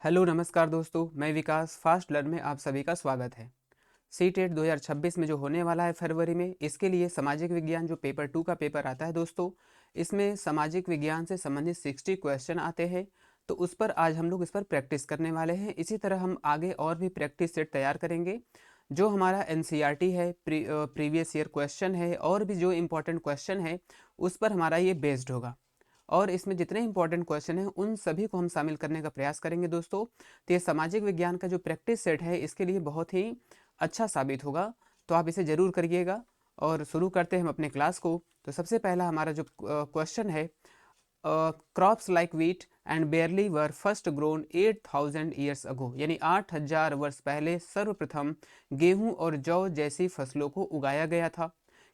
Hello नमस्कार दोस्तों, मैं विकास फास्ट लर्न में आप सभी का स्वागत है। सीटेट 2026 में जो होने वाला है फरवरी में, इसके लिए सामाजिक विज्ञान जो पेपर 2 का पेपर आता है दोस्तों, इसमें सामाजिक विज्ञान से संबंधित 60 क्वेश्चन आते हैं। तो उस पर आज हम लोग इस पर प्रैक्टिस करने वाले हैं। इसी तरह हम आगे और भी प्रैक्टिस सेट तैयार करेंगे। जो हमारा एनसीईआरटी है, प्रीवियस ईयर क्वेश्चन है और भी जो इम्पोर्टेंट क्वेश्चन है उस पर हमारा ये बेस्ड होगा। और इसमें जितने इंपॉर्टेंट क्वेश्चन हैं उन सभी को हम शामिल करने का प्रयास करेंगे दोस्तों। तो ये सामाजिक विज्ञान का जो प्रैक्टिस सेट है इसके लिए बहुत ही अच्छा साबित होगा, तो आप इसे ज़रूर करिएगा। और शुरू करते हैं हम अपने क्लास को। तो सबसे पहला हमारा जो क्वेश्चन है, crops like wheat and बेयरली were first grown 8000 years ago, यानी 8000 वर्ष पहले सर्वप्रथम गेहूं और जौ जैसी फसलों को उगाया गया था।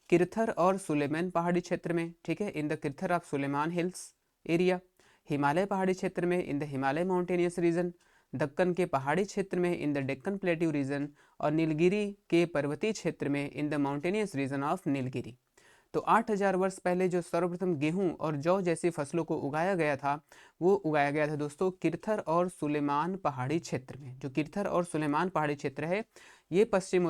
किरथर और सुलेमान पहाड़ी क्षेत्र में, ठीक है, in the Kirthar of Sulaiman hills area. Himalaya पहाड़ी क्षेत्र में, in the Himalaya mountainous region. Deccan के पहाड़ी क्षेत्र में, in the Deccan plateau region. और नीलगिरी के पर्वतीय क्षेत्र में, in the mountainous region of Nilgiri. तो 8000 वर्ष पहले जो सर्वप्रथम गेहूं और जौ जैसी फसलों को उगाया गया था, वो उगाया गया था दोस्तों किरथर और सुलेमान पहाड़ी क्षेत्र में। जो किरथर और सुलेमान पहाड़ी क्षेत्र है, ये पश्चिम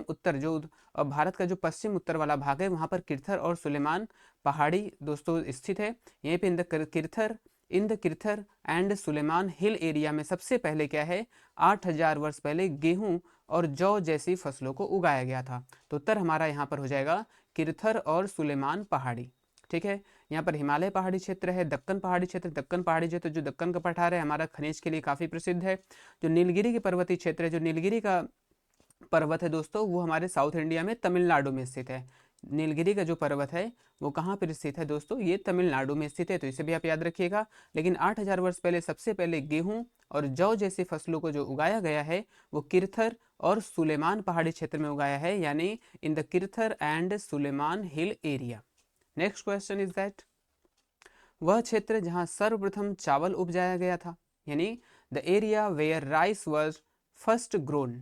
उत्तर जो भारत का जो पश्चिम उत्तर वाला भाग है, वहाँ पर किरथर और सुलेमान पहाड़ी दोस्तों स्थित है। यहीं पे in the Kirthar and Sulaiman hill area में सबसे पहले क्या है, 8000 वर्ष पहले गेहूं और जौ जैसी फसलों को उगाया गया था। तो उत्तर हमारा यहाँ पर हो जाएगा किरथर और सुलेमान पहाड़ी। ठीक है, यहाँ पर हिमालय पहाड़ी क्षेत्र है, दक्कन पहाड़ी क्षेत्र। दक्कन पहाड़ी क्षेत्र जो दक्कन का पठार है, हमारा खनिज के लिए काफ़ी प्रसिद्ध है। जो नीलगिरी के पर्वतीय क्षेत्र है, जो नीलगिरी का पर्वत है दोस्तों, वो हमारे साउथ इंडिया में तमिलनाडु में स्थित है। नीलगिरी का जो पर्वत है वो कहाँ पर स्थित है दोस्तों, ये तमिलनाडु में स्थित है, तो इसे भी आप याद रखिएगा। लेकिन 8000 वर्ष पहले सबसे पहले गेहूं और जौ जैसी फसलों को जो उगाया गया है वो किरथर और सुलेमान पहाड़ी क्षेत्र में उगाया है, यानी in the Kirthar and Sulaiman hill area. Next question is that, वह क्षेत्र जहां सर्वप्रथम चावल उपजाया गया था, यानी the area where rice was first grown.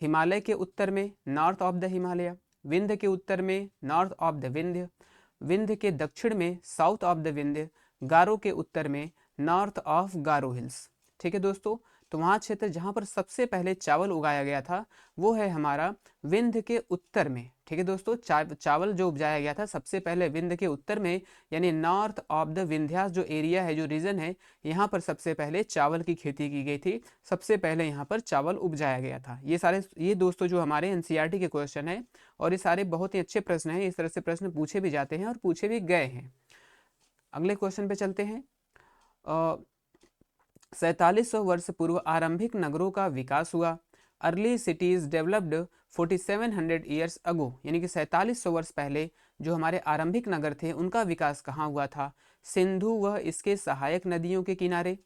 Himalaya के उत्तर में, north of the Himalaya. Vindhya के उत्तर में, north of the Vindhya. Vindhya के दक्षिण में, south of the Vindhya. Garo के उत्तर में, नॉर्थ ऑफ गारो हिल्स। ठीक है दोस्तों, तो वहाँ क्षेत्र जहाँ पर सबसे पहले चावल उगाया गया था वो है हमारा विंध्य के उत्तर में। ठीक है दोस्तों, चावल जो उपजाया गया था सबसे पहले विंध्य के उत्तर में, यानी नॉर्थ ऑफ द विंध्यास जो एरिया है, जो रीजन है, यहाँ पर सबसे पहले चावल की खेती की गई थी। सबसे पहले यहाँ पर चावल उपजाया गया था। ये दोस्तों जो हमारे एनसीईआरटी के क्वेश्चन है, और ये सारे बहुत ही अच्छे प्रश्न हैं। इस तरह से प्रश्न पूछे भी जाते हैं और पूछे भी गए हैं। अगले क्वेश्चन पे चलते हैं। 4700 वर्ष पूर्व आरंभिक नगरों का विकास हुआ। Early cities developed 4700 years ago, यानी कि 4700 वर्ष पहले जो हमारे आरंभिक नगर थे उनका विकास कहाँ हुआ था? सिंधु व इसके सहायक नदियों के किनारे,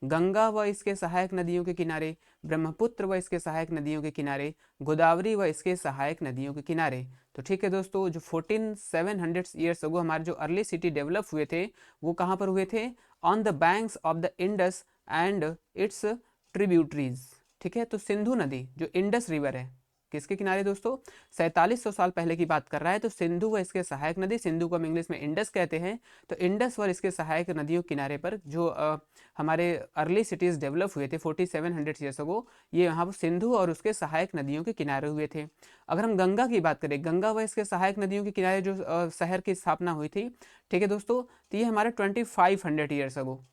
गंगा व इसके सहायक नदियों के किनारे, ब्रह्मपुत्र व इसके सहायक नदियों के किनारे, गोदावरी व इसके सहायक नदियों के किनारे। तो ठीक है दोस्तों, जो 14700 ईयर्स अगो हमारे जो अर्ली सिटी डेवलप हुए थे वो कहाँ पर हुए थे? On the banks of the Indus and it's tributaries. ठीक है, तो सिंधु नदी जो इंडस रिवर है, किसके किनारे दोस्तों? 4700 साल पहले की बात कर रहा है। तो सिंधु व इसके सहायक नदी, सिंधु को हम इंग्लिश में इंडस कहते हैं, तो इंडस व इसके सहायक नदियों किनारे पर जो हमारे अर्ली सिटीज डेवलप हुए थे 4700 ईयर्स अगो, ये यहाँ पर सिंधु और उसके सहायक नदियों के किनारे हुए थे। अगर हम गंगा की बात करें, गंगा व इसके सहायक नदियों के किनारे जो शहर की स्थापना हुई थी, ठीक है दोस्तों, तो ये हमारे 2500 ईयर्स अगो,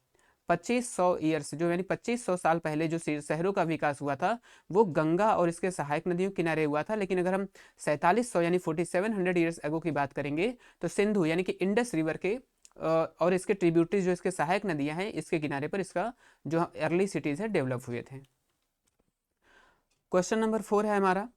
2500 ईयर्स जो यानी 2500 साल पहले जो शहरों का विकास हुआ था वो गंगा और इसके सहायक नदियों किनारे हुआ था। लेकिन अगर हम 4700 यानी 4700 ईयर्स अगो की बात करेंगे तो सिंधु यानी कि इंडस रिवर के और इसके ट्रिब्यूटरी जो इसके सहायक नदियां हैं इसके किनारे पर इसका जो अर्ली सिटीज है डेवलप हुए थे। क्वेश्चन नंबर 4 है हमारा,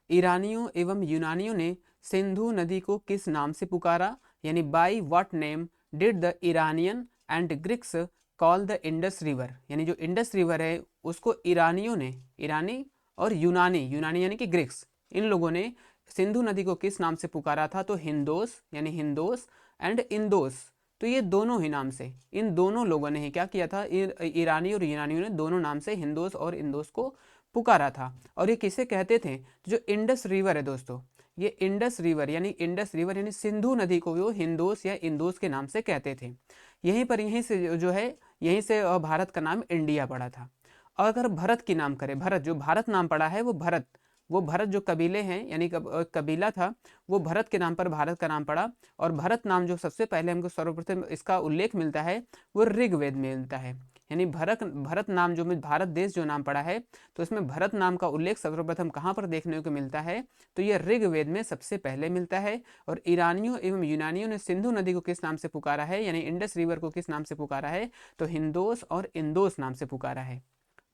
ईरानियों एवं यूनानियों ने सिंधु नदी को किस नाम से पुकारा, यानी by what name did the Iranian and Greeks call the Indus river. यानी जो इंडस रिवर है उसको ईरानियों ने, ईरानी और यूनानी यानी कि ग्रीक्स, इन लोगों ने सिंधु नदी को किस नाम से पुकारा था? तो हिंदोस यानी हिंदोस एंड इंदोस। तो ये दोनों ही नाम से, इन दोनों लोगों ने ही क्या किया था? ईरानी और यूनानियों ने दोनों नाम से हिंदोस और इंदोस को पुकारा था। और ये किसे कहते थे? जो इंडस रिवर है दोस्तों, ये इंडस रिवर यानी सिंधु नदी को वो हिंदोस या इंदोस के नाम से कहते थे। यहीं से जो है यहीं से भारत का नाम इंडिया पड़ा था। और अगर भरत की नाम करें, भरत, जो भारत नाम पड़ा है वो भरत जो कबीले हैं, यानी कबीला था, वो भरत के नाम पर भारत का नाम पड़ा। और भरत नाम जो सबसे पहले हमको सर्वप्रथम इसका उल्लेख मिलता है वो ऋग्वेद में मिलता है। यानी भरत भरत नाम जो में भारत देश जो नाम पड़ा है, तो इसमें भरत नाम का उल्लेख सर्वप्रथम कहाँ पर देखने को मिलता है, तो ये ऋग्वेद में सबसे पहले मिलता है। और ईरानियों एवं यूनानियों ने सिंधु नदी को किस नाम से पुकारा है, यानी इंडस रिवर को किस नाम से पुकारा है, तो हिंदोस और इंदोस नाम से पुकारा है।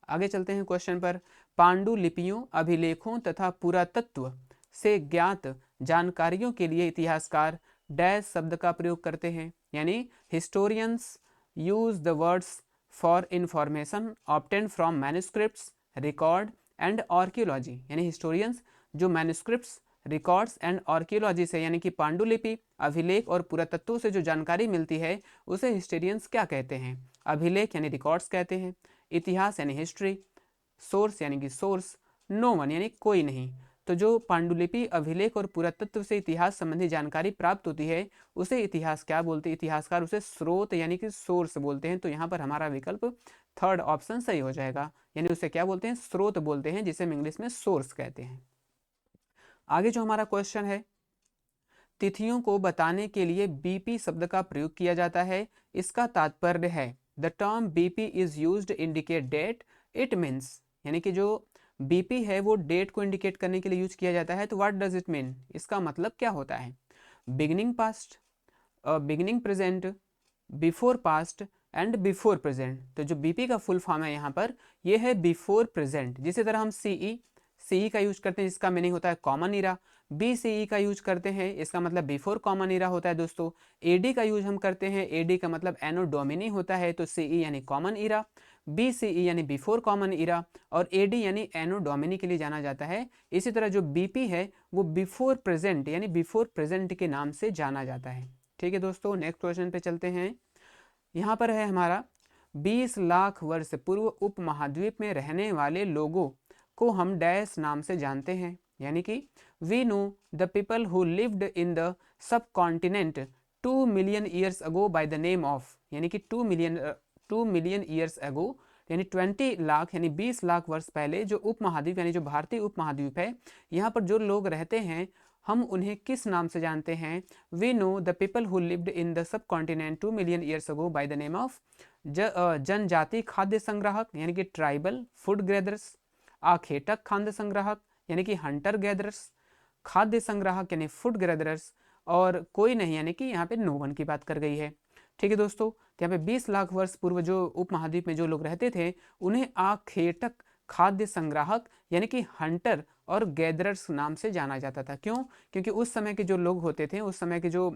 आगे चलते हैं क्वेश्चन पर। पांडुलिपियों, अभिलेखों तथा पुरातत्व से ज्ञात जानकारियों के लिए इतिहासकार डैश शब्द का प्रयोग करते हैं, यानी historians use the words for information obtain from manuscripts, record and archaeology. यानी हिस्टोरियंस जो मैन्युस्क्रिप्ट्स, रिकॉर्ड्स एंड आर्कियोलॉजी से, यानी कि पांडुलिपि, अभिलेख और पुरातत्वों से जो जानकारी मिलती है उसे हिस्टोरियंस क्या कहते हैं, अभिलेख यानी रिकॉर्ड्स कहते हैं, इतिहास यानी हिस्ट्री, सोर्स यानी कि सोर्स, नो वन यानी कोई नहीं। तो जो पांडुलिपि, अभिलेख और पुरातत्व से इतिहास संबंधी जानकारी प्राप्त होती है उसे इतिहास क्या बोलते हैं, इतिहासकार उसे स्रोत यानी कि सोर्स बोलते हैं। तो यहाँ पर हमारा विकल्प थर्ड ऑप्शन सही हो जाएगा, यानी उसे क्या बोलते हैं, स्रोत बोलते हैं, जिसे हम इंग्लिश में सोर्स कहते हैं। आगे जो हमारा क्वेश्चन है, तिथियों को बताने के लिए बीपी शब्द का प्रयोग किया जाता है, इसका तात्पर्य है the term BP is used indicate that it means. यानी कि जो बीपी है वो डेट को इंडिकेट करने के लिए यूज किया जाता है। तो व्हाट डज इट मीन, इसका मतलब क्या होता है, beginning past, beginning present, before past and before present. तो जो बीपी का फुल फॉर्म है यहाँ पर ये है बिफोर प्रेजेंट। जिसी तरह हम सीई का यूज करते हैं, जिसका मीनिंग होता है कॉमन इरा। बीसीई का यूज करते हैं, इसका मतलब बिफोर कॉमन इरा होता है दोस्तों। एडी का यूज हम करते हैं, एडी का मतलब एनो डोमिनी होता है, तो सीई यानी कॉमन इरा, बीसीई यानी बिफोर कॉमन इरा, और एडी यानी एनो डोमिनी के लिए जाना जाता है। इसी तरह जो बीपी है वो बिफोर प्रेजेंट यानी बिफोर प्रेजेंट के नाम से जाना जाता है। ठीक है दोस्तों, नेक्स्ट क्वेश्चन पे चलते हैं। यहाँ पर है हमारा 20 लाख वर्ष पूर्व उपमहाद्वीप में रहने वाले लोगों को हम डैश नाम से जानते हैं, यानी कि we know the people who lived in the subcontinent 2 million years ago by the name of, यानी कि 2 मिलियन ईयर्स अगो, यानी 20 लाख यानी 20 लाख वर्ष पहले जो उपमहाद्वीप यानी जो भारतीय उपमहाद्वीप है यहाँ पर जो लोग रहते हैं हम उन्हें किस नाम से जानते हैं, we know the people who lived in the subcontinent 2 million years ago by the name of जनजाति खाद्य संग्राहक यानी कि ट्राइबल फूड गैदरर्स, आखेटक खाद्य संग्राहक यानी कि हंटर गैदरर्स, खाद्य संग्राहक यानी फूड गैदरर्स, और कोई नहीं यानी कि यहाँ पे नो वन की बात कर गई है। ठीक है दोस्तों, तो यहाँ पे 20 लाख वर्ष पूर्व जो उपमहाद्वीप में जो लोग रहते थे उन्हें आखेटक खाद्य संग्राहक यानी कि हंटर और गैदरर्स नाम से जाना जाता था। क्यों, क्योंकि उस समय के जो लोग होते थे, उस समय के जो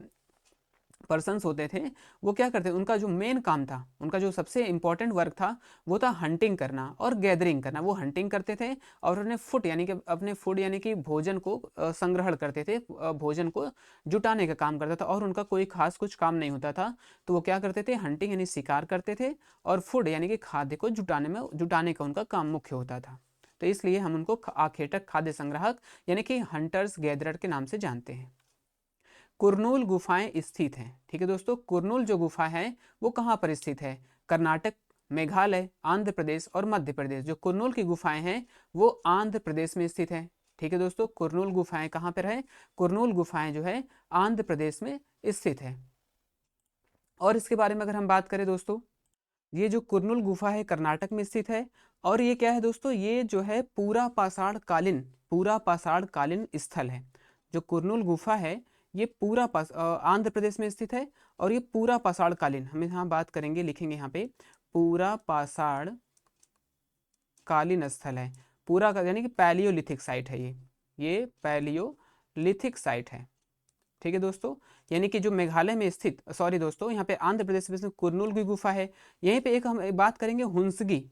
पर्सन्स होते थे वो क्या करते थे, उनका जो मेन काम था, उनका जो सबसे इंपॉर्टेंट वर्क था वो था हंटिंग करना और गैदरिंग करना। वो हंटिंग करते थे और उन्हें फूड यानी कि अपने फूड यानी कि भोजन को संग्रहण करते थे, भोजन को जुटाने का काम करता था, और उनका कोई खास कुछ काम नहीं होता था। तो वो क्या करते थे, हंटिंग यानी शिकार करते थे, और फूड यानी कि खाद्य को जुटाने का उनका काम मुख्य होता था। तो इसलिए हम उनको आखेटक खाद्य संग्राहक यानी कि हंटर्स गैदरर के नाम से जानते हैं। कुरनूल गुफाएं स्थित हैं। ठीक है दोस्तों, कुरनूल जो गुफा है वो कहाँ पर स्थित है, कर्नाटक, मेघालय, आंध्र प्रदेश और मध्य प्रदेश। जो कुरनूल की गुफाएं हैं वो आंध्र प्रदेश में स्थित है। ठीक है दोस्तों, कुरनूल गुफाएं कहाँ पर है, कुरनूल गुफाएं जो है आंध्र प्रदेश में स्थित है। और इसके बारे में अगर हम बात करें दोस्तों, ये जो कुरनूल गुफा है कर्नाटक में स्थित है, और ये क्या है दोस्तों, ये जो है पूरा पाषाण कालीन स्थल है। जो कुरनूल गुफा है ये आंध्र प्रदेश में स्थित है, और ये पूरा पाषाण कालीन, हम यहाँ बात करेंगे, लिखेंगे यहाँ पे पूरा पाषाण कालीन स्थल है। पूरा यानी कि पैलियोलिथिक साइट है, ये पैलियोलिथिक साइट है। ठीक है दोस्तों, यानी कि जो मेघालय में स्थित, सॉरी दोस्तों, यहाँ पे आंध्र प्रदेश में कुरनूल की गुफा है। यहीं पे एक हम बात करेंगे हुंसगी।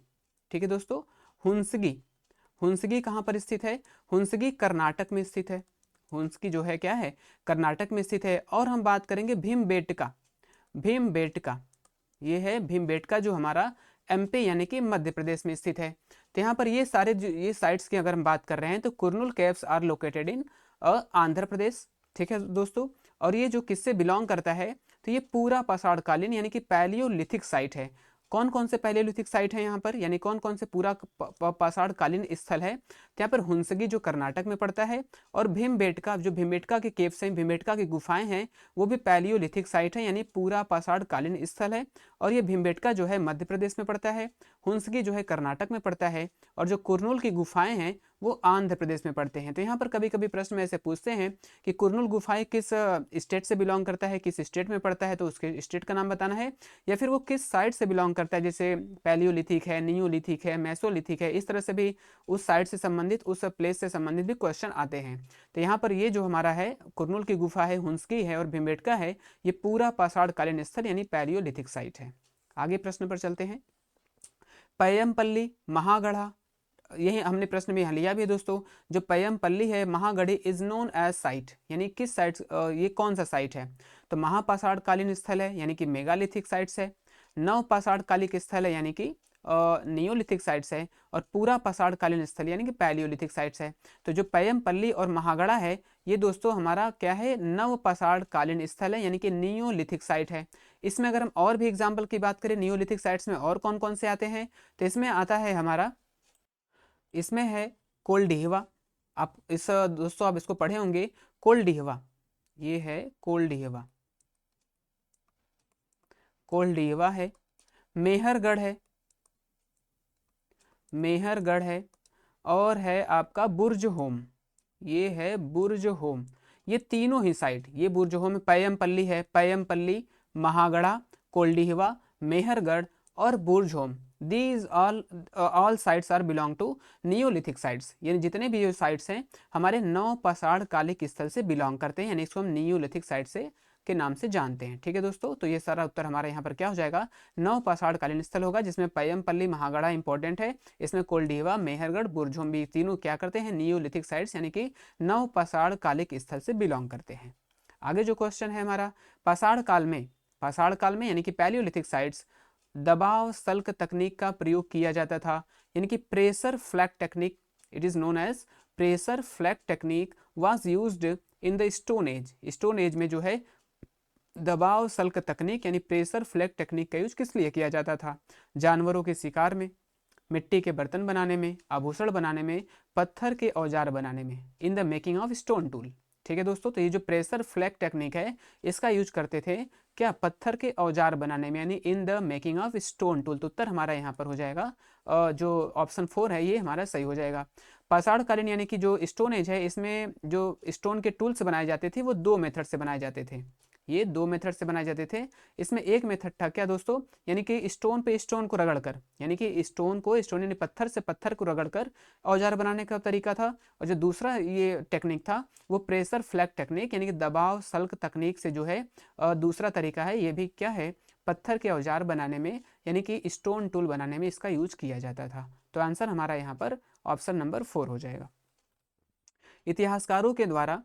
ठीक है दोस्तों, हुंसगी कहाँ पर स्थित है, हुंसगी कर्नाटक में स्थित है। हुंसगी जो है क्या है, कर्नाटक में स्थित है। और हम बात करेंगे भीमबेटका, ये है भीमबेटका जो हमारा एमपी यानी कि मध्य प्रदेश में स्थित है। तो यहाँ पर ये साइट्स की अगर हम बात कर रहे हैं तो Kurnool caves are located in Andhra Pradesh. ठीक है दोस्तों, और ये जो किससे बिलोंग करता है, तो ये पूरा पाषाणकालीन यानी कि पैलियोलिथिक साइट है। कौन कौन से पैलियोलिथिक साइट है यहाँ पर, यानी कौन कौन से पूरा पाषाण कालीन स्थल है। तो यहाँ पर हुंसगी जो कर्नाटक में पड़ता है, और भीमबेटका, जो भीमबेटका के केव्स हैं, भीमबेटका की गुफाएं हैं, वो भी पैलियोलिथिक साइट है, यानी पूरा पाषाण कालीन स्थल है। और ये भीमबेटका जो है मध्य प्रदेश में पड़ता है, हुंसगी जो है कर्नाटक में पड़ता है, और जो कुरनूल की गुफाएं हैं वो आंध्र प्रदेश में पड़ते हैं। तो यहाँ पर कभी कभी प्रश्न में ऐसे पूछते हैं कि कुरनूल गुफाएं किस स्टेट से बिलोंग करता है, किस स्टेट में पड़ता है, तो उसके स्टेट का नाम बताना है, या फिर वो किस साइड से बिलोंग करता है, जैसे पैलियोलिथिक है, नियोलिथिक है, मेसोलिथिक है, इस तरह से भी उस साइड से संबंधित, उस प्लेस से संबंधित भी क्वेश्चन आते हैं। तो यहाँ पर ये जो हमारा है कुरनूल की गुफा है, हुंसकी है और भीमबेटका है, ये पूरा पाषाण कालीन स्थल यानी पैलियोलिथिक साइट है। आगे प्रश्न पर चलते हैं। पय्यमपल्ली, महागढ़ा, यही हमने प्रश्न में यहाँ लिया भी है दोस्तों। जो पय्यमपल्ली है, महागढ़ी इज नोन एज साइट, यानी किस साइट, ये कौन सा साइट है, तो महापाषाण कालीन स्थल है यानी कि मेगालिथिक साइट्स है, नव पाषाण कालिक स्थल है यानी कि नियोलिथिक साइट्स है, और पूरा पाषाण कालीन स्थल यानी कि पैलियोलिथिक साइट्स है। तो जो पय्यमपल्ली और महागढ़ा है ये दोस्तों हमारा क्या है, नव पाषाण कालीन स्थल है यानी कि नियोलिथिक साइट है। इसमें अगर हम और भी एग्जाम्पल की बात करें नियोलिथिक साइट्स में और कौन कौन से आते हैं, तो इसमें आता है हमारा, इसमें है कोलडीहवा। आप इस दोस्तों आप इसको पढ़े होंगे, कोलडीहवा, ये है कोलडीहवा, कोलडीहवा है। मेहरगढ़ है, मेहरगढ़ है, और है आपका बुर्ज होम, ये है बुर्ज होम। ये तीनों ही साइट, ये बुर्ज होम पय्यमपल्ली है, पय्यमपल्ली, महागढ़ा, कोलडीहवा, मेहरगढ़ और Burzahom, these all sites are belong to neolithic sites, यानी जितने भी ये साइट्स हैं हमारे नव पाषाण कालिक स्थल से बिलोंग करते हैं, यानी इसको हम नियोलिथिक साइट से के नाम से जानते हैं। ठीक है दोस्तों, तो ये सारा उत्तर हमारा यहाँ पर क्या हो जाएगा, नव पाषाण कालीन स्थल होगा, जिसमें पय्यमपल्ली, महागढ़ा इंपॉर्टेंट है, इसमें कोलडीहवा, मेहरगढ़, बुर्ज होम भी तीनों क्या करते हैं, नियोलिथिक साइट्स यानी कि नव पाषाण कालिक स्थल से बिलोंग करते हैं। आगे जो क्वेश्चन है हमारा, पाषाण काल में यानी कि पैलियोलिथिक साइट्स दबाव सल्क तकनीक का प्रयोग किया जाता था, यानी कि pressure flag technique, it is known as pressure flag technique was used in the stone age. Stone age में जो है दबाव सल्क तकनीक यानी प्रेशर फ्लैग टेक्निक का यूज किस लिए किया जाता था, जानवरों के शिकार में, मिट्टी के बर्तन बनाने में, आभूषण बनाने में, पत्थर के औजार बनाने में, in the making of stone tool. ठीक है दोस्तों, तो ये जो प्रेशर फ्लैग टेक्निक है इसका यूज करते थे क्या, पत्थर के औजार बनाने में, यानी in the making of stone tool. तो उत्तर हमारा यहाँ पर हो जाएगा जो ऑप्शन 4 है ये हमारा सही हो जाएगा। पाषाण कालीन यानी कि जो स्टोन एज है इसमें जो स्टोन के टूल्स बनाए जाते थे वो 2 मेथड से बनाए जाते थे, ये 2 मेथड से बनाए जाते थे। इसमें एक मेथड था क्या दोस्तों, यानी कि स्टोन पे स्टोन को रगड़कर, यानी कि स्टोन यानी पत्थर से पत्थर को रगड़कर औजार बनाने का तरीका था। और जो दूसरा ये टेक्निक था वो प्रेशर फ्लैग टेक्निक यानी कि दबाव सल्क तकनीक से जो है दूसरा तरीका है, ये भी क्या है, पत्थर के औजार बनाने में यानी कि स्टोन टूल बनाने में इसका यूज किया जाता था। तो आंसर हमारा यहाँ पर ऑप्शन नंबर 4 हो जाएगा। इतिहासकारों के द्वारा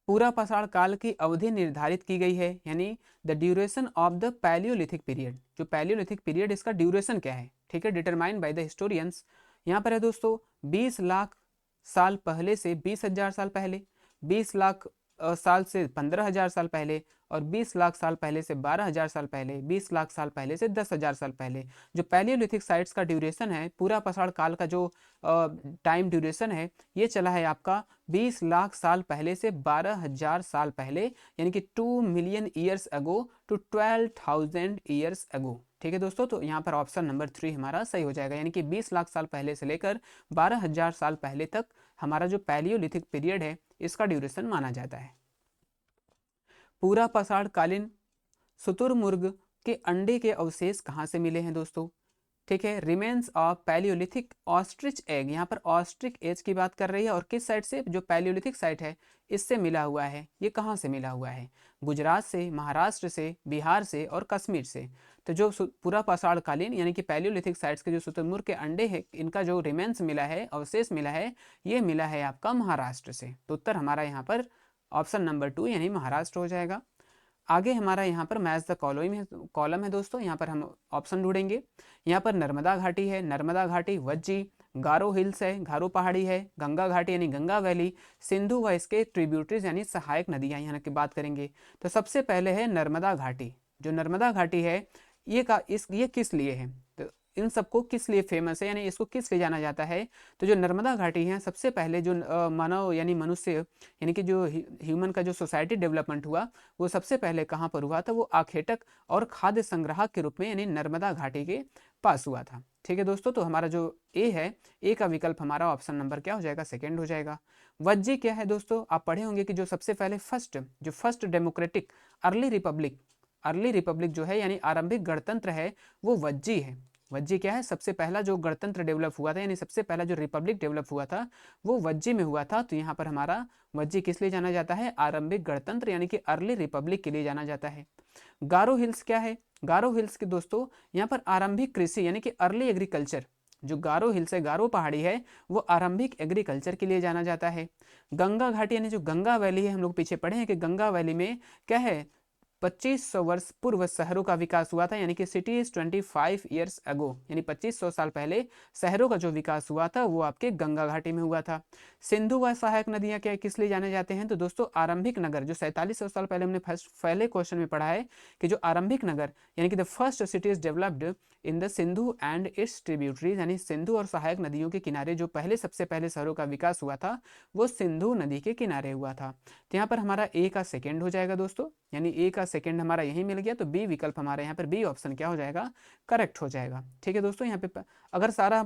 पूरा पाषाण काल की अवधि निर्धारित की गई है, यानी the duration of the Palaeolithic period, जो पैलियोलिथिक पीरियड इसका ड्यूरेशन क्या है, ठीक है, डिटरमाइंड बाय द हिस्टोरियंस। यहाँ पर है दोस्तों 20 लाख साल पहले से 20,000 साल पहले, 20 लाख साल से 15,000 साल पहले, और 20 लाख साल पहले से 12,000 साल पहले, 20 लाख साल पहले से 10,000 साल पहले। जो पैलियोलिथिक साइट्स का ड्यूरेशन है, पूरा पाषाण काल का जो टाइम ड्यूरेशन है ये चला है आपका 20 लाख साल पहले से 12,000 साल पहले, यानी कि 2 million years ago to 12,000 years ago. ठीक है दोस्तों, तो यहाँ पर ऑप्शन नंबर 3 हमारा सही हो जाएगा, यानी कि 20 लाख साल पहले से लेकर 12,000 साल पहले तक हमारा जो पैलियोलिथिक पीरियड है इसका ड्यूरेशन माना जाता है। पूरा पाषाण कालीन शुतुरमुर्ग के अंडे के अवशेष कहाँ से मिले हैं दोस्तों, ठीक है, remains of Palaeolithic ostrich egg, यहाँ पर ऑस्ट्रिच एज की बात कर रही है, और किस साइड से, जो पैलियोलिथिक साइट है इससे मिला हुआ है। ये कहाँ से मिला हुआ है, गुजरात से, महाराष्ट्र से, बिहार से और कश्मीर से। तो जो पूरा पाषाण कालीन यानी कि पैलियोलिथिक साइट्स के जो शुतुरमुर्ग के अंडे हैं इनका जो रिमेन्स मिला है, अवशेष मिला है, ये मिला है आपका महाराष्ट्र से। तो उत्तर हमारा यहाँ पर ऑप्शन नंबर 2 यानी महाराष्ट्र हो जाएगा। आगे हमारा यहाँ पर मैच द कॉलम है दोस्तों, यहाँ पर हम ऑप्शन ढूंढेंगे। यहाँ पर नर्मदा घाटी है, नर्मदा घाटी, वज्जी, गारो हिल्स है, गारो पहाड़ी है, गंगा घाटी यानी गंगा वैली, सिंधु व इसके ट्रिब्यूटरीज यानी सहायक नदियाँ यहाँ की बात करेंगे। तो सबसे पहले है नर्मदा घाटी। जो नर्मदा घाटी है ये किस लिए है, तो इन सबको किस लिए फेमस है, यानी इसको किस लिए जाना जाता है। तो जो नर्मदा घाटी है, सबसे पहले जो मानव यानी मनुष्य यानी कि जो ह्यूमन का जो सोसाइटी डेवलपमेंट हुआ, वो सबसे पहले कहाँ पर हुआ था, वो आखेटक और खाद्य संग्राहक के रूप में यानी नर्मदा घाटी के पास हुआ था। ठीक है दोस्तों, तो हमारा जो ए है, ए का विकल्प हमारा ऑप्शन नंबर क्या हो जाएगा, सेकेंड हो जाएगा। वज्जी क्या है दोस्तों, आप पढ़े होंगे कि जो सबसे पहले फर्स्ट डेमोक्रेटिक अर्ली रिपब्लिक जो है यानी आरंभिक गणतंत्र है, वो वज्जी है। वज्जी क्या है, सबसे पहला जो गणतंत्र डेवलप हुआ था यानी सबसे पहला जो रिपब्लिक डेवलप हुआ था वो वज्जी में हुआ था। तो यहाँ पर हमारा वज्जी किस लिए जाना जाता है, आरंभिक गणतंत्र यानी कि अर्ली रिपब्लिक के लिए जाना जाता है। गारो हिल्स क्या है, गारो हिल्स के दोस्तों यहाँ पर आरंभिक कृषि यानी कि अर्ली एग्रीकल्चर, जो गारो हिल्स है, गारो पहाड़ी है, वो आरंभिक एग्रीकल्चर के लिए जाना जाता है। गंगा घाटी यानी जो गंगा वैली है, हम लोग पीछे पढ़े हैं कि गंगा वैली में क्या है, 2500 वर्ष पूर्व शहरों का विकास हुआ था, यानी कि सिटीज 25 ईयर्स अगो, यानी 2500 साल पहले शहरों का जो विकास हुआ था वो आपके गंगा घाटी में हुआ था। सिंधु व सहायक नदियां क्या किस लिए जाने जाते हैं, तो दोस्तों आरंभिक नगर, जो 4700 साल पहले हमने पहले क्वेश्चन में पढ़ा है कि जो आरंभिक नगर यानी कि the first cities developed in the Sindhu and it's tributaries, यानी सिंधु और सहायक नदियों के किनारे जो सबसे पहले शहरों का विकास हुआ था वो सिंधु नदी के किनारे हुआ था। तो यहाँ पर हमारा ए का सेकेंड हो जाएगा दोस्तों, यानी ए का सेकेंड हमारा यही मिल गया। तो बी विकल्प हमारे यहाँ पर बी ऑप्शन क्या हो जाएगा, करेक्ट हो जाएगा। ठीक है दोस्तों, यहाँ पे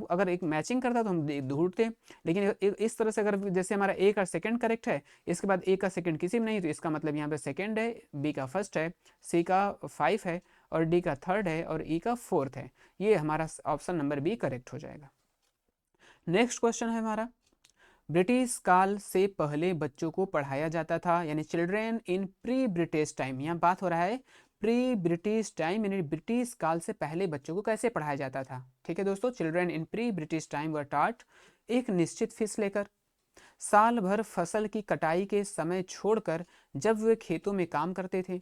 अगर एक मैचिंग करता तो हम ढूंढते, लेकिन इस तरह से अगर जैसे हमारा ए का सेकेंड करेक्ट है, इसके बाद ए का सेकेंड किसी में नहीं, तो इसका मतलब यहाँ पे सेकेंड है, बी का फर्स्ट है, सी का 5 है और डी का थर्ड है और ई का फोर्थ है। ये हमारा ऑप्शन नंबर बी करेक्ट हो जाएगा। नेक्स्ट क्वेश्चन है हमारा, ब्रिटिश काल से पहले बच्चों को पढ़ाया जाता था, यानी children in pre British time, यहाँ बात हो रहा है प्री ब्रिटिश टाइम, यानी ब्रिटिश काल से पहले बच्चों को कैसे पढ़ाया जाता था। ठीक है दोस्तों, children in pre British time were taught एक निश्चित फीस लेकर, साल भर फसल की कटाई के समय छोड़कर जब वे खेतों में काम करते थे,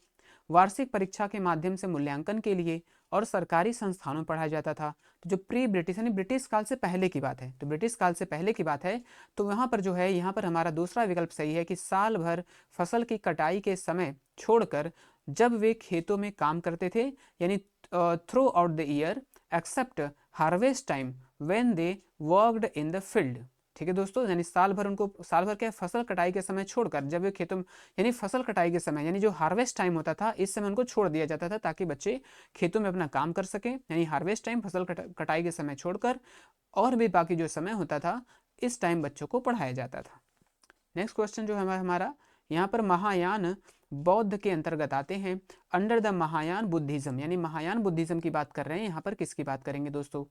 वार्षिक परीक्षा के माध्यम से मूल्यांकन के लिए और सरकारी संस्थानों में पढ़ाया जाता था। तो जो प्री ब्रिटिश यानी ब्रिटिश काल से पहले की बात है, तो ब्रिटिश काल से पहले की बात है, तो यहाँ पर जो है, यहाँ पर हमारा दूसरा विकल्प सही है कि साल भर फसल की कटाई के समय छोड़कर जब वे खेतों में काम करते थे, यानी throughout the year except harvest time when they worked in the field. ठीक है दोस्तों, यानी साल भर क्या फसल कटाई के समय छोड़कर जब वे खेतों में, यानी फसल कटाई के समय यानी जो हार्वेस्ट टाइम होता था, इस समय उनको छोड़ दिया जाता था ताकि बच्चे खेतों में अपना काम कर सकें, यानी हार्वेस्ट टाइम फसल कटाई के समय छोड़कर और भी बाकी जो समय होता था इस टाइम बच्चों को पढ़ाया जाता था। नेक्स्ट क्वेश्चन जो है हमारा, यहाँ पर महायान बौद्ध के अंतर्गत आते हैं, अंडर द महायान बुद्धिज्म, यानी महायान बुद्धिज्म की बात कर रहे हैं। यहाँ पर किसकी बात करेंगे दोस्तों,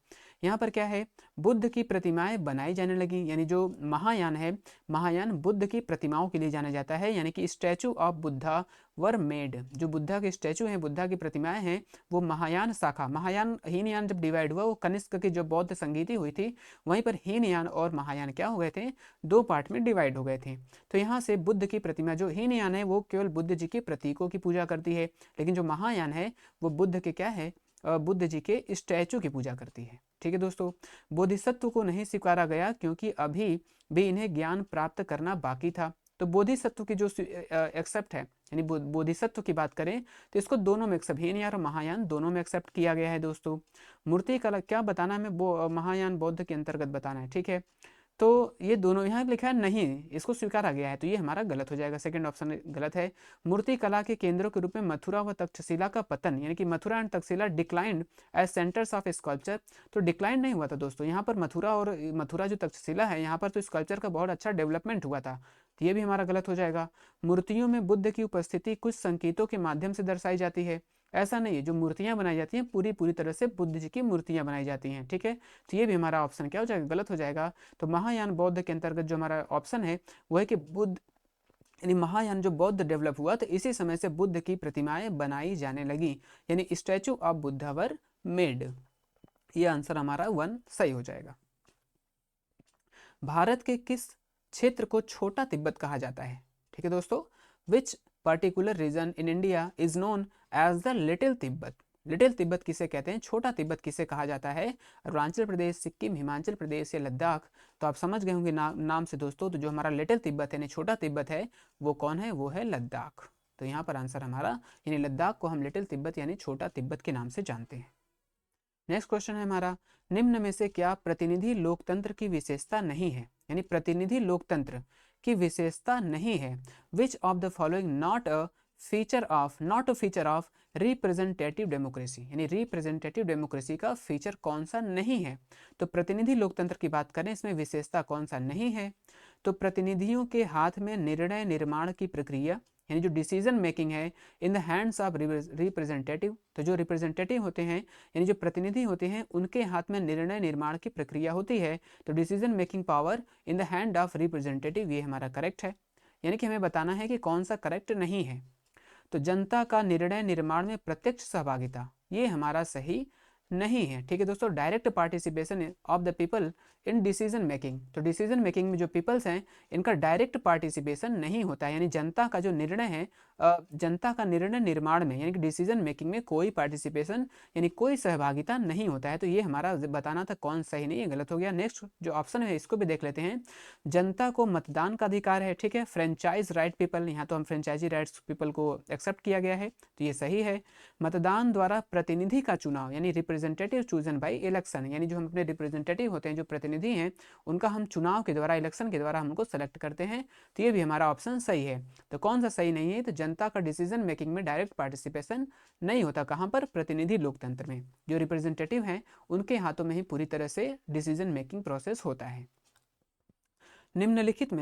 यहाँ पर क्या है, बुद्ध की प्रतिमाएं बनाई जाने लगी, यानी जो महायान है, महायान बुद्ध की प्रतिमाओं के लिए जाना जाता है, यानी कि statue of Buddha were made, जो बुद्धा के स्टैचू हैं, बुद्धा की प्रतिमाएं हैं, वो महायान शाखा, महायान हीनयान जब डिवाइड हुआ, वो कनिष्क की जो बौद्ध संगीति हुई थी वहीं पर हीनयान और महायान क्या हो गए थे, दो पार्ट में डिवाइड हो गए थे। तो यहाँ से बुद्ध की प्रतिमा, जो हीनयान है वो केवल बुद्ध जी के प्रतीकों की पूजा करती है, लेकिन जो महायान है वो बुद्ध के क्या है, बुद्ध जी के स्टैचू की पूजा करती है। ठीक है दोस्तों, बोधिसत्व को नहीं स्वीकारा गया क्योंकि अभी भी इन्हें ज्ञान प्राप्त करना बाकी था। तो बोधिसत्व की जो एक्सेप्ट है, यानी बोधिसत्व की बात करें तो इसको दोनों में एक्सेप्ट, हीनयान और महायान दोनों में एक्सेप्ट किया गया है दोस्तों। मूर्ति कला क्या बताना है हमें, महायान बौद्ध के अंतर्गत बताना है। ठीक है, तो ये दोनों, यहाँ लिखा है नहीं, इसको स्वीकारा गया है, तो ये हमारा गलत हो जाएगा, सेकंड ऑप्शन गलत है। मूर्ति कला के केंद्रों के रूप में मथुरा व तक्षशिला का पतन, यानी कि Mathura and Taxila declined as centres of sculpture, तो डिक्लाइन नहीं हुआ था दोस्तों, यहाँ पर मथुरा जो तक्षशिला है, यहाँ पर तो स्कल्पचर का बहुत अच्छा डेवलपमेंट हुआ था, तो ये भी हमारा गलत हो जाएगा। मूर्तियों में बुद्ध की उपस्थिति कुछ संकेतों के माध्यम से दर्शाई जाती है, ऐसा नहीं है, जो मूर्तियां बनाई जाती हैं पूरी तरह से बुद्ध जी की मूर्तियां बनाई जाती हैं। ठीक है, तो ये भी हमारा ऑप्शन क्या हो जाएगा, गलत हो जाएगा। तो महायान बौद्ध के अंतर्गत जो हमारा ऑप्शन है वो है कि बुद्ध, यानी महायान जो बौद्ध डेवलप हुआ तो इसी समय से बुद्ध की प्रतिमाएं बनाई जाने लगी, यानी statue of Buddha were made. ये आंसर हमारा 1 सही हो जाएगा। भारत के किस क्षेत्र को छोटा तिब्बत कहा जाता है। ठीक है दोस्तों, which particular region in India is known as the little Tibet. Little Tibet किसे कहते हैं, छोटा तिब्बत किसे कहा जाता है, अरुणाचल प्रदेश, सिक्किम, हिमाचल प्रदेश या लद्दाख। तो आप समझ गए होंगे नाम से दोस्तों, तो जो हमारा लिटिल तिब्बत है, छोटा तिब्बत है, वो कौन है, वो है लद्दाख। तो यहाँ पर आंसर हमारा, यानी लद्दाख को हम लिटिल तिब्बत यानी छोटा तिब्बत के नाम से जानते हैं। नेक्स्ट क्वेश्चन है हमारा, निम्न में से क्या प्रतिनिधि लोकतंत्र की विशेषता नहीं है, यानी प्रतिनिधि लोकतंत्र की विशेषता नहीं है। विच of the following not a feature of representative democracy, यानी रिप्रेजेंटेटिव डेमोक्रेसी का फीचर कौन सा नहीं है। तो प्रतिनिधि लोकतंत्र की बात करें, इसमें विशेषता कौन सा नहीं है, तो प्रतिनिधियों के हाथ में निर्णय निर्माण की प्रक्रिया, यानी जो डिसीजन मेकिंग है in the hands of representative, तो जो रिप्रेजेंटेटिव होते हैं यानी जो प्रतिनिधि होते हैं उनके हाथ में निर्णय निर्माण की प्रक्रिया होती है, तो decision making power in the hand of representative, ये हमारा करेक्ट है। यानी कि हमें बताना है कि कौन सा करेक्ट नहीं है। तो जनता का निर्णय निर्माण में प्रत्यक्ष सहभागिता, ये हमारा सही नहीं है। ठीक है दोस्तों, direct participation of the people in decision making, तो डिसीजन मेकिंग में जो पीपल्स हैं इनका डायरेक्ट पार्टिसिपेशन नहीं होता है, यानी जनता का जो निर्णय है, जनता का निर्णय निर्माण में यानी कि डिसीजन मेकिंग में कोई पार्टिसिपेशन यानी कोई सहभागिता नहीं होता है। तो ये हमारा बताना था कौन सही नहीं है, गलत हो गया। नेक्स्ट जो ऑप्शन है इसको भी देख लेते हैं। जनता को मतदान का अधिकार है, ठीक है, फ्रेंचाइज राइट पीपल, यहाँ तो हम फ्रेंचाइजी राइट्स पीपल को एक्सेप्ट किया गया है, तो ये सही है। मतदान द्वारा प्रतिनिधि का चुनाव यानी रिप्रेजेंटेटिव चूजन बाई इलेक्शन, यानी जो हम अपने रिप्रेजेंटेटिव होते हैं, जो प्रतिनिधि हैं, उनका हम चुनाव के द्वारा, इलेक्शन के द्वारा हम उनको सेलेक्ट करते हैं, तो ये भी हमारा ऑप्शन सही है। तो कौन सा सही नहीं है, तो जनता का डिसीजन मेकिंग में डायरेक्ट पार्टिसिपेशन नहीं होता, कहाँ पर, प्रतिनिधि लोकतंत्र में। जो रिप्रेजेंटेटिव हैं उनके हाथों में ही पूरी तरह से डिसीजन मेकिंग प्रोसेस होता है। निम्नलिखित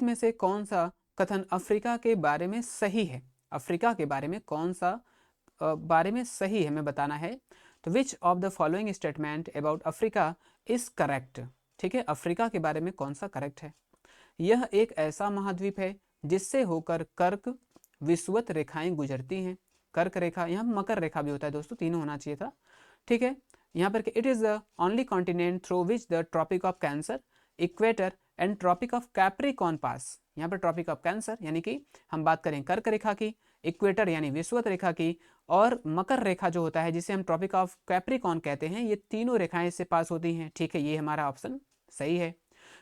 में से कौन सा कथन अफ्रीका के बारे में सही है, अफ्रीका के बारे में कौन सा बारे में सही है, हमें बताना है। तो विच of the following statement about Africa is correct, ठीक है, अफ्रीका के बारे में कौन सा करेक्ट है। यह एक ऐसा महाद्वीप है जिससे होकर कर्क विषुवत रेखाएं गुजरती हैं। कर्क रेखा, यहाँ मकर रेखा भी होता है दोस्तों, तीनों होना चाहिए था, ठीक है। यहाँ पर it is the only continent through which the tropic of Cancer, equator and tropic of Capricorn pass. यहाँ पर ट्रॉपिक ऑफ कैंसर यानी कि हम बात करें कर्क रेखा की, इक्वेटर यानी विषुवत रेखा की, और मकर रेखा जो होता है जिसे हम ट्रॉपिक ऑफ कैप्रिकॉर्न कहते हैं, ये तीनों रेखाएं इससे पास होती हैं, ठीक है, ये हमारा ऑप्शन सही है।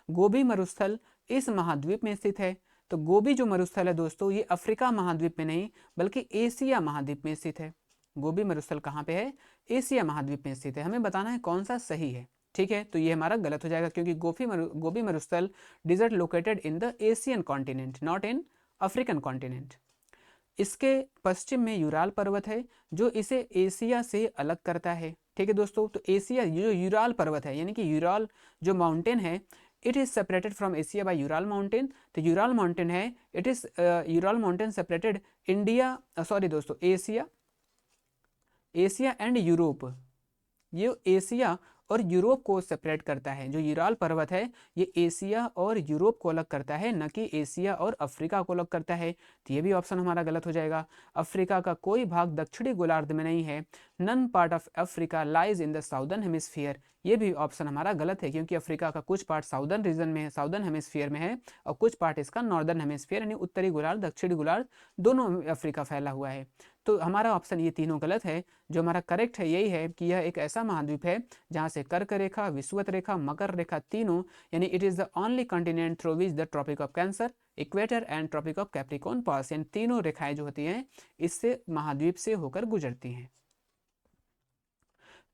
गोबी मरुस्थल इस महाद्वीप में स्थित है, तो गोबी जो मरुस्थल है दोस्तों ये अफ्रीका महाद्वीप में नहीं बल्कि एशिया महाद्वीप में स्थित है। गोबी मरुस्थल कहाँ पे है, एशिया महाद्वीप में स्थित है। हमें बताना है कौन सा सही है, ठीक है, तो ये हमारा गलत हो जाएगा क्योंकि गोबी मरुस्थल desert located in the Asian continent, not in African continent. इसके पश्चिम में यूराल पर्वत है जो इसे एशिया से अलग करता है, ठीक है दोस्तों। तो एशिया जो यूराल पर्वत है यानी कि यूराल जो माउंटेन है, it is separated from Asia by Ural mountain. तो यूराल माउंटेन है, it is Ural mountain separated India, sorry दोस्तों, एशिया एंड यूरोप, ये एशिया और यूरोप को सेपरेट करता है। जो यूराल पर्वत है ये एशिया और यूरोप को अलग करता है, न कि एशिया और अफ्रीका को अलग करता है, तो ये भी ऑप्शन हमारा गलत हो जाएगा। अफ्रीका का कोई भाग दक्षिणी गोलार्ध में नहीं है, none part of Africa lies in the southern hemisphere, ये भी ऑप्शन हमारा गलत है क्योंकि अफ्रीका का कुछ पार्ट साउदर्न रीजन में है, साउदर्न हेमिस्फीयर में है, और कुछ पार्ट इसका नॉर्दर्न हेमिस्फीयर यानी उत्तरी गोलार्ध दक्षिणी गोलार्ध दोनों में अफ्रीका फैला हुआ है। तो हमारा ऑप्शन ये तीनों गलत है। जो हमारा करेक्ट है यही है कि यह एक ऐसा महाद्वीप है जहाँ से कर्क रेखा, विषुवत रेखा, मकर रेखा तीनों, यानी it is the only continent through which the tropic of Cancer, equator and tropic of Capricorn pass, यानी तीनों रेखाएं जो होती हैं इससे महाद्वीप से होकर गुजरती हैं।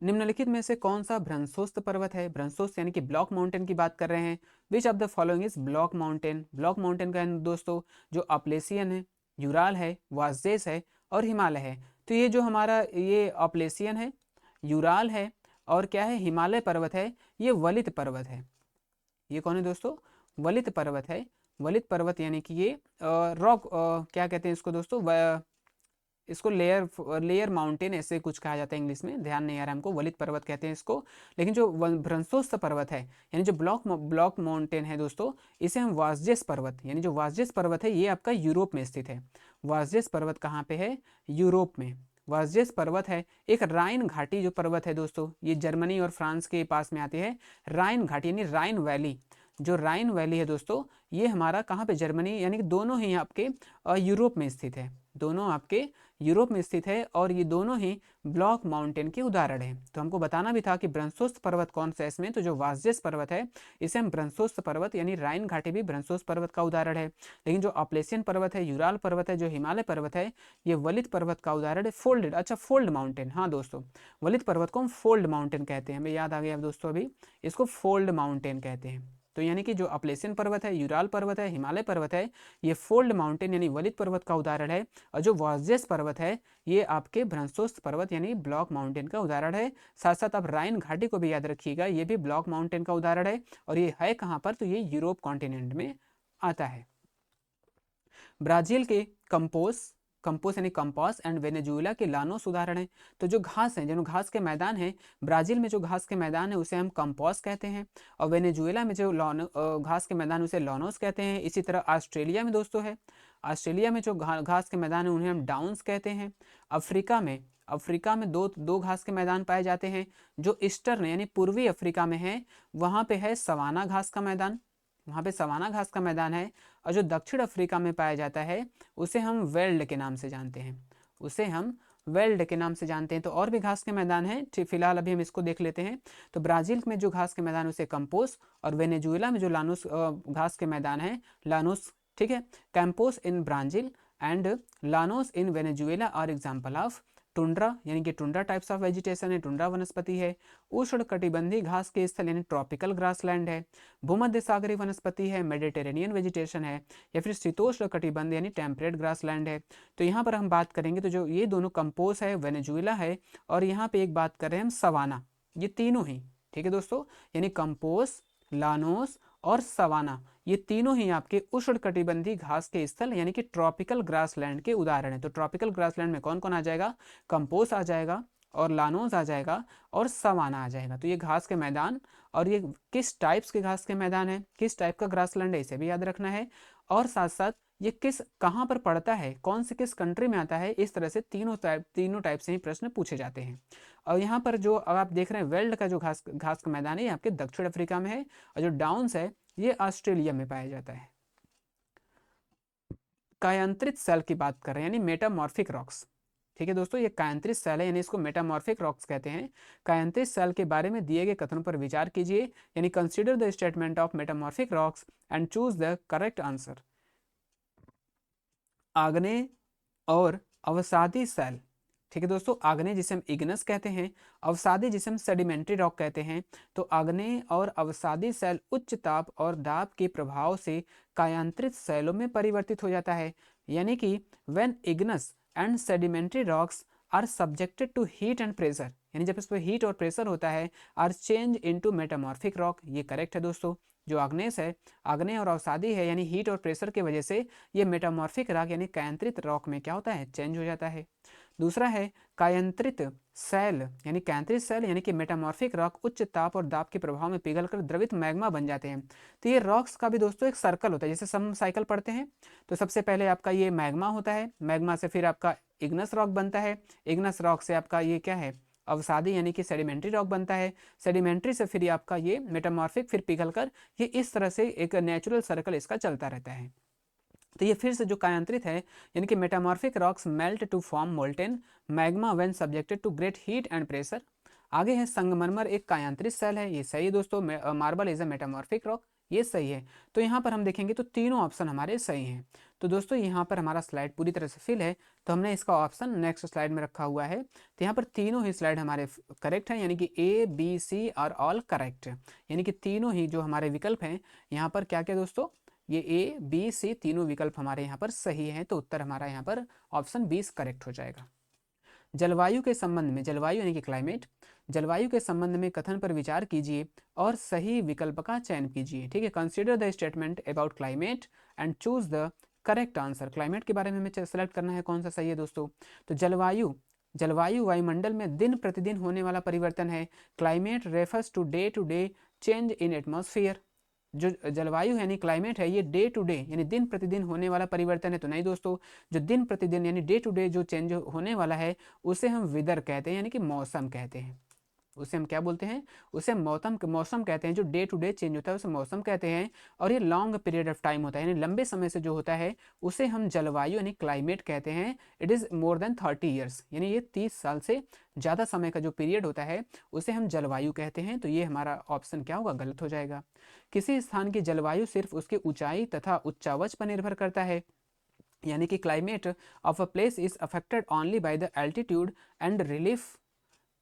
निम्नलिखित में से कौन सा भ्रंशोस्त पर्वत है, भ्रंशोस्त यानी कि ब्लॉक माउंटेन की बात कर रहे हैं। विच of the following is block mountain, block mountain का दोस्तों जो अपलेशियन है, यूराल है, वाजेस है और हिमालय है। तो ये जो हमारा ये अपलेशियन है, यूराल है और क्या है, हिमालय पर्वत है, ये वलित पर्वत है। ये कौन है दोस्तों, वलित पर्वत है। वलित पर्वत यानी कि ये रॉक, क्या कहते हैं इसको दोस्तों, इसको लेयर माउंटेन ऐसे कुछ कहा जाता है इंग्लिश में, ध्यान नहीं आ रहा हमको, वलित पर्वत कहते हैं इसको। लेकिन जो भ्रंशोस्त पर्वत है यानी जो ब्लॉक माउंटेन है दोस्तों, इसे हम वासजेस पर्वत, यानी जो वासजेस पर्वत है ये आपका यूरोप में स्थित है। वासजेस पर्वत कहाँ पे है, यूरोप में वासजेस पर्वत है। एक राइन घाटी जो पर्वत है दोस्तों, ये जर्मनी और फ्रांस के पास में आती है। राइन घाटी यानी राइन वैली, जो राइन वैली है दोस्तों ये हमारा कहाँ पे, जर्मनी, यानी कि दोनों ही आपके यूरोप में स्थित है, दोनों आपके यूरोप में स्थित है और ये दोनों ही ब्लॉक माउंटेन के उदाहरण हैं। तो हमको बताना भी था कि ब्रंसोस्त पर्वत कौन सा है इसमें, तो जो वासजेस पर्वत है इसे हम ब्रंसोस्त पर्वत यानी राइन घाटी भी ब्रंसोस्त पर्वत का उदाहरण है। लेकिन जो अपलेशियन पर्वत है, यूराल पर्वत है, जो हिमालय पर्वत है, ये वलित पर्वत का उदाहरण है। फोल्डेड, अच्छा फोल्ड माउंटेन, हाँ दोस्तों, वलित पर्वत को हम फोल्ड माउंटेन कहते हैं, हमें याद आ गया दोस्तों अभी, इसको फोल्ड माउंटेन कहते हैं। तो यानी कि जो अपलेशियन पर्वत है, यूराल पर्वत है, हिमालय पर्वत है, ये फोल्ड माउंटेन यानी वलित पर्वत का उदाहरण है। और जो वॉर्जेस पर्वत है ये आपके ब्रंसोस्त पर्वत यानी ब्लॉक माउंटेन का उदाहरण है। साथ साथ आप राइन घाटी को भी याद रखिएगा, ये भी ब्लॉक माउंटेन का उदाहरण है। और ये है कहाँ पर, तो ये यूरोप कॉन्टिनेंट में आता है। ब्राजील के कंपोस कंपोस यानी कंपास एंड वेनेजुएला के लानोस उदाहरण है। तो जो घास है, जो घास के मैदान है, ब्राजील में जो घास के मैदान है उसे हम कंपास कहते हैं, और वेनेजुएला में जो घास के मैदान उसे लॉनोस कहते हैं। इसी तरह ऑस्ट्रेलिया में दोस्तों है, ऑस्ट्रेलिया में जो घास के मैदान है उन्हें हम डाउन्स कहते हैं। अफ्रीका में दो दो घास के मैदान पाए जाते हैं। जो ईस्टर्न यानी पूर्वी अफ्रीका में है वहाँ पे है सवाना घास का मैदान, वहाँ पे सवाना घास का मैदान है। और जो दक्षिण अफ्रीका में पाया जाता है उसे हम वेल्ड के नाम से जानते हैं, उसे हम वेल्ड के नाम से जानते हैं। तो और भी घास के मैदान हैं, फिलहाल अभी हम इसको देख लेते हैं। तो ब्राजील में जो घास के मैदान है उसे कंपोस, और वेनेजुएला में जो लानोस घास के मैदान है लानोस, ठीक है। Campos in Brazil and Llanos in Venezuela are example of tundra, यानी कि टुंड्रा टाइप्स ऑफ वेजिटेशन है, टुंड्रा वनस्पति है। उष्ण कटिबंधीय घास के स्थल यानी ट्रॉपिकल ग्रासलैंड है। भूमध्य सागरीय वनस्पति है, मेडिटेरेनियन वेजिटेशन है। या फिर शीतोष्ण कटिबंध यानी टेम्परेट ग्रासलैंड है। तो यहाँ पर हम बात करेंगे तो जो ये दोनों कंपोज है, वेनेजुएला है, और यहाँ पे एक बात कर रहे हैं हम सवाना, ये तीनों ही, ठीक है दोस्तों, यानी कंपोज, लानोस और सवाना, ये तीनों ही आपके उष्णकटिबंधीय घास के स्थल यानी कि ट्रॉपिकल ग्रासलैंड के उदाहरण है। तो ट्रॉपिकल ग्रासलैंड में कौन कौन आ जाएगा, कंपोज आ जाएगा, और लानोस आ जाएगा, और सवाना आ जाएगा। तो ये घास के मैदान, और ये किस टाइप्स के घास के मैदान है, किस टाइप का ग्रासलैंड है, इसे भी याद रखना है। और साथ साथ ये कहाँ पर पड़ता है, कौन से किस कंट्री में आता है, इस तरह से तीनों टाइप से ही प्रश्न पूछे जाते हैं। और यहाँ पर जो अब आप देख रहे हैं वेल्ड का जो घास का मैदान है ये आपके दक्षिण अफ्रीका में है, और जो डाउन्स है ये ऑस्ट्रेलिया में पाया जाता है। कायांतरित सेल की बात कर रहे हैं यानी मेटामॉर्फिक रॉक्स, ठीक है दोस्तों, ये कायांतरित सेल है यानी इसको मेटामॉर्फिक रॉक्स कहते हैं। कायांतरित सेल के बारे में दिए गए कथनों पर विचार कीजिए, यानी consider the statement of metamorphic rocks and choose the correct answer. आग्नेय और अवसादी सेल, ठीक है दोस्तों, आग्नेय जिसे हम इग्नस कहते हैं, अवसादी जिसे हम सेडिमेंट्री रॉक कहते हैं। तो आग्नेय और अवसादी सेल उच्च ताप और दाब के प्रभाव से कायांतरित सेलों में परिवर्तित हो जाता है। यानी कि when igneous and sedimentary rocks are subjected to heat and pressure, यानी जब इस पर हीट और प्रेशर होता है, are change into metamorphic rock, ये करेक्ट है दोस्तों। जो आग्नेय और अवसादी है यानी हीट और प्रेशर की वजह से ये मेटामॉर्फिक रॉक यानी कायांतरित रॉक में क्या होता है, चेंज हो जाता है। दूसरा है कायांतरित सेल यानी कि मेटामॉर्फिक रॉक उच्च ताप और दाब के प्रभाव में पिघलकर द्रवित मैग्मा बन जाते हैं। तो ये रॉक्स का भी दोस्तों एक सर्कल होता है, जैसे सम साइकिल पढ़ते हैं। तो सबसे पहले आपका ये मैग्मा होता है, मैग्मा से फिर आपका इग्नस रॉक बनता है, इग्नस रॉक से आपका ये क्या है, अवसादी यानी कि सेडिमेंट्री रॉक बनता है, सेडिमेंट्री से फिर आपका ये मेटामॉर्फिक, फिर पिघलकर ये इस तरह से एक नेचुरल सर्कल इसका चलता रहता है। तो ये फिर से जो कायांतरित है यानी कि metamorphic rocks melt to form molten magma when subjected to great heat and pressure. आगे है संगमरमर एक कायांतरित सेल है, ये सही है दोस्तों। Marble is a metamorphic rock, ये सही है। तो यहाँ पर हम देखेंगे तो तीनों ऑप्शन हमारे सही हैं। तो दोस्तों यहाँ पर हमारा स्लाइड पूरी तरह से फिल है, तो हमने इसका ऑप्शन नेक्स्ट स्लाइड में रखा हुआ है। तो यहाँ पर तीनों ही स्लाइड हमारे करेक्ट हैं, यानी कि A B C are all correct, यानी कि तीनों ही जो हमारे विकल्प हैं यहाँ पर क्या क्या दोस्तों, ये ए बी सी तीनों विकल्प हमारे यहाँ पर सही हैं। तो उत्तर हमारा यहाँ पर ऑप्शन 20 करेक्ट हो जाएगा। जलवायु के संबंध में, जलवायु यानी कि क्लाइमेट, जलवायु के संबंध में कथन पर विचार कीजिए और सही विकल्प का चयन कीजिए, ठीक है। Consider the statement about climate and choose the correct answer. Climate के बारे में हमें सेलेक्ट करना है कौन सा सही है दोस्तों। तो जलवायु वायुमंडल में दिन प्रतिदिन होने वाला परिवर्तन है। Climate refers to day change in atmosphere. जो जलवायु यानी क्लाइमेट है ये डे टू डे यानी दिन प्रतिदिन होने वाला परिवर्तन है, तो नहीं दोस्तों। जो दिन प्रतिदिन यानी डे टू डे जो चेंज होने वाला है उसे हम वेदर कहते हैं यानी कि मौसम कहते हैं। उसे हम क्या बोलते हैं, उसे मौसम कहते हैं। जो डे टू डे चेंज होता है उसे मौसम कहते हैं। और ये लॉन्ग पीरियड ऑफ टाइम होता है, यानी लंबे समय से जो होता है उसे हम जलवायु यानी क्लाइमेट कहते हैं। It is more than 30 years, यानी ये 30 साल से ज़्यादा समय का जो पीरियड होता है उसे हम जलवायु कहते हैं। तो ये हमारा ऑप्शन क्या होगा, गलत हो जाएगा। किसी स्थान की जलवायु सिर्फ उसकी ऊंचाई तथा उच्चावच पर निर्भर करता है, यानी कि climate of a place is affected only by the altitude and relief.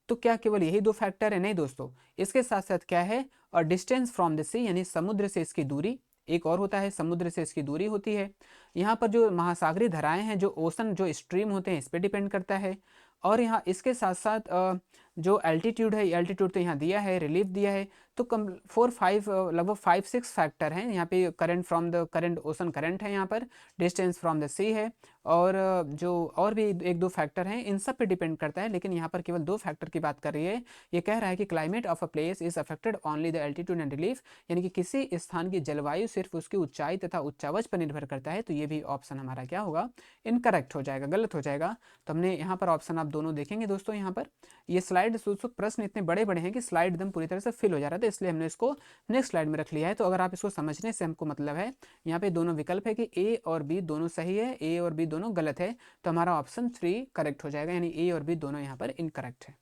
तो क्या केवल यही दो फैक्टर है? नहीं दोस्तों, इसके साथ साथ क्या है, और डिस्टेंस फ्रॉम द सी, यानी समुद्र से इसकी दूरी, एक और होता है समुद्र से इसकी दूरी होती है। यहाँ पर जो महासागरीय धाराएं हैं, जो ओशन जो स्ट्रीम होते हैं, इस पर डिपेंड करता है। और यहाँ इसके साथ साथ जो एल्टीट्यूड है, एल्टीट्यूड तो यहाँ दिया है, रिलीफ दिया है। तो कम 4-5 लगभग 5-6 फैक्टर हैं यहाँ पे। Current from the current ocean current है यहाँ पर, डिस्टेंस फ्रॉम द सी है, और जो और भी 1-2 फैक्टर हैं, इन सब पे डिपेंड करता है। लेकिन यहाँ पर केवल 2 फैक्टर की बात कर रही है। ये कह रहा है कि climate of a place is affected only the altitude and relief, यानी कि किसी स्थान की जलवायु सिर्फ उसकी ऊंचाई तथा उच्चावच पर निर्भर करता है। तो ये भी ऑप्शन हमारा क्या होगा, इनकरेक्ट हो जाएगा, गलत हो जाएगा। तो हमने यहाँ पर ऑप्शन आप दोनों देखेंगे दोस्तों। यहाँ पर ये स्लाइड प्रश्न इतने बड़े बड़े हैं कि स्लाइड एकदम पूरी तरह से फिल हो जा रहा था, इसलिए हमने इसको नेक्स्ट स्लाइड में रख लिया है। तो अगर आप इसको समझने से हमको मतलब है, यहाँ पे दोनों विकल्प है कि ए और बी दोनों सही है, ए और बी दोनों गलत है। तो हमारा ऑप्शन 3 करेक्ट हो जाएगा, यानी ए और बी दोनों यहाँ पर इनकरेक्ट है।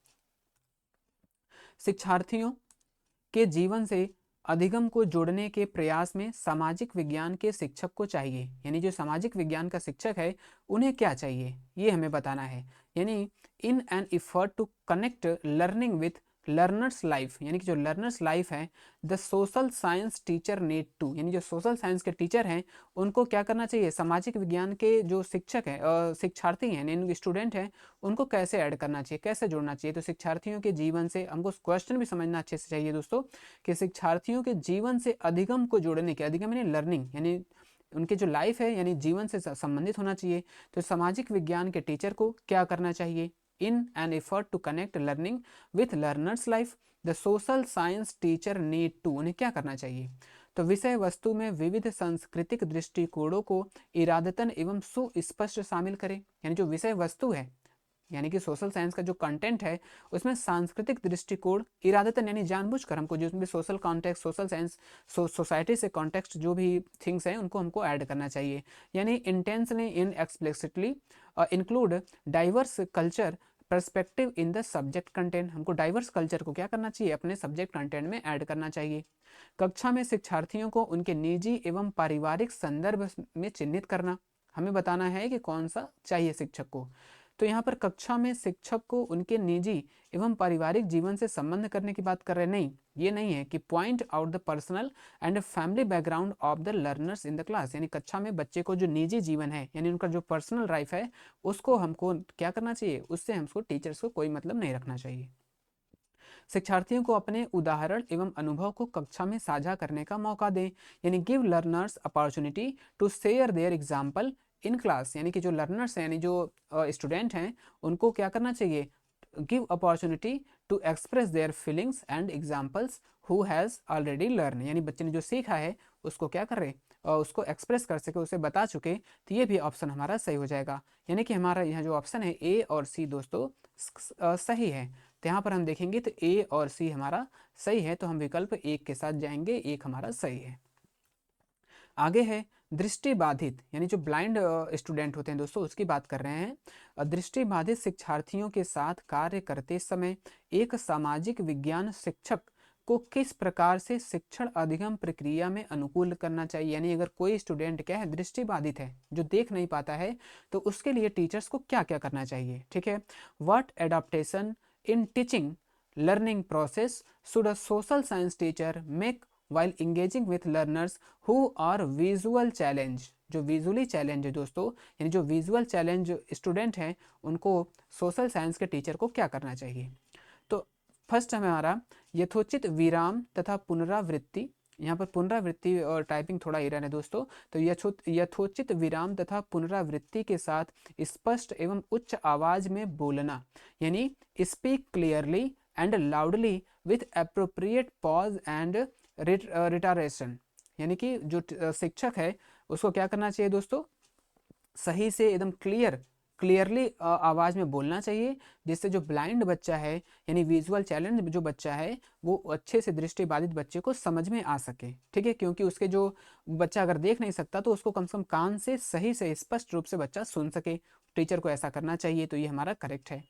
शिक्षार्थियों के जीवन से अधिगम को जोड़ने के प्रयास में सामाजिक विज्ञान के शिक्षक को चाहिए, यानी जो सामाजिक विज्ञान का शिक्षक है उन्हें क्या चाहिए, ये हमें बताना है। यानी in an effort to connect learning with learners life, यानी कि जो लर्नर्स लाइफ है, the social science teacher need to, यानी जो सोशल साइंस के टीचर हैं उनको क्या करना चाहिए, सामाजिक विज्ञान के जो शिक्षक हैं, शिक्षार्थी हैं, यानी स्टूडेंट हैं, उनको कैसे ऐड करना चाहिए, कैसे जोड़ना चाहिए। तो शिक्षार्थियों के जीवन से, हमको क्वेश्चन भी समझना अच्छे से चाहिए दोस्तों, कि शिक्षार्थियों के जीवन से अधिगम को जोड़ने के, अधिगम यानी लर्निंग, यानी उनकी जो लाइफ है यानी जीवन से संबंधित होना चाहिए। तो सामाजिक विज्ञान के टीचर को क्या करना चाहिए, in an effort to connect learning with learners life the social science teacher need to, उन्हें क्या करना चाहिए। तो विषय वस्तु में विविध सांस्कृतिक दृष्टिकोणों को इरादतन एवं सुस्पष्ट शामिल करें, यानी जो विषय वस्तु है, यानी कि सोशल साइंस का जो कंटेंट है उसमें सांस्कृतिक दृष्टिकोण इरादतन यानी जानबूझकर हमको, जो भी social context, social science, society से कॉन्टेक्स्ट जो भी थिंग्स हैं उनको हमको ऐड करना चाहिए। यानी intensely in explicitly include diverse culture perspective in the subject content, हमको डाइवर्स कल्चर को क्या करना चाहिए, अपने सब्जेक्ट कंटेंट में ऐड करना चाहिए। कक्षा में शिक्षार्थियों को उनके निजी एवं पारिवारिक संदर्भ में चिन्हित करना, हमें बताना है कि कौन सा चाहिए शिक्षक को। तो यहाँ पर कक्षा में शिक्षक को उनके निजी एवं पारिवारिक जीवन से संबंध करने की बात कर रहे हैं, नहीं, ये नहीं है कि point out the personal and family background of the learners in the class, यानी कक्षा में बच्चे को जो निजी जीवन है यानी उनका जो पर्सनल लाइफ है उसको हमको क्या करना चाहिए, उससे हमको टीचर्स को कोई मतलब नहीं रखना चाहिए। शिक्षार्थियों को अपने उदाहरण एवं अनुभव को कक्षा में साझा करने का मौका दें, यानी give learners opportunity to share their example in class, यानी कि जो लर्नर्स हैं यानी जो स्टूडेंट हैं उनको क्या करना चाहिए, give opportunity to express their feelings and examples who has already learn, यानी बच्चे ने जो सीखा है उसको क्या कर रहे, उसको एक्सप्रेस कर सके, उसे बता चुके। तो ये भी ऑप्शन हमारा सही हो जाएगा, यानी कि हमारा यहाँ जो ऑप्शन है ए और सी दोस्तों सही है। तो यहाँ पर हम देखेंगे तो ए और सी हमारा सही है, तो हम विकल्प 1 के साथ जाएंगे, 1 हमारा सही है। आगे है दृष्टि बाधित, यानी जो ब्लाइंड स्टूडेंट होते हैं दोस्तों उसकी बात कर रहे हैं। दृष्टि बाधित शिक्षार्थियों के साथ कार्य करते समय एक सामाजिक विज्ञान शिक्षक को किस प्रकार से शिक्षण अधिगम प्रक्रिया में अनुकूल करना चाहिए, यानी अगर कोई स्टूडेंट क्या है, दृष्टि बाधित है, जो देख नहीं पाता है, तो उसके लिए टीचर्स को क्या क्या करना चाहिए। ठीक है, what adaptation in teaching learning process should a social science teacher make while engaging with learners who are visual challenge, जो विजुअली चैलेंज है दोस्तों, यानी जो विजुअल चैलेंज स्टूडेंट हैं उनको सोशल साइंस के टीचर को क्या करना चाहिए। तो फर्स्ट हमारा यथोचित विराम तथा पुनरावृत्ति, यहाँ पर पुनरावृत्ति और टाइपिंग थोड़ा एरर है दोस्तों। तो यथोचित विराम तथा पुनरावृत्ति के साथ स्पष्ट एवं उच्च आवाज में बोलना, यानी speak clearly and loudly with appropriate pause and reiteration, यानी कि जो शिक्षक है उसको क्या करना चाहिए दोस्तों, सही से एकदम क्लियर क्लियरली आवाज़ में बोलना चाहिए, जिससे जो ब्लाइंड बच्चा है यानी विजुअल चैलेंज जो बच्चा है वो अच्छे से दृष्टि बाधित बच्चे को समझ में आ सके। ठीक है, क्योंकि उसके जो बच्चा अगर देख नहीं सकता तो उसको कम से कम कान से स्पष्ट रूप से बच्चा सुन सके। टीचर को ऐसा करना चाहिए, तो ये हमारा करेक्ट है।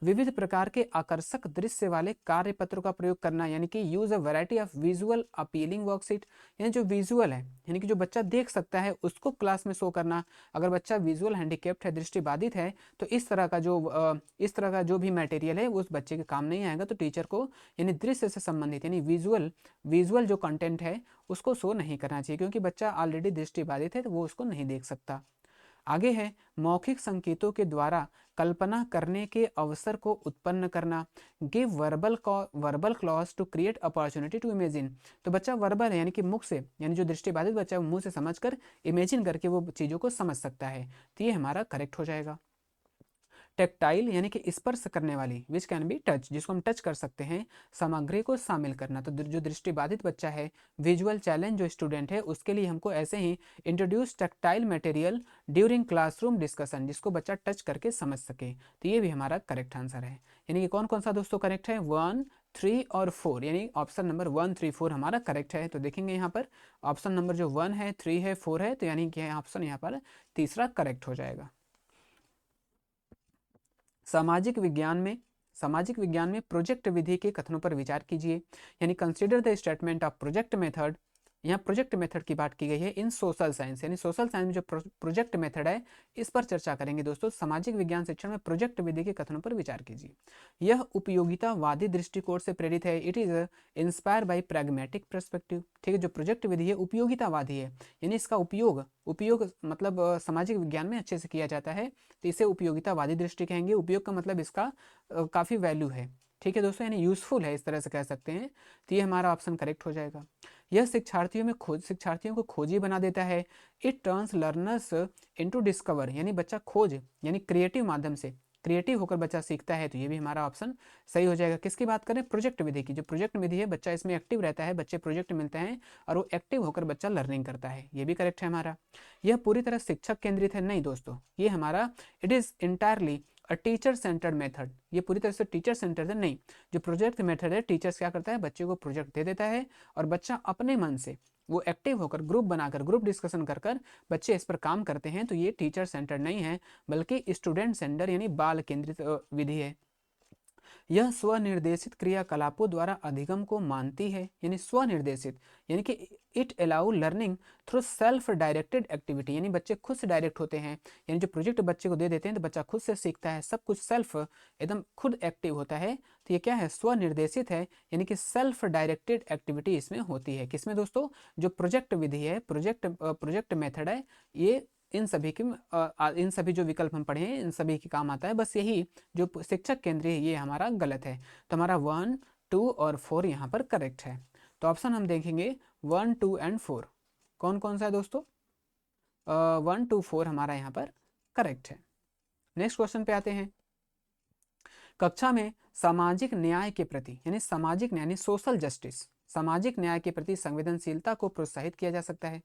विविध प्रकार के आकर्षक दृश्य वाले कार्यपत्रों का प्रयोग करना, यानी कि use a variety of visual appealing worksheet, यानी जो विजुअल है यानी कि जो बच्चा देख सकता है उसको क्लास में शो करना। अगर बच्चा विजुअल हैंडीकेप्ट है, दृष्टिबाधित है, तो इस तरह का जो भी मटेरियल है वो उस बच्चे के काम नहीं आएगा। तो टीचर को यानी दृश्य से संबंधित यानी विजुअल जो कंटेंट है उसको शो नहीं करना चाहिए, क्योंकि बच्चा ऑलरेडी दृष्टिबाधित है तो वो उसको नहीं देख सकता। आगे है मौखिक संकेतों के द्वारा कल्पना करने के अवसर को उत्पन्न करना। Give verbal clause to create opportunity to imagine. तो बच्चा वर्बल है यानी कि मुख से, यानी जो दृष्टिबाधित बच्चा है वो मुंह से समझकर इमेजिन करके वो चीज़ों को समझ सकता है। तो ये हमारा करेक्ट हो जाएगा। टेक्टाइल यानी कि स्पर्श करने वाली, विच कैन बी टच, जिसको हम टच कर सकते हैं, सामग्री को शामिल करना। तो जो दृष्टिबाधित बच्चा है, विजुअल चैलेंज जो स्टूडेंट है, उसके लिए हमको ऐसे ही introduce tactile material during classroom discussion, जिसको बच्चा टच करके समझ सके। तो ये भी हमारा करेक्ट आंसर है। यानी कि कौन कौन सा दोस्तों करेक्ट है, 1, 3 और 4, यानी ऑप्शन नंबर 1, 3, 4 हमारा करेक्ट है। तो देखेंगे यहाँ पर ऑप्शन नंबर जो 1 है, 3 है, 4 है, तो यानी कि ऑप्शन यहाँ पर तीसरा करेक्ट हो जाएगा। सामाजिक विज्ञान में प्रोजेक्ट विधि के कथनों पर विचार कीजिए, यानी consider the statement of project method. यहाँ प्रोजेक्ट मेथड की बात की गई है इन सोशल साइंस, यानी सोशल साइंस में जो प्रोजेक्ट मेथड है इस पर चर्चा करेंगे दोस्तों। सामाजिक विज्ञान शिक्षण में प्रोजेक्ट विधि के कथनों पर विचार कीजिए। यह उपयोगितावादी दृष्टिकोण से प्रेरित है। It is inspire by pragmatic perspective. ठीक है, जो प्रोजेक्ट विधि है उपयोगितावादी है, यानी इसका उपयोग मतलब सामाजिक विज्ञान में अच्छे से किया जाता है, तो इसे उपयोगितावादी दृष्टि कहेंगे। उपयोग का मतलब इसका काफ़ी वैल्यू है। ठीक है दोस्तों, यानी यूजफुल है, इस तरह से कह सकते हैं। तो ये हमारा ऑप्शन करेक्ट हो जाएगा। यह शिक्षार्थियों को खोजी बना देता है। It turns learners into discover, यानी बच्चा खोज यानी क्रिएटिव माध्यम से क्रिएटिव होकर बच्चा सीखता है। तो ये भी हमारा ऑप्शन सही हो जाएगा। किसकी बात करें, प्रोजेक्ट विधि की। जो प्रोजेक्ट विधि है बच्चा इसमें एक्टिव रहता है, बच्चे प्रोजेक्ट मिलते हैं और वो एक्टिव होकर बच्चा लर्निंग करता है। ये भी करेक्ट है हमारा। यह पूरी तरह शिक्षक केंद्रित है, नहीं दोस्तों, ये हमारा it is entirely a teacher centred method. ये पूरी तरह से टीचर सेंटर्ड है, नहीं। जो प्रोजेक्ट मेथड है, टीचर्स क्या करता है, बच्चे को प्रोजेक्ट दे देता है और बच्चा अपने मन से वो एक्टिव होकर ग्रुप डिस्कशन कर कर बच्चे इस पर काम करते हैं। तो ये टीचर सेंटर्ड नहीं है, बल्कि स्टूडेंट सेंटर यानी बाल केंद्रित विधि है। यह स्वनिर्देशित क्रियाकलापों द्वारा अधिगम को मानती है, यानी स्वनिर्देशित, यानी कि it allow learning through self directed activity, यानी बच्चे खुद से डायरेक्ट होते हैं। यानी जो प्रोजेक्ट बच्चे को दे देते हैं तो बच्चा खुद से सीखता है, सब कुछ सेल्फ एकदम खुद एक्टिव होता है। तो ये क्या है, स्वनिर्देशित है, यानी कि सेल्फ डायरेक्टेड एक्टिविटी इसमें होती है। किसमें दोस्तों, जो प्रोजेक्ट विधि है, प्रोजेक्ट मेथड है, ये इन सभी जो विकल्प हम पढ़े हैं इन सभी के काम आता है। बस यही जो शिक्षक केंद्रीय है ये हमारा गलत है। तो हमारा 1, 2 और 4 यहाँ पर करेक्ट है। तो ऑप्शन हम देखेंगे 1, 2 एंड 4 कौन कौन सा है दोस्तों। 1, 2, 4 हमारा यहाँ पर करेक्ट है। नेक्स्ट क्वेश्चन पे आते हैं। कक्षा में सामाजिक न्याय के प्रति यानी सामाजिक न्याय सोशल जस्टिस, सामाजिक न्याय के प्रति संवेदनशीलता को प्रोत्साहित किया जा सकता है।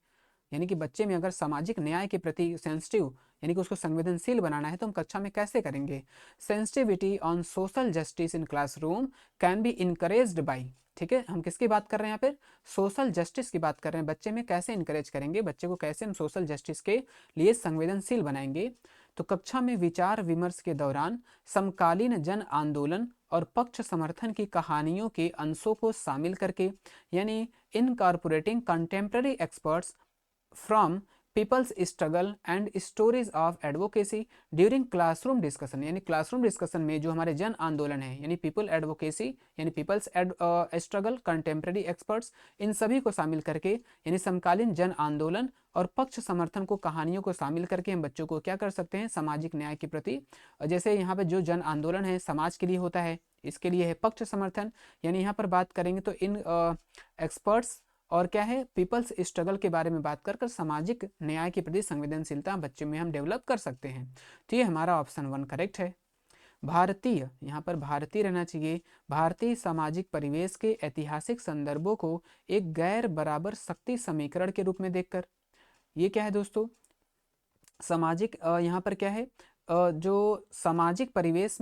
यानी कि बच्चे में अगर सामाजिक न्याय के प्रति सेंसिटिव यानी कि उसको संवेदनशील बनाना है तो हम कक्षा में कैसे करेंगे। Sensitivity on social justice in classroom can be encouraged by. ठीक है, हम किसकी बात कर रहे हैं यहाँ पर, सोशल जस्टिस की बात कर रहे हैं। बच्चे में कैसे इंकरेज करेंगे, बच्चे को कैसे हम सोशल जस्टिस के लिए संवेदनशील बनाएंगे। तो कक्षा में विचार विमर्श के दौरान समकालीन जन आंदोलन और पक्ष समर्थन की कहानियों के अंशों को शामिल करके, यानी incorporating contemporary experts from peoples struggle and stories of advocacy during classroom discussion, यानी क्लासरूम डिस्कशन में जो हमारे जन आंदोलन है यानी पीपल एडवोकेसी यानी पीपल्स स्ट्रगल कंटेम्प्रेरी एक्सपर्ट्स, इन सभी को शामिल करके यानी समकालीन जन आंदोलन और पक्ष समर्थन को कहानियों को शामिल करके हम बच्चों को क्या कर सकते हैं, सामाजिक न्याय के प्रति। जैसे यहाँ पे जो जन आंदोलन है समाज के लिए होता है, इसके लिए है पक्ष समर्थन, यानी यहाँ पर बात करेंगे तो इन एक्सपर्ट्स और क्या है पीपल्स स्ट्रगल के बारे में बात कर कर सामाजिक न्याय के प्रति संवेदनशीलता बच्चे में हम डेवलप कर सकते हैं। तो ये हमारा ऑप्शन 1 करेक्ट है। भारतीय, यहाँ पर भारतीय रहना चाहिए, भारतीय सामाजिक परिवेश के ऐतिहासिक संदर्भों को एक गैर बराबर शक्ति समीकरण के रूप में देखकर, ये क्या है दोस्तों, सामाजिक यहाँ पर क्या है, जो सामाजिक परिवेश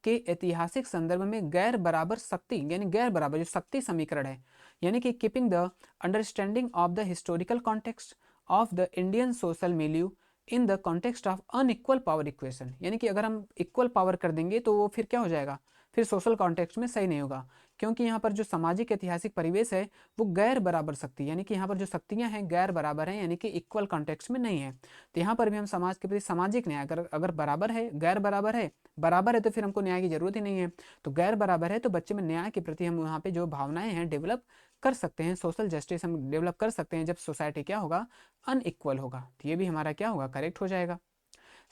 के ऐतिहासिक संदर्भ में गैर बराबर शक्ति यानी गैर बराबर जो शक्ति समीकरण है, यानी कि keeping the understanding of the historical context of the Indian social milieu in the context of unequal power equation, यानी कि अगर हम इक्वल पावर कर देंगे तो वो फिर क्या हो जाएगा, फिर सोशल कॉन्टेक्स्ट में सही नहीं होगा, क्योंकि यहाँ पर जो सामाजिक ऐतिहासिक परिवेश है वो गैर बराबर शक्ति, यानी कि यहाँ पर जो शक्तियाँ हैं गैर बराबर हैं, यानी कि इक्वल कॉन्टेक्स्ट में नहीं है। तो यहाँ पर भी हम समाज के प्रति सामाजिक न्याय अगर बराबर है, गैर बराबर है तो फिर हमको न्याय की जरूरत ही नहीं है। तो गैर बराबर है तो बच्चे में न्याय के प्रति हम यहाँ पे जो भावनाएं हैं डेवलप कर सकते हैं, सोशल जस्टिस हम डेवलप कर सकते हैं जब सोसाइटी क्या होगा, अनइक्वल होगा। तो ये भी हमारा क्या होगा, करेक्ट हो जाएगा।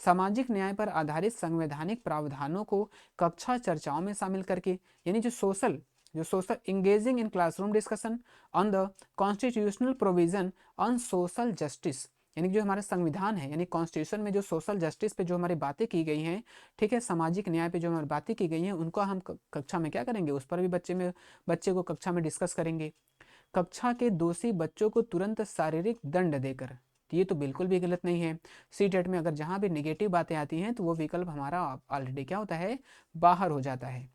सामाजिक न्याय पर आधारित संवैधानिक प्रावधानों को कक्षा चर्चाओं में शामिल करके, यानी जो social engaging in classroom discussion on the constitutional provision on social justice, यानी जो हमारा संविधान है यानी कॉन्स्टिट्यूशन में जो सोशल जस्टिस पे जो हमारी बातें की गई हैं, ठीक है, सामाजिक न्याय पे जो हमारी बातें की गई हैं उनको हम कक्षा में क्या करेंगे, उस पर भी बच्चे को कक्षा में डिस्कस करेंगे। कक्षा के दोषी बच्चों को तुरंत शारीरिक दंड देकर, ये तो बिल्कुल भी गलत नहीं है। सी टेट में अगर जहाँ भी निगेटिव बातें आती हैं तो वो विकल्प हमारा ऑलरेडी क्या होता है, बाहर हो जाता है।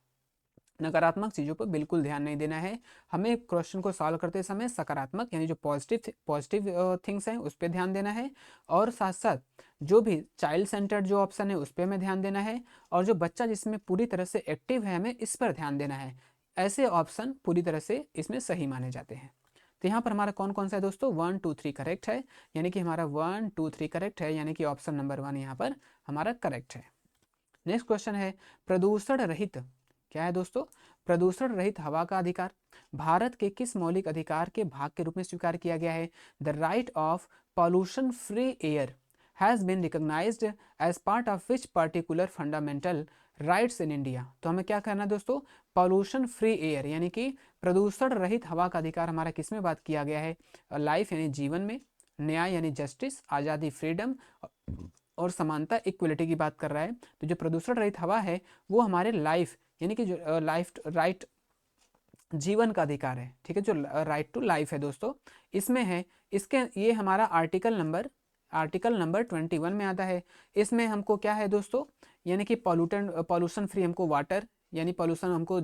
नकारात्मक चीज़ों पर बिल्कुल ध्यान नहीं देना है, हमें क्वेश्चन को सॉल्व करते समय सकारात्मक यानी जो पॉजिटिव थिंग्स हैं उस पर ध्यान देना है, और साथ साथ जो भी चाइल्ड सेंटर्ड जो ऑप्शन है उस पर हमें ध्यान देना है, और जो बच्चा जिसमें पूरी तरह से एक्टिव है हमें इस पर ध्यान देना है। ऐसे ऑप्शन पूरी तरह से इसमें सही माने जाते हैं। तो यहाँ पर हमारा कौन कौन सा है दोस्तों, 1 2 3 करेक्ट है, यानी कि हमारा 1 2 3 करेक्ट है, यानी कि ऑप्शन नंबर 1 यहाँ पर हमारा करेक्ट है। नेक्स्ट क्वेश्चन है, प्रदूषण रहित, क्या है दोस्तों, प्रदूषण रहित हवा का अधिकार भारत के किस मौलिक अधिकार के भाग के रूप में स्वीकार किया गया है। The right of pollution free air has been recognised as part of which particular fundamental rights in India. तो हमें क्या करना है दोस्तों, पॉल्यूशन फ्री एयर यानी कि प्रदूषण रहित हवा का अधिकार हमारा किस में बात किया गया है, लाइफ यानी जीवन में, न्याय यानी जस्टिस, आज़ादी फ्रीडम, और समानता इक्वलिटी की बात कर रहा है। तो जो प्रदूषण रहित हवा है वो हमारे लाइफ यानी कि जो लाइफ राइट जीवन का अधिकार है, ठीक है, जो राइट टू लाइफ है दोस्तों इसमें है। इसके ये हमारा आर्टिकल नंबर 21 में आता है। इसमें हमको क्या है दोस्तों, यानी कि पॉल्यूशन फ्री हमको वाटर, यानी पॉल्यूशन हमको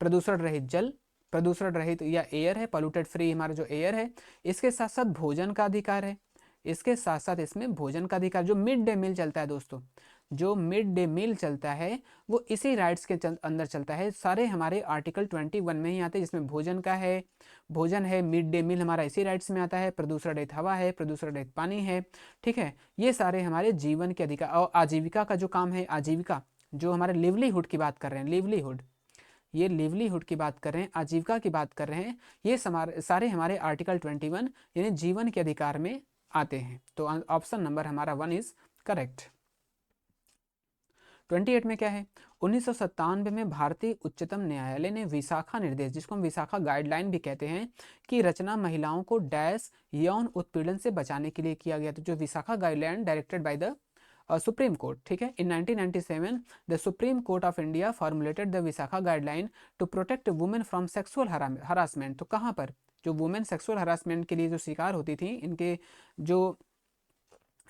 प्रदूषण रहित जल, प्रदूषण रहित या एयर है, पॉल्यूटेड फ्री हमारा जो एयर है। इसके साथ साथ भोजन का अधिकार है, इसके साथ साथ इसमें भोजन का अधिकार, जो मिड डे मील चलता है दोस्तों, जो मिड डे मील चलता है वो इसी राइट्स के अंदर चलता है, सारे हमारे आर्टिकल 21 में ही आते हैं, जिसमें भोजन है, मिड डे मील हमारा इसी राइट्स में आता है, प्रदूषण रहित हवा है, प्रदूषण रहित पानी है, ठीक है, ये सारे हमारे जीवन के अधिकार। और आजीविका का जो काम है, आजीविका जो हमारे लिवलीहुड की बात कर रहे हैं, लिवलीहुड की बात कर रहे हैं, आजीविका की बात कर रहे हैं, ये सारे हमारे आर्टिकल 21 यानी जीवन के अधिकार में आते हैं। तो ऑप्शन नंबर हमारा 1 इज करेक्ट। 28 में क्या है, 1997 में भारतीय उच्चतम न्यायालय ने विशाखा निर्देश, जिसको हम विशाखा गाइडलाइन भी कहते हैं, की रचना महिलाओं को डैश यौन उत्पीड़न से बचाने के लिए किया गया। तो जो Vishakha guideline directed by the Supreme Court, ठीक है, in 1997 the Supreme Court of India formulated the Vishakha guideline to protect women from sexual harassment. तो कहाँ पर जो वुमेन सेक्सुअल हरासमेंट के लिए जो शिकार होती थी, इनके जो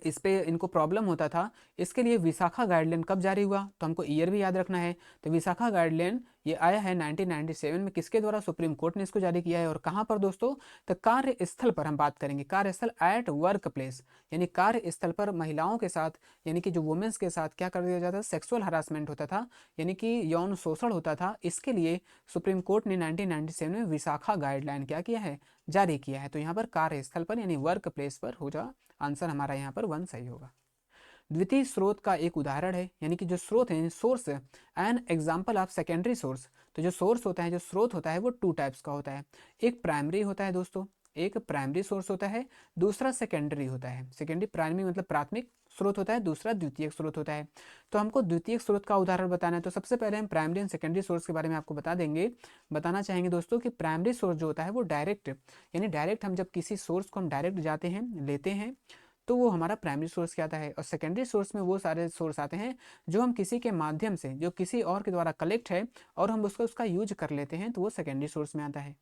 इस पे इनको प्रॉब्लम होता था, इसके लिए विशाखा गाइडलाइन कब जारी हुआ, तो हमको ईयर भी याद रखना है। तो विशाखा गाइडलाइन ये आया है 1997 में, किसके द्वारा, सुप्रीम कोर्ट ने इसको जारी किया है। और कहाँ पर दोस्तों, तो कार्यस्थल पर हम बात करेंगे, कार्यस्थल एट वर्क प्लेस, यानी कार्यस्थल पर महिलाओं के साथ यानी कि जो वुमेन्स के साथ क्या कर दिया जाता था, सेक्सुअल हरासमेंट होता था, यानी कि यौन शोषण होता था। इसके लिए सुप्रीम कोर्ट ने 1997 में विशाखा गाइडलाइन क्या किया है, जारी किया है। तो यहाँ पर कार्यस्थल पर यानी वर्क प्लेस पर हो जा, आंसर हमारा यहाँ पर 1 सही होगा। द्वितीय स्रोत का एक उदाहरण है, यानी कि जो स्रोत है, source, an example of secondary source. तो जो सोर्स होता है, जो स्रोत होता है वो 2 टाइप्स का होता है, एक प्राइमरी होता है दोस्तों, एक प्राइमरी सोर्स होता है, दूसरा सेकेंडरी होता है। सेकेंडरी, प्राइमरी मतलब प्राथमिक स्रोत होता है, दूसरा द्वितीयक स्रोत होता है। तो हमको द्वितीयक स्रोत का उदाहरण बताना है, तो सबसे पहले हम प्राइमरी एंड सेकेंडरी सोर्स के बारे में आपको बताना चाहेंगे दोस्तों कि प्राइमरी सोर्स जो होता है वो डायरेक्ट, यानी डायरेक्ट हम जब किसी सोर्स को हम डायरेक्ट जाते हैं, लेते हैं, तो वो हमारा प्राइमरी सोर्स क्या आता है। और सेकेंडरी सोर्स में वो सारे सोर्स आते हैं जो हम किसी के माध्यम से, जो किसी और के द्वारा कलेक्ट है और हम उसका यूज कर लेते हैं, तो वो सेकेंडरी सोर्स में आता है।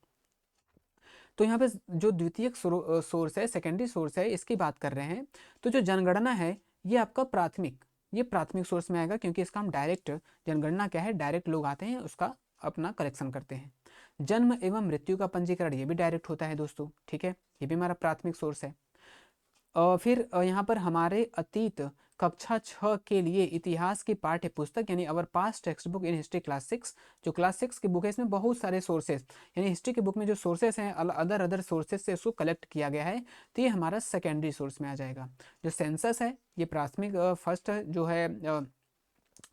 तो यहाँ पे जो द्वितीयक सोर्स है, सेकेंडरी सोर्स है, इसकी बात कर रहे हैं। तो जो जनगणना है ये आपका प्राथमिक ये प्राथमिक सोर्स में आएगा, क्योंकि इसका हम डायरेक्ट, जनगणना क्या है, डायरेक्ट लोग आते हैं उसका अपना करेक्शन करते हैं। जन्म एवं मृत्यु का पंजीकरण, ये भी डायरेक्ट होता है दोस्तों, ठीक है, ये भी हमारा प्राथमिक सोर्स है। फिर यहाँ पर हमारे अतीत कक्षा 6 के लिए इतिहास की पाठ्य पुस्तक यानी अवर past text book in history class 6, जो क्लास 6 की बुक है, इसमें बहुत सारे सोर्सेस, यानी हिस्ट्री की बुक में जो सोर्सेस हैं अदर अदर सोर्सेज से उसको कलेक्ट किया गया है, तो ये हमारा सेकेंडरी सोर्स में आ जाएगा। जो सेंसस है ये प्राथमिक फर्स्ट जो है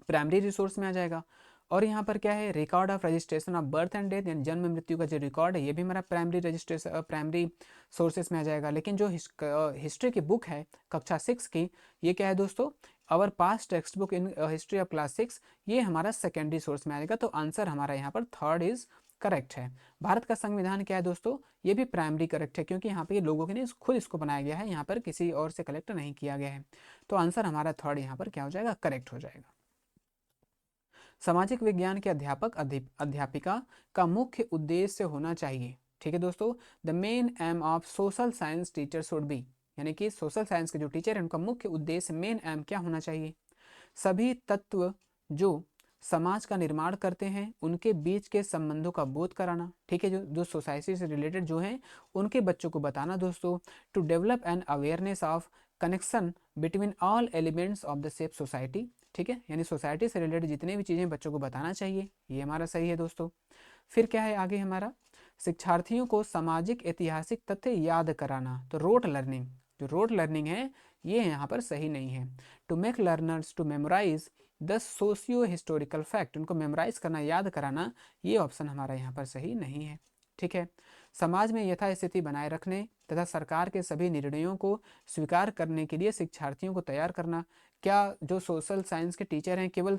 प्राइमरी रिसोर्स में आ जाएगा। और यहाँ पर क्या है, record of registration of birth and death, यानी जन्म मृत्यु का जो रिकॉर्ड है, ये भी हमारा प्राइमरी रजिस्ट्रेशन प्राइमरी सोर्सेस में आ जाएगा। लेकिन जो हिस्ट्री की बुक है कक्षा 6 की, ये क्या है दोस्तों, our past text book in history of class 6, ये हमारा सेकेंडरी सोर्स में आएगा। तो आंसर हमारा यहाँ पर थर्ड इज करेक्ट है। भारत का संविधान क्या है दोस्तों, ये भी प्राइमरी करेक्ट है, क्योंकि यहाँ पे ये लोगों के ने खुद इसको बनाया गया है, यहाँ पर किसी और से कलेक्ट नहीं किया गया है। तो आंसर हमारा थर्ड यहाँ पर क्या हो जाएगा, करेक्ट हो जाएगा। सामाजिक विज्ञान के अध्यापक अध्यापिका का मुख्य उद्देश्य होना चाहिए, ठीक है दोस्तों, the main M of social science teacher should be, यानी कि सोशल साइंस के जो टीचर हैं उनका मुख्य उद्देश्य, मेन एम क्या होना चाहिए, सभी तत्व जो समाज का निर्माण करते हैं उनके बीच के संबंधों का बोध कराना, ठीक है, जो जो सोसाइटी से रिलेटेड जो हैं उनके बच्चों को बताना दोस्तों, to develop an awareness of connection between all elements of the safe society, ठीक है, यानी सोसाइटी से रिलेटेड जितने भी चीज़ें बच्चों को बताना चाहिए, ये हमारा सही है दोस्तों। फिर क्या है आगे हमारा, शिक्षार्थियों को सामाजिक ऐतिहासिक तथ्य याद कराना, तो रोट लर्निंग, जो रोट लर्निंग है ये यहाँ पर सही नहीं है। To make learners to memorise the socio historical fact, उनको मेमोराइज करना, याद कराना, ये ऑप्शन हमारा यहाँ पर सही नहीं है, ठीक है। समाज में यथास्थिति बनाए रखने तथा सरकार के सभी निर्णयों को स्वीकार करने के लिए शिक्षार्थियों को तैयार करना, क्या जो सोशल साइंस के टीचर हैं केवल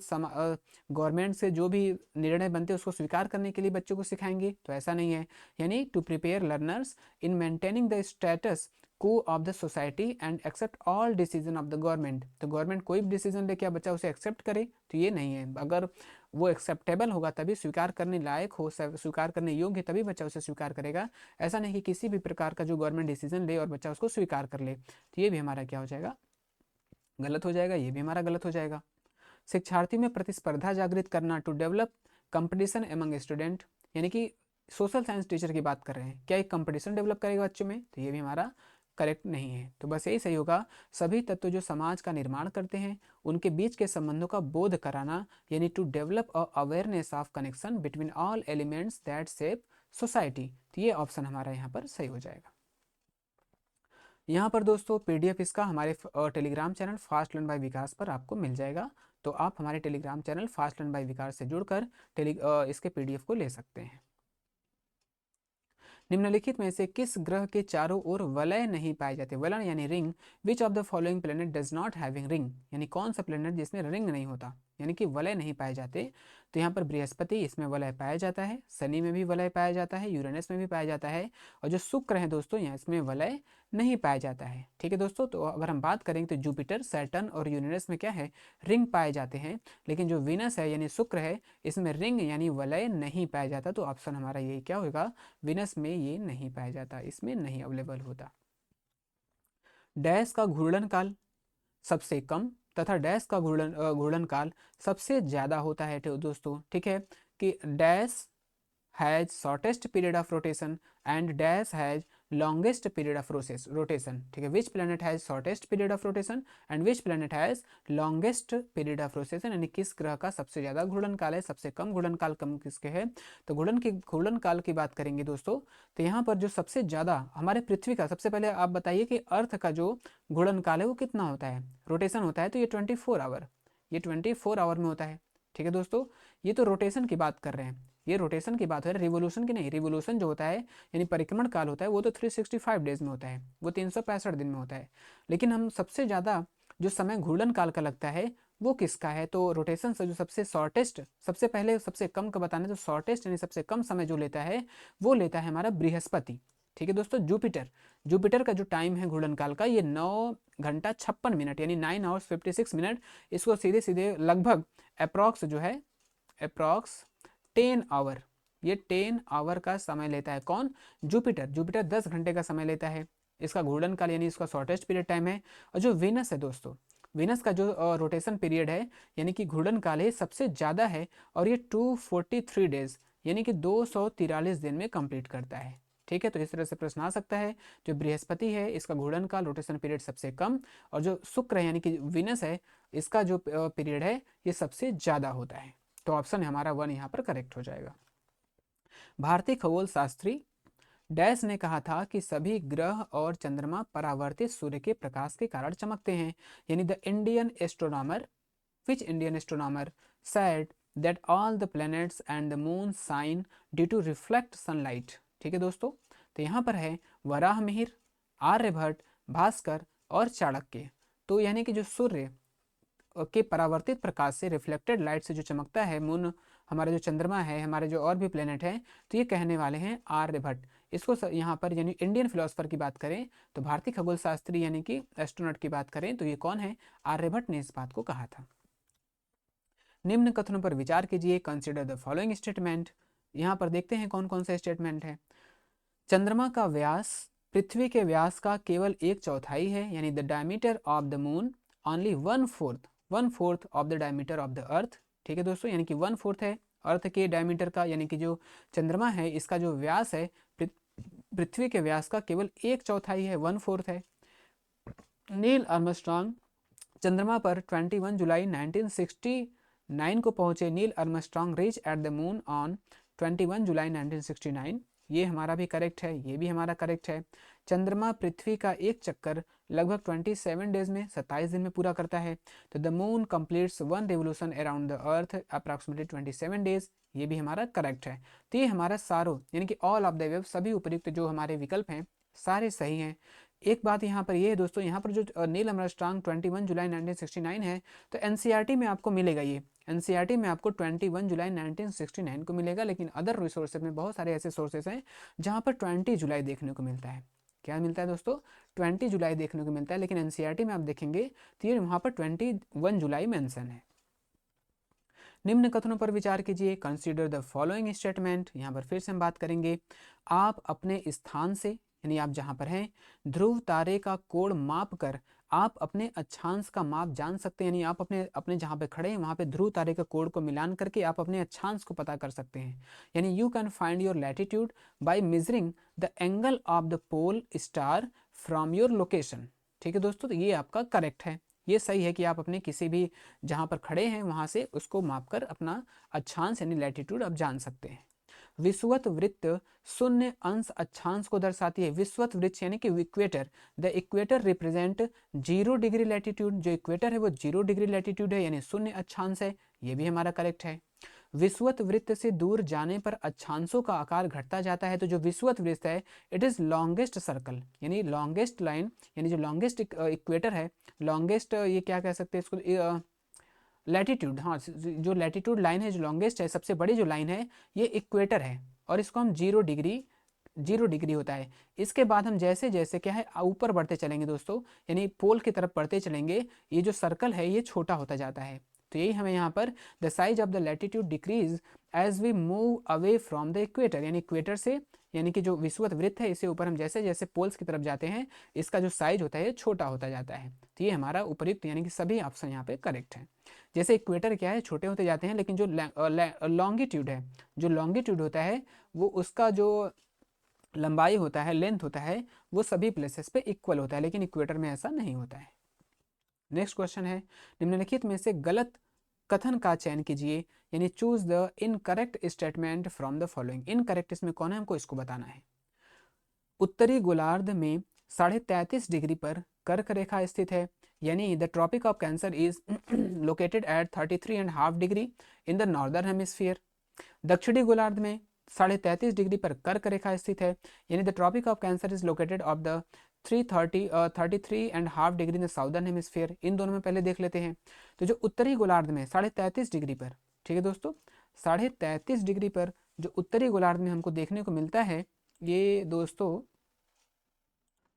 गवर्नमेंट से जो भी निर्णय बनते हैं उसको स्वीकार करने के लिए बच्चों को सिखाएंगे, तो ऐसा नहीं है। यानी to prepare learners in maintaining the status quo of the society and accept all decision of the government, तो गवर्नमेंट कोई भी डिसीजन ले क्या बच्चा उसे एक्सेप्ट करे, तो ये नहीं है। अगर वो एक्सेप्टेबल होगा तभी, स्वीकार करने लायक हो, स्वीकार करने योग्य तभी बच्चा उसे स्वीकार करेगा। ऐसा नहीं कि किसी भी प्रकार का जो गवर्नमेंट डिसीजन ले और बच्चा उसको स्वीकार कर ले, तो ये भी हमारा क्या हो जाएगा, गलत हो जाएगा, ये भी हमारा गलत हो जाएगा। शिक्षार्थी में प्रतिस्पर्धा जागृत करना, to develop competition among student, यानी कि सोशल साइंस टीचर की बात कर रहे हैं, क्या एक कंपटीशन डेवलप करेगा बच्चों में, तो ये भी हमारा करेक्ट नहीं है। तो बस यही सही होगा, सभी तत्व जो समाज का निर्माण करते हैं उनके बीच के संबंधों का बोध कराना, यानी to develop a awareness of connection between all elements that shape society, तो ये ऑप्शन हमारा यहाँ पर सही हो जाएगा। यहाँ पर दोस्तों पीडीएफ इसका हमारे Telegram channel fast learn by Vikas पर आपको मिल जाएगा, तो आप हमारे Telegram channel fast learn by Vikas से जुड़कर इसके पीडीएफ को ले सकते हैं। निम्नलिखित में से किस ग्रह के चारों ओर वलय नहीं पाए जाते, वलय यानी ring, which of the following planet does not having ring, यानी कौन सा प्लेनेट जिसमें रिंग नहीं होता, यानी कि वलय नहीं पाए जाते, तो यहाँ पर बृहस्पति इसमें वलय पाया जाता है, शनि में भी वलय पाया जाता है, यूरेनस में भी पाया जाता है, और जो शुक्र है दोस्तों यहाँ इसमें वलय नहीं पाया जाता है, ठीक है दोस्तों। तो अगर हम बात करेंगे तो जुपिटर, सैटर्न और यूरेनस में क्या है, रिंग पाए जाते हैं, लेकिन जो वीनस है यानी शुक्र है इसमें रिंग यानी वलय नहीं पाया जाता, तो ऑप्शन हमारा यही क्या होगा, वीनस में ये नहीं पाया जाता, इसमें नहीं अवेलेबल होता। डैश का घूर्णन काल सबसे कम तथा डैश का घूर्णन काल सबसे ज्यादा होता है दोस्तों, ठीक है, कि dash has shortest period of rotation and dash has longest period of rotation, ठीक है, which planet has shortest period of rotation and which planet has longest period of rotation, यानी किस ग्रह का सबसे ज्यादा घूर्णन काल है, सबसे कम घूर्णन काल कम किसके है। तो घूर्णन काल की बात करेंगे दोस्तों, तो यहाँ पर जो सबसे ज्यादा हमारे पृथ्वी का, सबसे पहले आप बताइए कि अर्थ का जो घूर्णन काल है वो कितना होता है, रोटेशन होता है, तो ये 24 आवर, ये 24 आवर में होता है, ठीक है दोस्तों। ये तो रोटेशन की बात कर रहे हैं, ये रोटेशन की बात है, रिवोल्यूशन की नहीं। रिवोल्यूशन जो होता है यानी परिक्रमण काल होता है वो तो 365 डेज में होता है, वो 365 दिन में होता है, लेकिन हम सबसे ज़्यादा जो समय घूर्णन काल का लगता है वो किसका है, तो रोटेशन से जो सबसे शॉर्टेस्ट, सबसे पहले सबसे कम का बताना, तो शॉर्टेस्ट यानी सबसे कम समय जो लेता है वो लेता है हमारा बृहस्पति, ठीक है दोस्तों। जुपिटर का जो टाइम है घूर्णन काल का ये 9 घंटा 56 मिनट यानी 9 आवर्स 56 मिनट, इसको सीधे सीधे लगभग अप्रॉक्स जो है अप्रॉक्स 10 आवर, ये 10 आवर का समय लेता है, कौन, जुपिटर 10 घंटे का समय लेता है, इसका घूर्णन काल यानी इसका शॉर्टेस्ट पीरियड टाइम है। और जो वीनस है दोस्तों, वीनस का जो रोटेशन पीरियड है यानी कि घूर्णन काल है सबसे ज़्यादा है और ये 243 डेज यानी कि 243 दिन में कंप्लीट करता है। ठीक है, तो इस तरह से प्रश्न आ सकता है। जो बृहस्पति है इसका घूर्णन काल रोटेशन पीरियड सबसे कम, और जो शुक्र है यानी कि वीनस है इसका जो पीरियड है ये सबसे ज़्यादा होता है। तो ऑप्शन हमारा 1 यहाँ पर करेक्ट हो जाएगा। भारतीय खगोल शास्त्री डैश ने कहा था कि सभी ग्रह और चंद्रमा परावर्तित सूर्य के प्रकाश के कारण चमकते हैं, यानी the Indian astronomer which Indian astronomer said that all the planets and the moon shine due to reflect sunlight. ठीक है दोस्तों, तो यहाँ पर है वराहमिहिर, आर्यभट्ट, भास्कर और चाणक्य। तो यानी कि जो सूर्य के परावर्तित प्रकाश से, रिफ्लेक्टेड लाइट से जो चमकता है मून, हमारा जो चंद्रमा है, हमारे जो और भी प्लेनेट हैं, तो ये कहने वाले हैं आर्यभट्ट। इसको यहाँ पर यानी इंडियन फिलोसफर की बात करें तो भारतीय खगोल शास्त्री यानी कि एस्ट्रोनॉट की बात करें तो ये कौन है, आर्यभट्ट ने इस बात को कहा था। निम्न कथनों पर विचार कीजिए, कंसिडर द फॉलोइंग स्टेटमेंट। यहाँ पर देखते हैं कौन कौन से स्टेटमेंट है। चंद्रमा का व्यास पृथ्वी के व्यास का केवल 1/4 है, यानी the diameter of the moon only 1/4 of the diameter of the earth. ठीक है दोस्तों, यानी कि 1/4 है अर्थ के डायमीटर का, यानी कि जो चंद्रमा है इसका जो व्यास है पृथ्वी के व्यास का केवल 1/4 है, 1/4 है। नील आर्मस्ट्रांग चंद्रमा पर 21 जुलाई 1969 को पहुंचे। Neil Armstrong reach at the moon on 21 जुलाई 1969। ये हमारा भी करेक्ट है, ये भी हमारा करेक्ट है। चंद्रमा पृथ्वी का एक चक्कर लगभग 27 डेज में, 27 दिन में पूरा करता है। तो the moon completes 1 revolution around the earth approximately 27 days, ये भी हमारा करेक्ट है। तो ये हमारा सारों यानी कि ऑल ऑफ द अबव, सभी उपयुक्त जो हमारे विकल्प हैं सारे सही हैं। एक बात यहाँ पर ये है दोस्तों, यहाँ पर जो नील आर्मस्ट्रांग 21 जुलाई 1969 है, तो एनसीईआरटी में आपको मिलेगा, ये एनसीईआरटी में आपको 21 जुलाई 1969 को मिलेगा, लेकिन अदर रिसोर्सेज में बहुत सारे ऐसे सोर्सेज हैं जहाँ पर 20 जुलाई देखने को मिलता है। क्या मिलता है दोस्तों, 20 जुलाई देखने को मिलता है, लेकिन एनसीईआरटी में आप देखेंगे तो ये वहाँ पर 21 जुलाई मेंशन है। निम्न कथनों पर विचार कीजिए, कंसीडर द फॉलोइंग स्टेटमेंट। यहाँ पर फिर से हम बात करेंगे। आप अपने स्थान से यानी आप जहाँ पर हैं ध्रुव तारे का कोण माप कर आप अपने अक्षांश का माप जान सकते हैं, यानी आप अपने अपने जहाँ पे खड़े हैं वहाँ पे ध्रुव तारे के कोण को मिलान करके आप अपने अक्षांश को पता कर सकते हैं। यानी you can find your latitude by measuring the angle of the pole star from your location. ठीक है दोस्तों, तो ये आपका करेक्ट है, ये सही है कि आप अपने किसी भी जहाँ पर खड़े हैं वहाँ से उसको मापकर अपना अक्षांश यानी लैटिट्यूड आप जान सकते हैं। विषुवत वृत्त शून्य अंश अक्षांश को दर्शाती है। विषुवत वृत्त यानी कि equator, the equator represent 0 degree latitude. जो इक्वेटर है वो 0 डिग्री लैटिट्यूड है, यानी शून्य अक्षांश है, ये भी हमारा करेक्ट है। विषुवत वृत्त से दूर जाने पर अक्षांशों का आकार घटता जाता है। तो जो विषुवत वृत्त है इट इज लॉन्गेस्ट सर्कल, यानी लॉन्गेस्ट लाइन, यानी जो लॉन्गेस्ट इक्वेटर है, लॉन्गेस्ट ये क्या कह सकते हैं इसको, लैटिट्यूड, हाँ जो लैटिट्यूड लाइन है जो लॉन्गेस्ट है, सबसे बड़ी जो लाइन है ये इक्वेटर है, और इसको हम 0 डिग्री होता है। इसके बाद हम जैसे जैसे क्या है ऊपर बढ़ते चलेंगे दोस्तों, यानी पोल की तरफ बढ़ते चलेंगे, ये जो सर्कल है ये छोटा होता जाता है। तो यही हमें यहाँ पर the size of the latitude decrease as we move away from the equator, यानी इक्वेटर से, यानी कि जो विषुवत वृत्त है इससे ऊपर हम जैसे जैसे पोल्स की तरफ जाते हैं इसका जो साइज होता है छोटा होता जाता है। तो ये हमारा उपयुक्त यानी कि सभी ऑप्शन यहाँ पे करेक्ट है। जैसे इक्वेटर क्या है छोटे होते जाते हैं, लेकिन जो लॉन्गिट्यूड है, जो लॉन्गिट्यूड होता है वो उसका जो लंबाई होता है, लेंथ होता है, वो सभी प्लेसेस पे इक्वल होता है, लेकिन इक्वेटर में ऐसा नहीं होता है। नेक्स्ट क्वेश्चन है, निम्नलिखित में से गलत कथन का चयन कीजिए, यानी choose the incorrect statement from the following. Incorrect इसमें कौन है हमको इसको बताना है। उत्तरी गोलार्ध में 33.5 डिग्री पर कर्क रेखा स्थित है, यानी the tropic of Cancer is located at 33.5 degree in the northern hemisphere. दक्षिणी गोलार्ध में 33.5 डिग्री पर कर्क रेखा स्थित है, यानी the tropic of Cancer is located of the 33.5 degree in the southern hemisphere. इन दोनों में पहले देख लेते हैं। तो जो उत्तरी गोलार्ध में 33.5 डिग्री पर, ठीक है दोस्तों, 33.5 डिग्री पर जो उत्तरी गोलार्ध में हमको देखने को मिलता है, ये दोस्तों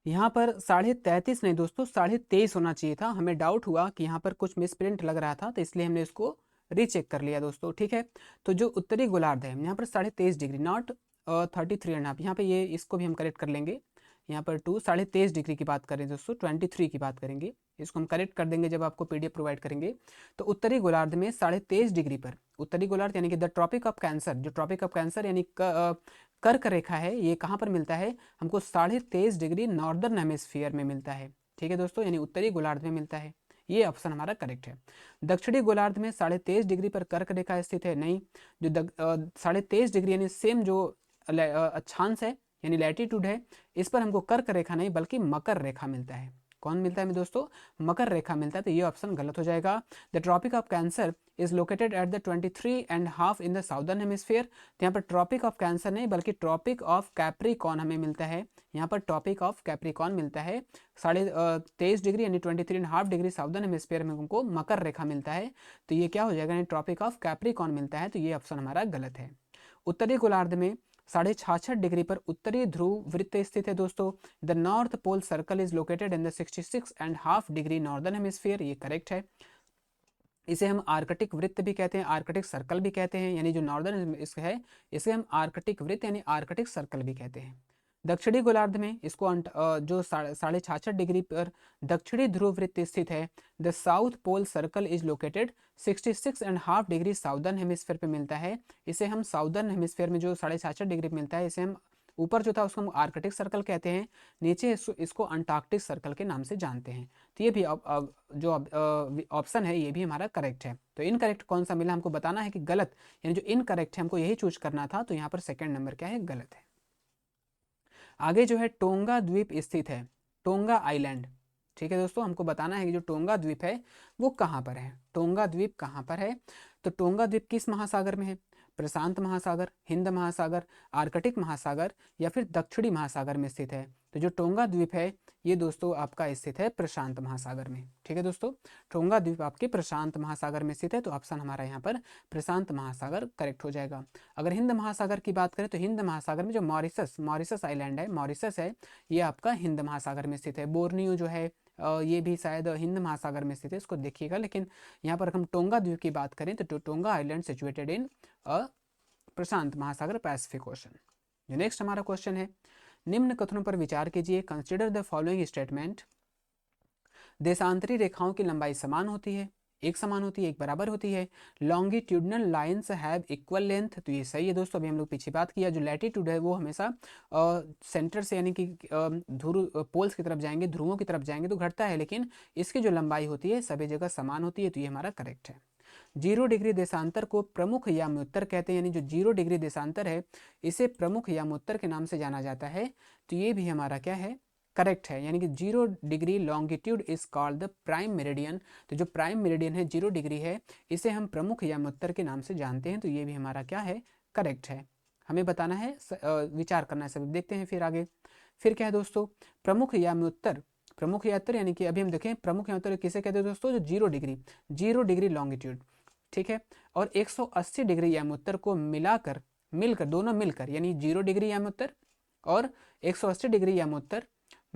यहाँ पर 33.5 नहीं दोस्तों 23.5 होना चाहिए था। हमें डाउट हुआ कि यहाँ पर कुछ मिसप्रिंट लग रहा था, तो इसलिए हमने इसको रीचेक कर लिया दोस्तों। ठीक है, तो जो उत्तरी गोलार्ध है यहाँ पर 23.5 डिग्री, नॉट 33.5, यहाँ पे ये इसको भी हम करेक्ट कर लेंगे। यहाँ पर 2 23.5 डिग्री की बात करें दोस्तों, 23 की बात करेंगे, इसको हम करेक्ट कर देंगे जब आपको PDF प्रोवाइड करेंगे। तो उत्तरी गोलार्ध में 23.5 डिग्री पर, उत्तरी गोलार्ध यानी कि द ट्रॉपिक ऑफ कैंसर, जो ट्रॉपिक ऑफ कैंसर यानी कर्क रेखा है, ये कहाँ पर मिलता है हमको? 23.5 डिग्री नॉर्दर्न हेमिस्फीयर में मिलता है। ठीक है दोस्तों, यानी उत्तरी गोलार्ध में मिलता है। ये ऑप्शन हमारा करेक्ट है। दक्षिणी गोलार्ध में 23.5 डिग्री पर कर्क रेखा स्थित है, नहीं। जो 23.5 डिग्री यानी सेम जो अक्षांश है यानी लैटिट्यूड है, इस पर हमको कर्क रेखा नहीं बल्कि मकर रेखा मिलता है। कौन मिलता है दोस्तों? मकर रेखा मिलता है। तो ये ऑप्शन गलत हो जाएगा। The tropic of Cancer is located at the 23.5 in the southern hemisphere. तो यहाँ पर ट्रॉपिक ऑफ कैंसर नहीं बल्कि ट्रॉपिक ऑफ कैप्रिकॉन हमें मिलता है। यहाँ पर टॉपिक ऑफ कैप्रिकॉन मिलता है 23.5 डिग्री यानी 23.5 डिग्री साउदर्न हेमिस्फीयर में हमको मकर रेखा मिलता है। तो ये क्या हो जाएगा? यानी ट्रॉपिक ऑफ कैप्रिकॉन मिलता है। तो ये ऑप्शन हमारा गलत है। उत्तरी गोलार्ध में 66.5 डिग्री पर उत्तरी ध्रुव वृत्त स्थित है दोस्तों। The north pole circle is located in the 66.5 degree northern hemisphere. ये करेक्ट है। इसे हम आर्कटिक वृत्त भी कहते हैं, आर्कटिक सर्कल भी कहते हैं, यानी जो नॉर्दर्न है इसे हम आर्कटिक वृत्त यानी आर्कटिक सर्कल भी कहते हैं। दक्षिणी गोलार्ध में इसको जो 66.5 डिग्री पर दक्षिणी ध्रुव वृत्त स्थित है। The south pole circle is located 66.5 degree southern hemisphere पे मिलता है। इसे हम साउदर्न हेमिस्फीयर में जो 66.5 डिग्री मिलता है, इसे हम ऊपर जो था उसको हम आर्कटिक सर्कल कहते हैं, नीचे इसको अंटार्कटिक सर्कल के नाम से जानते हैं। तो ये भी जो ऑप्शन है ये भी हमारा करेक्ट है। तो इनकरेक्ट कौन सा मिला हमको बताना है कि गलत, यानी जो इनकरेक्ट है हमको यही चूज करना था। तो यहाँ पर सेकेंड नंबर क्या है? गलत है। आगे जो है टोंगा द्वीप स्थित है, टोंगा आइलैंड। ठीक है दोस्तों, हमको बताना है कि जो टोंगा द्वीप है वो कहाँ पर है। टोंगा द्वीप कहाँ पर है? तो टोंगा द्वीप किस महासागर में है? प्रशांत महासागर, हिंद महासागर, आर्कटिक महासागर या फिर दक्षिणी महासागर में स्थित है। तो जो टोंगा द्वीप है ये दोस्तों आपका स्थित है प्रशांत महासागर में। ठीक है दोस्तों, टोंगा द्वीप आपके प्रशांत महासागर में स्थित है। तो ऑप्शन हमारा यहाँ पर प्रशांत महासागर करेक्ट हो जाएगा। अगर हिंद महासागर की बात करें तो हिंद महासागर में जो मॉरिशस आइलैंड है, मॉरिशस है, ये आपका हिंद महासागर में स्थित है। बोर्नियो जो है ये भी शायद हिंद महासागर में स्थित है, इसको देखिएगा। लेकिन यहाँ पर हम टोंगा द्वीप की बात करें तो टोंगा आइलैंड सिचुएटेड इन प्रशांत महासागर पैसिफिक ओशन। जो नेक्स्ट हमारा क्वेश्चन है, निम्न कथनों पर विचार कीजिए। Consider the following statement. देशांतरी रेखाओं की लंबाई समान होती है, एक समान होती है, एक बराबर होती है। Longitudinal lines have equal length. तो ये सही है दोस्तों। अभी हम लोग पीछे बात किया, जो लैटिट्यूड है वो हमेशा सेंटर से यानी कि ध्रुव पोल्स की तरफ जाएंगे, ध्रुवों की तरफ जाएंगे तो घटता है, लेकिन इसकी जो लंबाई होती है सभी जगह समान होती है। तो ये हमारा करेक्ट है। 0 डिग्री देशांतर को प्रमुख याम्योत्तर कहते हैं, यानी जो 0 डिग्री देशांतर है इसे प्रमुख याम्योत्तर के नाम से जाना जाता है। तो ये भी हमारा क्या है? करेक्ट है। यानी कि 0 degree longitude is called the prime meridian. तो जो प्राइम मेरिडियन है 0 डिग्री है, इसे हम प्रमुख याम्योत्तर के नाम से जानते हैं। तो ये भी हमारा क्या है? करेक्ट है। हमें बताना है, विचार करना है सभी। देखते हैं फिर आगे। फिर क्या है दोस्तों? प्रमुख याम्योत्तर, प्रमुख यात्रा यानी कि अभी हम देखें प्रमुख यात्रा किसे कहते हैं दोस्तों? जो 0 डिग्री लॉन्गिट्यूड, ठीक है, और 180 डिग्री यामोत्तर को मिलकर दोनों मिलकर यानी 0 डिग्री यामोत्तर और 180 डिग्री यामोत्तर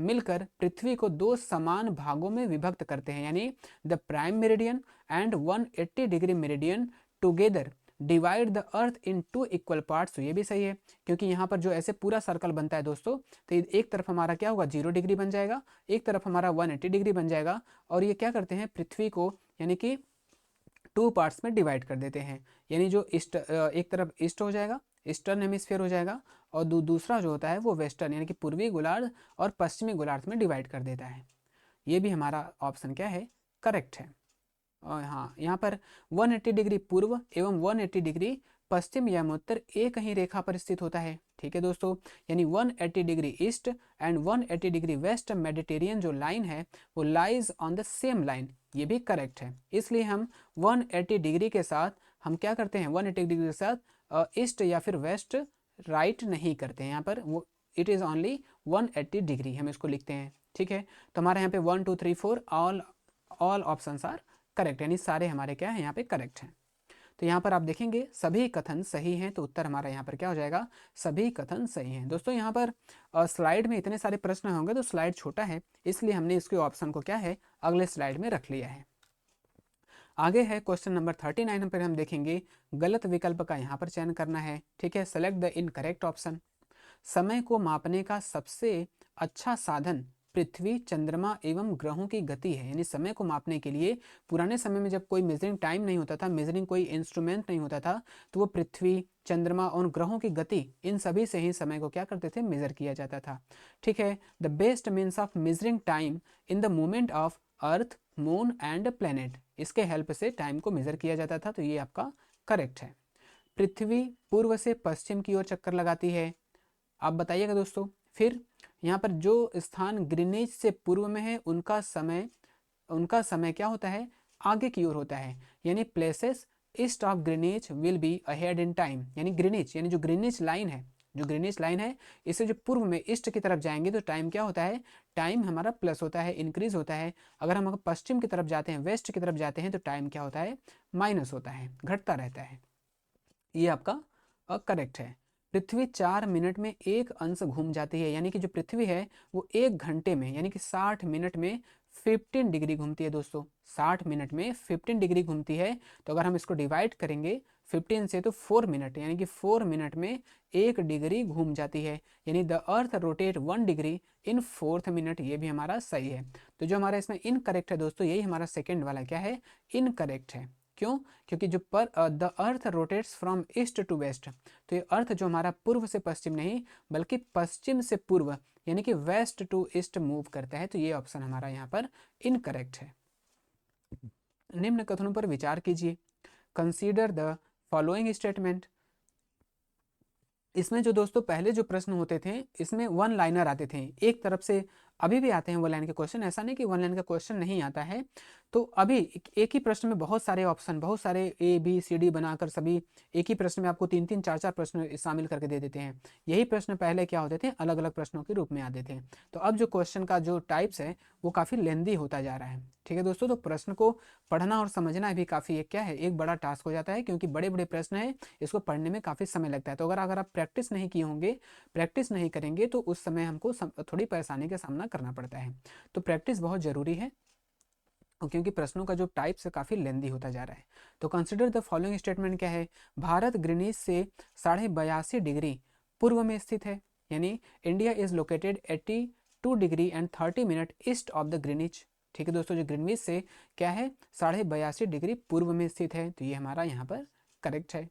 मिलकर पृथ्वी को दो समान भागों में विभक्त करते हैं। यानी the prime meridian and 180 degree meridian together divide the earth in 2 equal parts. तो ये भी सही है, क्योंकि यहाँ पर जो ऐसे पूरा सर्कल बनता है दोस्तों, तो एक तरफ हमारा क्या होगा? 0 डिग्री बन जाएगा, एक तरफ हमारा 180 डिग्री बन जाएगा। और ये क्या करते हैं? पृथ्वी को यानी कि 2 पार्ट्स में डिवाइड कर देते हैं। यानी जो एक तरफ ईस्ट हो जाएगा, ईस्टर्न हेमिस्फीयर हो जाएगा, और दूसरा जो होता है वो वेस्टर्न यानी कि पूर्वी गोलार्ध और पश्चिमी गोलार्ध में डिवाइड कर देता है। ये भी हमारा ऑप्शन क्या है? करेक्ट है। और हाँ, यहाँ पर 180 डिग्री पूर्व एवं 180 डिग्री पश्चिम यामोत्तर एक ही रेखा पर स्थित होता है। ठीक है दोस्तों, यानी 180 degree east and 180 degree west Mediterranean जो लाइन है वो lies on the same line. ये भी करेक्ट है। इसलिए हम 180 डिग्री के साथ हम क्या करते हैं? 180 डिग्री के साथ ईस्ट या फिर वेस्ट राइट नहीं करते हैं। यहाँ पर वो इट इज़ ओनली 180 डिग्री हम इसको लिखते हैं। ठीक है, तो हमारे यहाँ पे 1 2 3 4 ऑल ऑप्शंस आर करेक्ट, यानी सारे हमारे क्या है? यहाँ पे करेक्ट हैं। तो यहाँ पर आप देखेंगे सभी कथन सही हैं, तो उत्तर हमारा यहाँ पर क्या हो जाएगा? सभी कथन सही हैं। दोस्तों यहाँ पर स्लाइड में इतने सारे प्रश्न होंगे तो स्लाइड छोटा है, इसलिए हमने इसके ऑप्शन को क्या है? अगले स्लाइड में रख लिया है। आगे है क्वेश्चन नंबर 39 पर हम देखेंगे गलत विकल्प का यहाँ पर चयन करना है। ठीक है, सेलेक्ट द इनकरेक्ट ऑप्शन। समय को मापने का सबसे अच्छा साधन पृथ्वी, चंद्रमा एवं ग्रहों की गति है। यानी समय को मापने के लिए पुराने समय में जब कोई मेजरिंग टाइम नहीं होता था, मेजरिंग कोई इंस्ट्रूमेंट नहीं होता था, तो वो पृथ्वी, चंद्रमा और ग्रहों की गति, इन सभी से ही समय को क्या करते थे, मेजर किया जाता था। ठीक है। The best means of measuring time in the movement of earth, moon and planet, इसके हेल्प से टाइम को मेजर किया जाता था। तो ये आपका करेक्ट है। पृथ्वी पूर्व से पश्चिम की ओर चक्कर लगाती है। आप बताइएगा दोस्तों। फिर यहाँ पर जो स्थान ग्रीनिच से पूर्व में है उनका समय क्या होता है, आगे की ओर होता है। यानी places east of Greenwich will be ahead in time. यानी ग्रीनिच, यानी जो ग्रीनिच लाइन है, जो ग्रीनिच लाइन है, इससे जो पूर्व में ईस्ट की तरफ जाएंगे तो टाइम क्या होता है, टाइम हमारा प्लस होता है, इंक्रीज होता है। अगर हम पश्चिम की तरफ जाते हैं, वेस्ट की तरफ जाते हैं, तो टाइम क्या होता है, माइनस होता है, घटता रहता है। ये आपका करेक्ट है। पृथ्वी 4 मिनट में एक अंश घूम जाती है। यानी कि जो पृथ्वी है वो 1 घंटे में, यानी कि 60 मिनट में 15 डिग्री घूमती है दोस्तों। 60 मिनट में 15 डिग्री घूमती है। तो अगर हम इसको डिवाइड करेंगे 15 से, तो 4 मिनट, यानी कि 4 मिनट में 1 डिग्री घूम जाती है। यानी the earth rotate 1 degree in 4th minute. ये भी हमारा सही है। तो जो हमारा इसमें इनकरेक्ट है दोस्तों, यही हमारा सेकेंड वाला क्या है, इनकरेक्ट है। क्यों? क्योंकि जो the earth rotates from east to west, तो ये अर्थ जो हमारा पूर्व से पश्चिम नहीं बल्कि पश्चिम से पूर्व यानी कि वेस्ट टू ईस्ट मूव करता है। तो ये ऑप्शन हमारा यहाँ पर इनकरेक्ट है। निम्न कथनों पर विचार कीजिए। Consider the following statement. इसमें जो दोस्तों पहले जो प्रश्न होते थे, इसमें वन लाइनर आते थे एक तरफ से। अभी भी आते हैं वन लाइन के क्वेश्चन, ऐसा नहीं कि वन लाइन का क्वेश्चन नहीं आता है। तो अभी एक ही प्रश्न में बहुत सारे ऑप्शन, बहुत सारे ए बी सी डी बनाकर सभी एक ही प्रश्न में आपको 3-3 4-4 प्रश्न शामिल करके दे देते हैं। यही प्रश्न पहले क्या होते थे, अलग अलग प्रश्नों के रूप में आते थे। तो अब जो क्वेश्चन का जो टाइप्स है वो काफ़ी लेंदी होता जा रहा है। ठीक है दोस्तों। तो प्रश्न को पढ़ना और समझना भी काफ़ी एक क्या है, एक बड़ा टास्क हो जाता है, क्योंकि बड़े बड़े प्रश्न है, इसको पढ़ने में काफ़ी समय लगता है। तो अगर आप प्रैक्टिस नहीं किए होंगे, प्रैक्टिस नहीं करेंगे, तो उस समय हमको थोड़ी परेशानी का सामना करना पड़ता है। तो प्रैक्टिस बहुत ज़रूरी है, क्योंकि प्रश्नों का जो टाइप से काफ़ी लेंदी होता जा रहा है। तो कंसिडर द फॉलोइंग स्टेटमेंट क्या है, भारत ग्रीनिच से 82.5 डिग्री पूर्व में स्थित है। यानी India is located 82 degree and 30 minute east of the Greenwich. ठीक है दोस्तों। जो ग्रीनिच से क्या है, 82.5 डिग्री पूर्व में स्थित है। तो ये हमारा यहाँ पर करेक्ट है।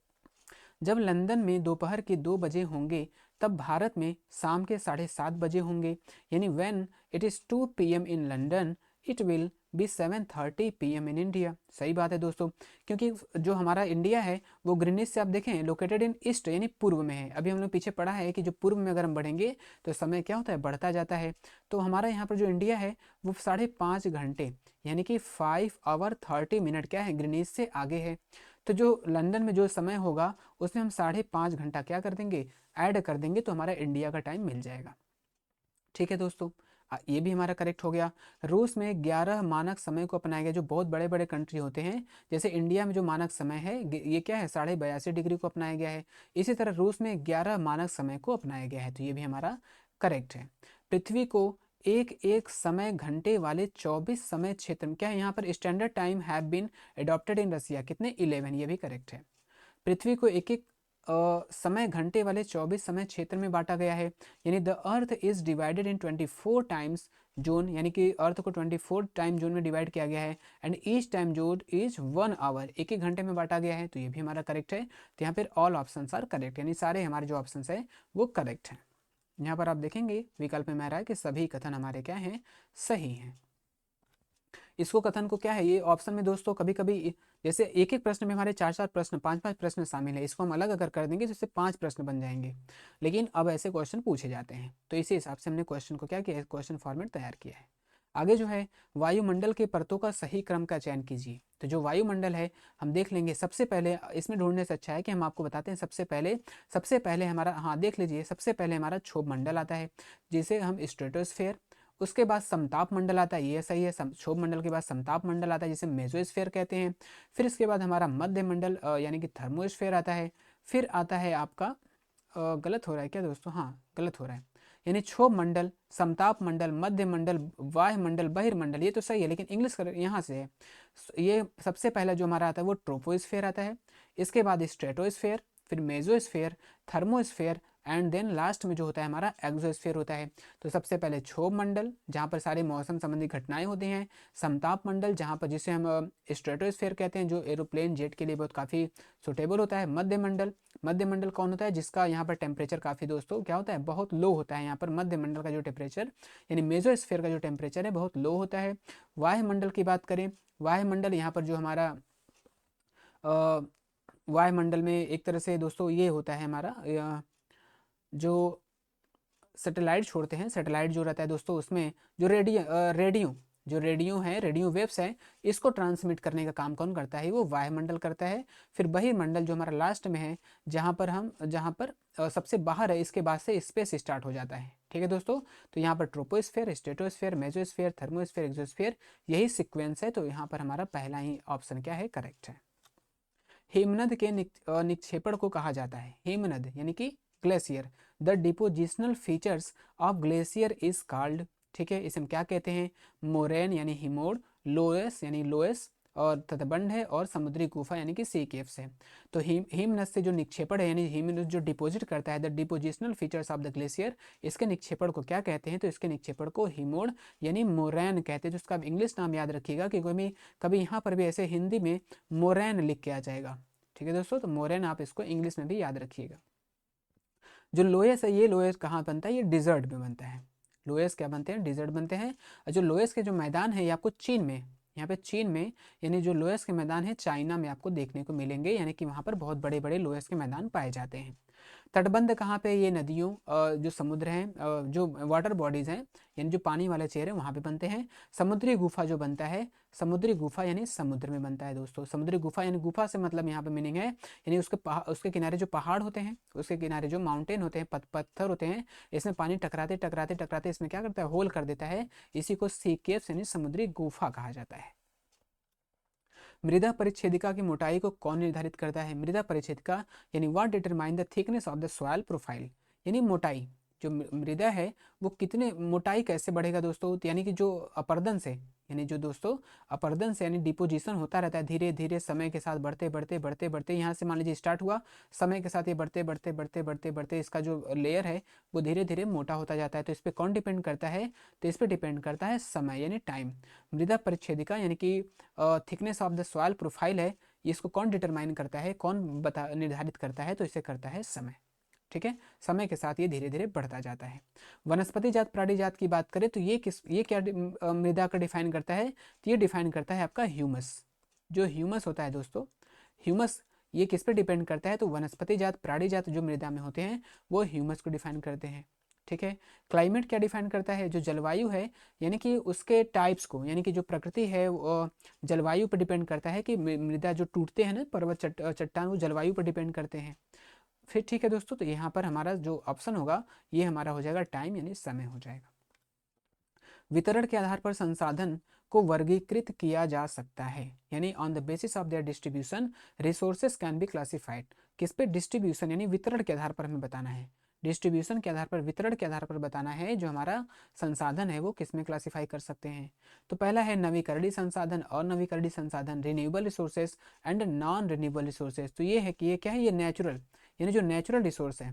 जब लंदन में दोपहर के 2 बजे होंगे, तब भारत में शाम के 7:30 बजे होंगे। यानी when it is 2 PM in London, it will be 7:30 PM in India. सही बात है दोस्तों, क्योंकि जो हमारा इंडिया है वो ग्रीनिच से आप देखें लोकेटेड इन ईस्ट यानी पूर्व में है। अभी हम लोग पीछे पढ़ा है कि जो पूर्व में अगर हम बढ़ेंगे तो समय क्या होता है, बढ़ता जाता है। तो हमारा यहाँ पर जो इंडिया है वो 5.5 घंटे यानी कि 5 hour 30 minute क्या है, ग्रीनिच से आगे है। तो जो लंदन में जो समय होगा उसमें हम 5.5 घंटा क्या कर देंगे, ऐड कर देंगे, तो हमारा इंडिया का टाइम मिल जाएगा। ठीक है दोस्तों। ये भी हमारा करेक्ट हो गया। रूस में 11 मानक समय को अपनाया गया। जो बहुत बड़े बड़े कंट्री होते हैं, जैसे इंडिया में जो मानक समय है ये क्या है, 82.5 डिग्री को अपनाया गया है। इसी तरह रूस में 11 मानक समय को अपनाया गया है। तो ये भी हमारा करेक्ट है। पृथ्वी को एक एक समय घंटे वाले 24 समय क्षेत्र में क्या है, यहाँ पर standard time have been adopted in Russia, कितने, 11। ये भी करेक्ट है। पृथ्वी को एक एक समय घंटे वाले 24 समय क्षेत्र में बांटा गया है। यानी the earth is divided in 24 times zone, यानी कि अर्थ को 24 टाइम जोन में डिवाइड किया गया है। And each time zone is 1 hour, एक एक घंटे में बांटा गया है। तो ये भी हमारा करेक्ट है। तो यहाँ पर ऑल ऑप्शन आर करेक्ट, यानी सारे हमारे जो ऑप्शन है वो करेक्ट हैं। यहाँ पर आप देखेंगे विकल्प में आ रहा है कि सभी कथन हमारे क्या हैं, सही हैं। इसको कथन को क्या है, ये ऑप्शन में दोस्तों कभी कभी जैसे एक एक प्रश्न में हमारे 4-4 प्रश्न, 5-5 प्रश्न शामिल है, इसको हम अलग अगर कर देंगे तो इससे 5 प्रश्न बन जाएंगे। लेकिन अब ऐसे क्वेश्चन पूछे जाते हैं, तो इसी हिसाब से हमने क्वेश्चन को क्या किया है, क्वेश्चन फॉर्मेट तैयार किया है। आगे जो है, वायुमंडल के परतों का सही क्रम का चयन कीजिए। तो जो वायुमंडल है हम देख लेंगे। सबसे पहले इसमें ढूंढने से अच्छा है कि हम आपको बताते हैं। सबसे पहले हमारा, हाँ देख लीजिए, सबसे पहले हमारा क्षोभ मंडल आता है जिसे हम स्ट्रेटोस्फेयर, उसके बाद समताप मंडल आता है, ये सही है। क्षोभ मंडल के बाद समताप मंडल आता है जिसे मेसोस्फेयर कहते हैं। फिर इसके बाद हमारा मध्य मंडल यानी कि थर्मोस्फेयर आता है। फिर आता है आपका गलत हो रहा है क्या दोस्तों, हाँ गलत हो रहा है, यानी क्षोभ मंडल, समताप मंडल, मध्य मंडल, वायुमंडल, बहिर्मंडल, ये तो सही है, लेकिन इंग्लिश कर यहाँ से है। ये सबसे पहला जो हमारा आता है वो ट्रोपोस्फेयर आता है। इसके बाद स्ट्रेटोस्फेयर, फिर mesosphere, thermosphere and then last में जो होता है हमारा एक्सोस्फीयर होता है। तो सबसे पहले क्षोभ मंडल जहाँ पर सारे मौसम संबंधी घटनाएं होती हैं, समताप मंडल जहाँ पर जिसे हम स्ट्रेटोस्फीयर कहते हैं जो एरोप्लेन जेट के लिए बहुत काफ़ी सुटेबल होता है, मध्य मंडल। मध्य मंडल कौन होता है, जिसका यहाँ पर टेम्परेचर काफ़ी दोस्तों क्या होता है, बहुत लो होता है। यहाँ पर मध्य मंडल का जो टेम्परेचर यानी मेसोस्फीयर का जो टेम्परेचर है बहुत लो होता है। वायुमंडल की बात करें, वायुमंडल यहाँ पर जो हमारा वायुमंडल में एक तरह से दोस्तों ये होता है हमारा जो सैटेलाइट छोड़ते हैं, सैटेलाइट जो रहता है दोस्तों उसमें जो रेडियो है, रेडियो वेव्स है, इसको ट्रांसमिट करने का काम कौन करता है, वो वायुमंडल करता है। फिर बहिर्मंडल जो हमारा लास्ट में है, जहाँ पर सबसे बाहर है, इसके बाद से स्पेस स्टार्ट हो जाता है। ठीक है दोस्तों, तो यहाँ पर troposphere, stratosphere, mesosphere, thermosphere, exosphere, यही सिक्वेंस है। तो यहाँ पर हमारा पहला ही ऑप्शन क्या है, करेक्ट है। हिमनद के निक्षेपण को कहा जाता है, हिमनद यानी कि glacier. The depositional features of glacier is called, ठीक है, इसे हम क्या कहते हैं, मोरेन यानी हिमोड, लोएस यानी लोएस, और तटबंध है, और समुद्री गुफा यानी कि सी केव्स है। तो हिमनद से जो निक्षेपण है यानी हिमनद जो डिपोजिट करता है, the depositional features of the glacier, इसके निक्षेपण को क्या कहते हैं, तो इसके निक्षेपण को हिमोड यानी मोरैन कहते हैं। जिसका आप इंग्लिश नाम याद रखिएगा कि कभी यहाँ पर भी ऐसे हिंदी में मोरैन लिख के आ जाएगा। ठीक है दोस्तों, तो मोरैन आप इसको इंग्लिश में भी याद रखिएगा। जो लोएस है, ये लोएस कहाँ बनता है, ये डिजर्ट में बनता है। लोएस क्या बनते हैं, डिजर्ट बनते हैं। और जो लोएस के जो मैदान है ये आपको चीन में, यहाँ पे चीन में यानी जो लोएस के मैदान है चाइना में आपको देखने को मिलेंगे, यानी कि वहाँ पर बहुत बड़े बड़े लोएस के मैदान पाए जाते हैं। तटबंध कहाँ पे, ये नदियों जो समुद्र हैं, जो वाटर बॉडीज हैं यानी जो पानी वाले चेहरे वहाँ पे बनते हैं। समुद्री गुफा जो बनता है, समुद्री गुफा यानी समुद्र में बनता है दोस्तों। समुद्री गुफा यानी गुफा से मतलब यहाँ पे मीनिंग है यानी उसके किनारे जो पहाड़ होते हैं, उसके किनारे जो माउंटेन होते हैं, पत्थर होते हैं, इसमें पानी टकराते टकराते टकराते इसमें क्या करता है, होल कर देता है। इसी को सी केव्स यानी समुद्री गुफा कहा जाता है। मृदा परिच्छेदिका की मोटाई को कौन निर्धारित करता है, मृदा परिच्छेदिका यानी what determine the thickness of the soil profile, यानी मोटाई, जो मृदा है वो कितने मोटाई कैसे बढ़ेगा दोस्तों, यानी कि जो अपर्दन से, यानी जो दोस्तों अपर्दन से यानी डिपोजिशन होता रहता है धीरे धीरे समय के साथ बढ़ते बढ़ते बढ़ते बढ़ते, यहाँ से मान लीजिए स्टार्ट हुआ, समय के साथ ये बढ़ते बढ़ते बढ़ते बढ़ते बढ़ते इसका जो लेयर है वो धीरे धीरे मोटा होता जाता है। तो इस पर कौन डिपेंड करता है, तो इस पर डिपेंड करता है समय यानी टाइम। मृदा परिच्छेदिका यानी कि thickness of the soil profile है, इसको कौन डिटरमाइन करता है, कौन निर्धारित करता है, तो इसे करता है समय। ठीक है, समय के साथ ये धीरे धीरे बढ़ता जाता है। वनस्पति जात प्राणी जात की बात करें तो ये क्या मृदा का डिफाइन करता है, तो ये डिफाइन करता है आपका ह्यूमस। जो ह्यूमस होता है दोस्तों, ह्यूमस ये किस पे डिपेंड करता है, तो वनस्पति जात प्राणी जात जो मृदा में होते हैं वो ह्यूमस को डिफाइन करते हैं। ठीक है, क्लाइमेट क्या डिफाइन करता है, जो जलवायु है यानी कि उसके टाइप्स को, यानी कि जो प्रकृति है वो जलवायु पर डिपेंड करता है कि मृदा जो टूटते हैं ना पर्वत चट्टान, वो जलवायु पर डिपेंड करते हैं। फिर ठीक है दोस्तों, तो यहाँ पर हमारा जो ऑप्शन होगा ये हमारा हो जाएगा टाइम यानी समय हो जाएगा। वितरण के आधार पर संसाधन को वर्गीकृत किया जा सकता है, यानी on the basis of their distribution resources can be classified. किस पे, डिस्ट्रीब्यूशन यानी वितरण के आधार पर हमें बताना है, डिस्ट्रीब्यूशन के आधार पर, वितरण के आधार पर बताना है जो हमारा संसाधन है वो किस में क्लासीफाई कर सकते हैं। तो पहला है नवीकरणीय संसाधन और नवीकरणीय संसाधन, renewable resources and non renewable resources. तो ये है कि ये क्या है, ये नेचुरल यानी जो नेचुरल रिसोर्स है।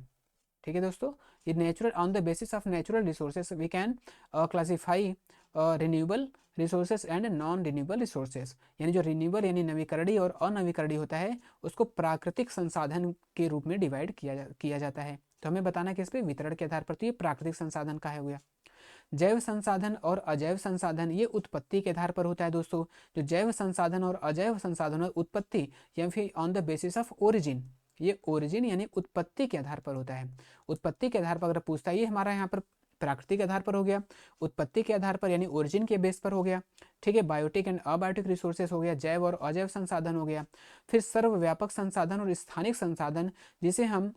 ठीक है दोस्तों, ये natural, on the basis of natural resources we can classify renewable resources and non renewable resources, यानी जो रिन्यूएबल यानी नवीकरणीय और अनवीकरणीय होता है उसको प्राकृतिक संसाधन के रूप में डिवाइड किया जाता है। तो हमें बताना किस पे, वितरण के आधार पर। तो ये प्राकृतिक संसाधन का है हो गया। जैव संसाधन और अजैव संसाधन ये उत्पत्ति के आधार पर होता है दोस्तों। जो जैव संसाधन और अजैव संसाधन उत्पत्ति या फिर on the basis of origin, ये ओरिजिन यानी उत्पत्ति के आधार पर होता है। उत्पत्ति के आधार पर अगर पूछता है, ये हमारा यहाँ पर प्राकृतिक आधार पर हो गया, उत्पत्ति के आधार पर यानी ओरिजिन के बेस पर हो गया। ठीक है, बायोटिक एंड अबायोटिक रिसोर्सेस हो गया, जैव और अजैव संसाधन हो गया। फिर सर्वव्यापक संसाधन और स्थानिक संसाधन, जिसे हम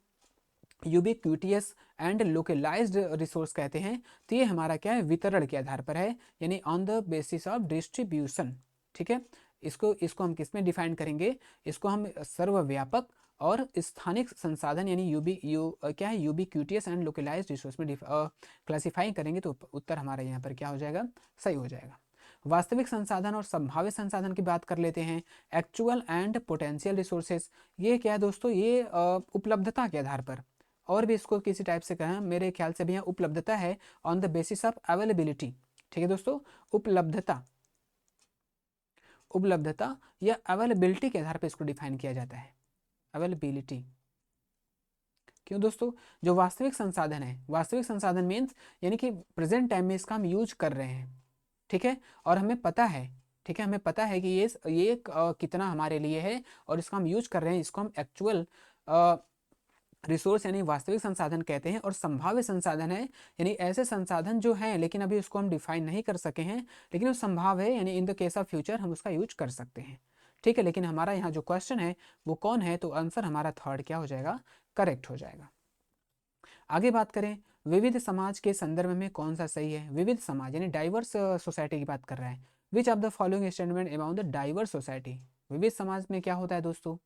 यूबिक्विटियस एंड लोकलाइज्ड रिसोर्स कहते हैं। तो ये हमारा क्या है, वितरण के आधार पर है यानी on the basis of distribution. ठीक है, इसको हम किस में डिफाइन करेंगे, इसको हम सर्वव्यापक और स्थानिक संसाधन यानी क्या है, यूबिक्विटियस एंड लोकलाइज्ड रिसोर्स में क्लासीफाई करेंगे। तो उत्तर हमारा यहाँ पर क्या हो जाएगा, सही हो जाएगा। वास्तविक संसाधन और संभावित संसाधन की बात कर लेते हैं। एक्चुअल एंड पोटेंशियल रिसोर्सेज, ये क्या है दोस्तों, ये उपलब्धता के आधार पर, और भी इसको किसी टाइप से कहें, मेरे ख्याल से भी यहाँ उपलब्धता है on the basis of availability. ठीक है दोस्तों, उपलब्धता, उपलब्धता या अवेलेबिलिटी के आधार पर इसको डिफाइन किया जाता है, अवेलेबिलिटी। क्यों दोस्तों, जो वास्तविक संसाधन है, वास्तविक संसाधन मीन्स यानी कि प्रेजेंट टाइम में इसका हम यूज कर रहे हैं, ठीक है, और हमें पता है, ठीक है, हमें पता है कि ये कितना हमारे लिए है और इसका हम यूज कर रहे हैं, इसको हम एक्चुअल रिसोर्स यानी वास्तविक संसाधन कहते हैं। और संभाव्य संसाधन है यानी ऐसे संसाधन जो हैं लेकिन अभी उसको हम डिफाइन नहीं कर सके हैं, लेकिन वो संभाव है यानी in the case of future हम उसका यूज कर सकते हैं। ठीक है, लेकिन हमारा यहाँ जो क्वेश्चन है वो कौन है, तो आंसर हमारा थर्ड क्या हो जाएगा, करेक्ट हो जाएगा। आगे बात करें, विविध समाज के संदर्भ में कौन सा सही है। विविध समाज यानी डाइवर्स सोसाइटी की बात कर रहा है। विच of the following statement about the diverse society. विविध समाज में क्या होता है दोस्तों,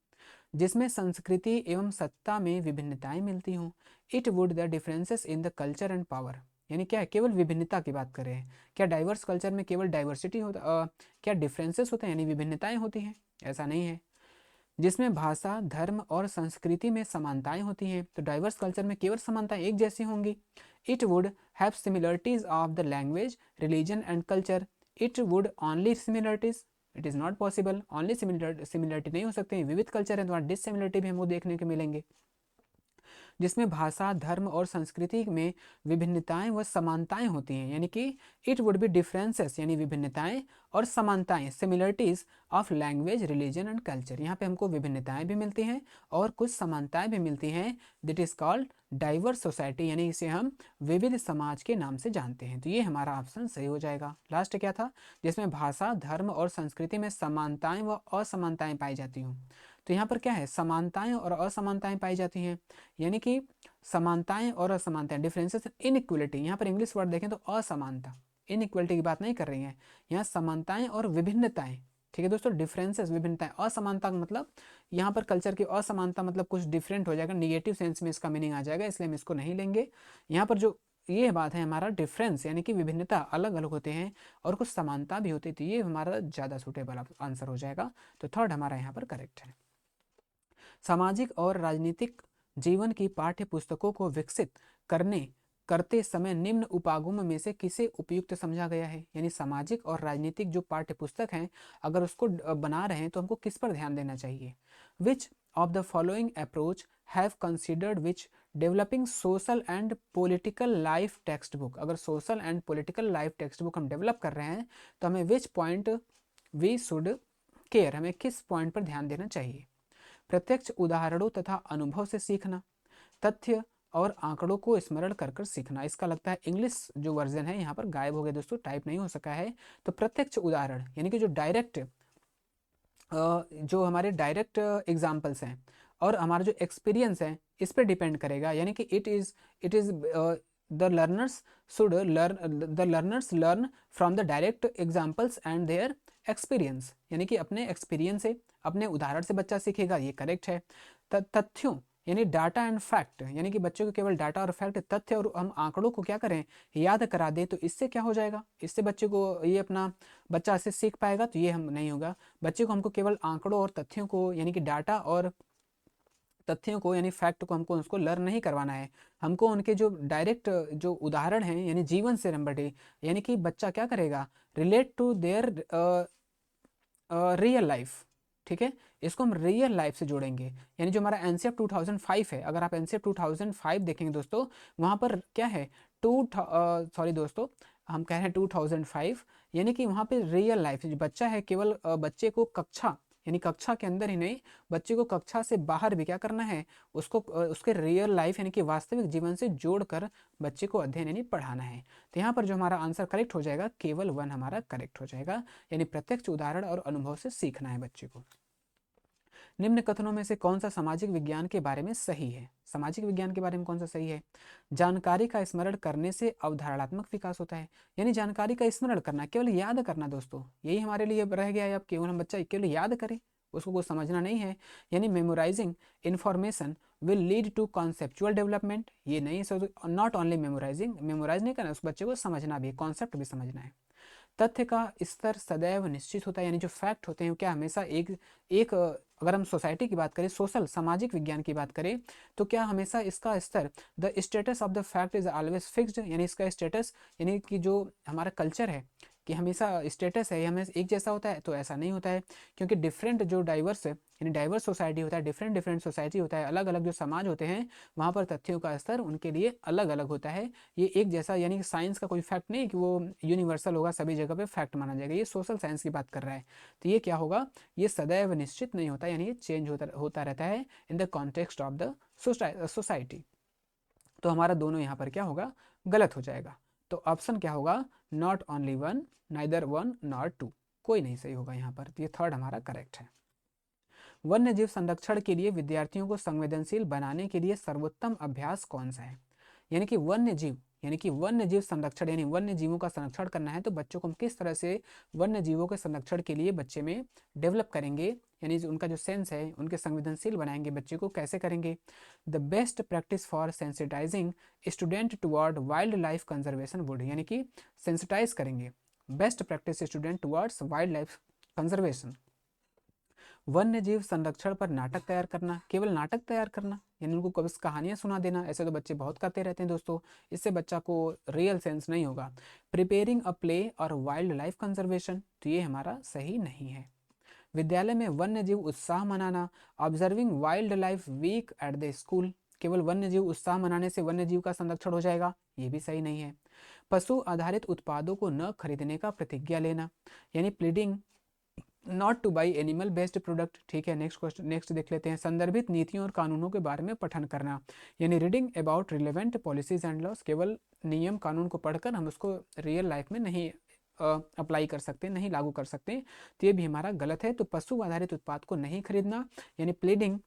जिसमें संस्कृति एवं सत्ता में विभिन्नताएं मिलती हों। It would the differences in the culture and power, यानी क्या है, केवल विभिन्नता की बात कर रहे हैं। क्या डाइवर्स कल्चर में केवल डाइवर्सिटी होता, क्या डिफरेंसेस होते हैं यानी विभिन्नताएं होती हैं, ऐसा नहीं है। जिसमें भाषा, धर्म और संस्कृति में समानताएं होती हैं, तो डाइवर्स कल्चर में केवल समानताएं एक जैसी होंगी। It would have similarities of the language, religion and culture. It would only similarities, it is not possible, only similarity नहीं हो सकती, विविध कल्चर है तो वहाँ डिससिमिलरिटी भी हमको देखने को मिलेंगे। जिसमें भाषा, धर्म और संस्कृति में विभिन्नताएं व समानताएं होती हैं, यानी कि इट वुड बी डिफरेंसेस यानी विभिन्नताएं और समानताएं, similarities of language, religion and culture. यहाँ पे हमको विभिन्नताएं भी मिलती हैं और कुछ समानताएं भी मिलती हैं। This is called diverse society, यानी इसे हम विविध समाज के नाम से जानते हैं। तो ये हमारा ऑप्शन सही हो जाएगा। लास्ट क्या था, जिसमें भाषा, धर्म और संस्कृति में समानताएं व असमानताएं पाई जाती हूँ। तो यहाँ पर क्या है, समानताएं और असमानताएं पाई जाती हैं, यानी कि समानताएं और असमानताएं, डिफरेंसेस, इनइक्वलिटी। यहाँ पर इंग्लिश वर्ड देखें तो असमानता, इनइक्वलिटी की बात नहीं कर रही है यहाँ, समानताएं और विभिन्नताएं। ठीक है दोस्तों, डिफरेंसेस, विभिन्नताएं। असमानता मतलब यहाँ पर कल्चर की असमानता मतलब कुछ डिफरेंट हो जाएगा, निगेटिव सेंस में इसका मीनिंग आ जाएगा, इसलिए हम इसको नहीं लेंगे। यहाँ पर जो ये बात है हमारा डिफरेंस यानी कि विभिन्नता, अलग अलग होते हैं और कुछ समानता भी होती थी, ये हमारा ज़्यादा सूटेबल आंसर हो जाएगा। तो थर्ड हमारा यहाँ पर करेक्ट है। सामाजिक और राजनीतिक जीवन की पाठ्य पुस्तकों को विकसित करते समय निम्न उपागम में से किसे उपयुक्त समझा गया है। यानी सामाजिक और राजनीतिक जो पाठ्य पुस्तक हैं अगर उसको बना रहे हैं तो हमको किस पर ध्यान देना चाहिए। Which of the following approach have considered which developing social and political life text book. अगर social and political life text book हम डेवलप कर रहे हैं तो हमें which point we should care, हमें किस पॉइंट पर ध्यान देना चाहिए। प्रत्यक्ष उदाहरणों तथा अनुभव से सीखना, तथ्य और आंकड़ों को स्मरण कर कर सीखना। इसका लगता है इंग्लिश जो वर्जन है यहाँ पर गायब हो गया दोस्तों, टाइप नहीं हो सका है। तो प्रत्यक्ष उदाहरण यानी कि जो डायरेक्ट जो हमारे डायरेक्ट एग्जाम्पल्स हैं और हमारा जो एक्सपीरियंस है इस पर डिपेंड करेगा, यानी कि it is the learners learn from the direct examples and their experience, यानी कि अपने एक्सपीरियंस से, अपने उदाहरण से बच्चा सीखेगा, ये करेक्ट है। तथ्यों यानी डाटा एंड फैक्ट, यानी कि बच्चों को केवल डाटा और फैक्ट, तथ्य और हम आंकड़ों को क्या करें, याद करा दें, तो इससे क्या हो जाएगा, इससे बच्चे को ये अपना बच्चा ऐसे सीख पाएगा, तो ये हम नहीं होगा। बच्चे को हमको केवल आंकड़ों और तथ्यों को यानी कि डाटा और तथ्यों को यानी फैक्ट को हमको उसको लर्न नहीं करवाना है, हमको उनके जो डायरेक्ट जो उदाहरण हैं यानी जीवन से नंबर डी, यानी कि बच्चा क्या करेगा, relate to their real life. ठीक है, इसको हम रियल लाइफ से जोड़ेंगे। यानी जो हमारा एनसीएफ 2005 है, अगर आप एनसीएफ 2005 देखेंगे दोस्तों, वहाँ पर क्या है, सॉरी दोस्तों, हम कह रहे हैं 2005, यानी कि वहाँ पे रियल लाइफ जो बच्चा है, केवल बच्चे को कक्षा यानी कक्षा के अंदर ही नहीं, बच्चे को कक्षा से बाहर भी क्या करना है, उसको उसके रियल लाइफ यानी कि वास्तविक जीवन से जोड़कर बच्चे को अध्ययन यानी पढ़ाना है। तो यहाँ पर जो हमारा आंसर करेक्ट हो जाएगा, केवल 1 हमारा करेक्ट हो जाएगा, यानी प्रत्यक्ष उदाहरण और अनुभव से सीखना है बच्चे को। निम्न कथनों में से कौन सा सामाजिक विज्ञान के बारे में सही है। सामाजिक विज्ञान के बारे में कौन सा सही है। जानकारी का स्मरण करने से अवधारणात्मक विकास होता है, यानी जानकारी का स्मरण करना, केवल याद करना दोस्तों, यही हमारे लिए रह गया है अब, केवल हम बच्चा केवल याद करे, उसको कुछ समझना नहीं है। यानी memorising information will lead to conceptual development, ये नहीं, नॉट ओनली मेमोराइजिंग, मेमोराइज नहीं करना, उस बच्चे को समझना भी, कॉन्सेप्ट भी समझना है। तथ्य का स्तर सदैव निश्चित होता है, यानी जो फैक्ट होते हैं क्या हमेशा एक एक अगर हम सोसाइटी की बात करें, सोशल सामाजिक विज्ञान की बात करें, तो क्या हमेशा इसका स्तर, the status of the fact is always fixed, यानी इसका स्टेटस यानी कि जो हमारा कल्चर है कि हमेशा स्टेटस है हमें एक जैसा होता है, तो ऐसा नहीं होता है, क्योंकि डिफरेंट जो डाइवर्स है यानी डाइवर्स सोसाइटी होता है, डिफरेंट डिफरेंट सोसाइटी होता है, अलग अलग जो समाज होते हैं वहाँ पर तथ्यों का स्तर उनके लिए अलग अलग होता है। ये एक जैसा यानी कि साइंस का कोई फैक्ट नहीं कि वो यूनिवर्सल होगा, सभी जगह पे फैक्ट माना जाएगा, ये सोशल साइंस की बात कर रहा है। तो ये क्या होगा, ये सदैव निश्चित नहीं होता, यानी ये चेंज होता रहता है in the context of the society. तो हमारा दोनों यहाँ पर क्या होगा, गलत हो जाएगा। तो ऑप्शन क्या होगा, not only one, neither one not two, कोई नहीं सही होगा यहाँ पर। तो ये थर्ड हमारा करेक्ट है। वन्य जीव संरक्षण के लिए विद्यार्थियों को संवेदनशील बनाने के लिए सर्वोत्तम अभ्यास कौन सा है? यानी कि वन्य जीव संरक्षण यानी वन्य जीवों का संरक्षण करना है, तो बच्चों को हम किस तरह से वन्य जीवों के संरक्षण के लिए बच्चे में डेवलप करेंगे, यानी उनका जो सेंस है उनके संवेदनशील बनाएंगे बच्चे को, कैसे करेंगे? The best practice for sensitising student toward wild life conservation would, यानी कि सेंसिटाइज करेंगे, best practice student towards wild life conservation. वन्य जीव संरक्षण पर नाटक तैयार करना, केवल नाटक तैयार करना यानी उनको कभी कहानियां सुना देना, ऐसे तो बच्चे बहुत करते रहते हैं दोस्तों, इससे बच्चा को रियल सेंस नहीं होगा। प्रिपेयरिंग अ प्ले और वाइल्ड लाइफ कंजर्वेशन, तो ये हमारा सही नहीं है। विद्यालय में वन्य जीव उत्साह मनाना, observing wild life week at the school, केवल वन्य जीव उत्साह मनाने से वन्य जीव का संरक्षण हो जाएगा, ये भी सही नहीं है। पशु आधारित उत्पादों को न खरीदने का प्रतिज्ञा लेना, यानी pleading not two by animal based product, ठीक है। नेक्स्ट क्वेश्चन, नेक्स्ट देख लेते हैं। संदर्भित नीतियों और कानूनों के बारे में पठन करना, यानी reading about relevant policies and loss, केवल नियम कानून को पढ़कर हम उसको रियल लाइफ में नहीं अप्लाई कर सकते, नहीं लागू कर सकते, तो ये भी हमारा गलत है। तो पशु आधारित उत्पाद को नहीं खरीदना यानी pleading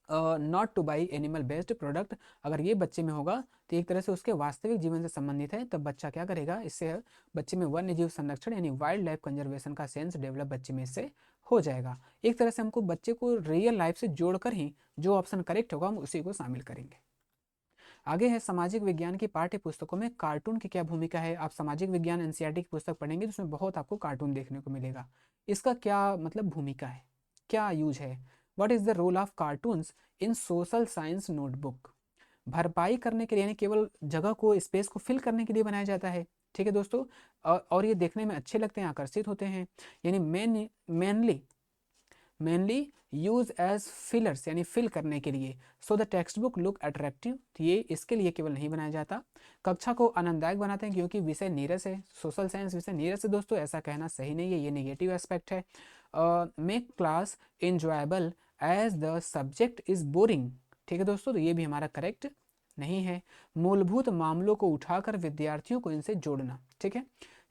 not two by animal based product, अगर ये बच्चे में होगा तो एक तरह से उसके वास्तविक जीवन से संबंधित है, तब बच्चा क्या करेगा, इससे बच्चे में वन्य जीव संरक्षण यानी वाइल्ड लाइफ कंजर्वेशन का सेंस डेवलप बच्चे में इससे हो जाएगा। एक तरह से हमको बच्चे को रियल लाइफ से जोड़कर ही जो ऑप्शन करेक्ट होगा हम उसी को शामिल करेंगे। आगे है सामाजिक विज्ञान की पाठ्य पुस्तकों में कार्टून की क्या भूमिका है। आप सामाजिक विज्ञान एनसीईआरटी की पुस्तक पढ़ेंगे तो उसमें बहुत आपको कार्टून देखने को मिलेगा। इसका क्या मतलब भूमिका है, क्या यूज है? What is the role of cartoons in social science notebook? भरपाई करने के लिए यानी केवल जगह को स्पेस को फिल करने के लिए बनाया जाता है, ठीक है दोस्तों। और ये देखने में अच्छे लगते हैं, आकर्षित होते हैं, यानी मेनली यूज एज फिलर्स यानी फिल करने के लिए। So the text book look attractive, तो ये इसके लिए केवल नहीं बनाया जाता। कक्षा को आनंददायक बनाते हैं क्योंकि विषय नीरस है, सोशल साइंस विषय नीरस है दोस्तों, ऐसा कहना सही नहीं है, ये नेगेटिव एस्पेक्ट है। Make class enjoyable as the subject is boring, ठीक है दोस्तों, तो ये भी हमारा करेक्ट नहीं है। मूलभूत मामलों को उठाकर विद्यार्थियों को इनसे जोड़ना, ठीक है,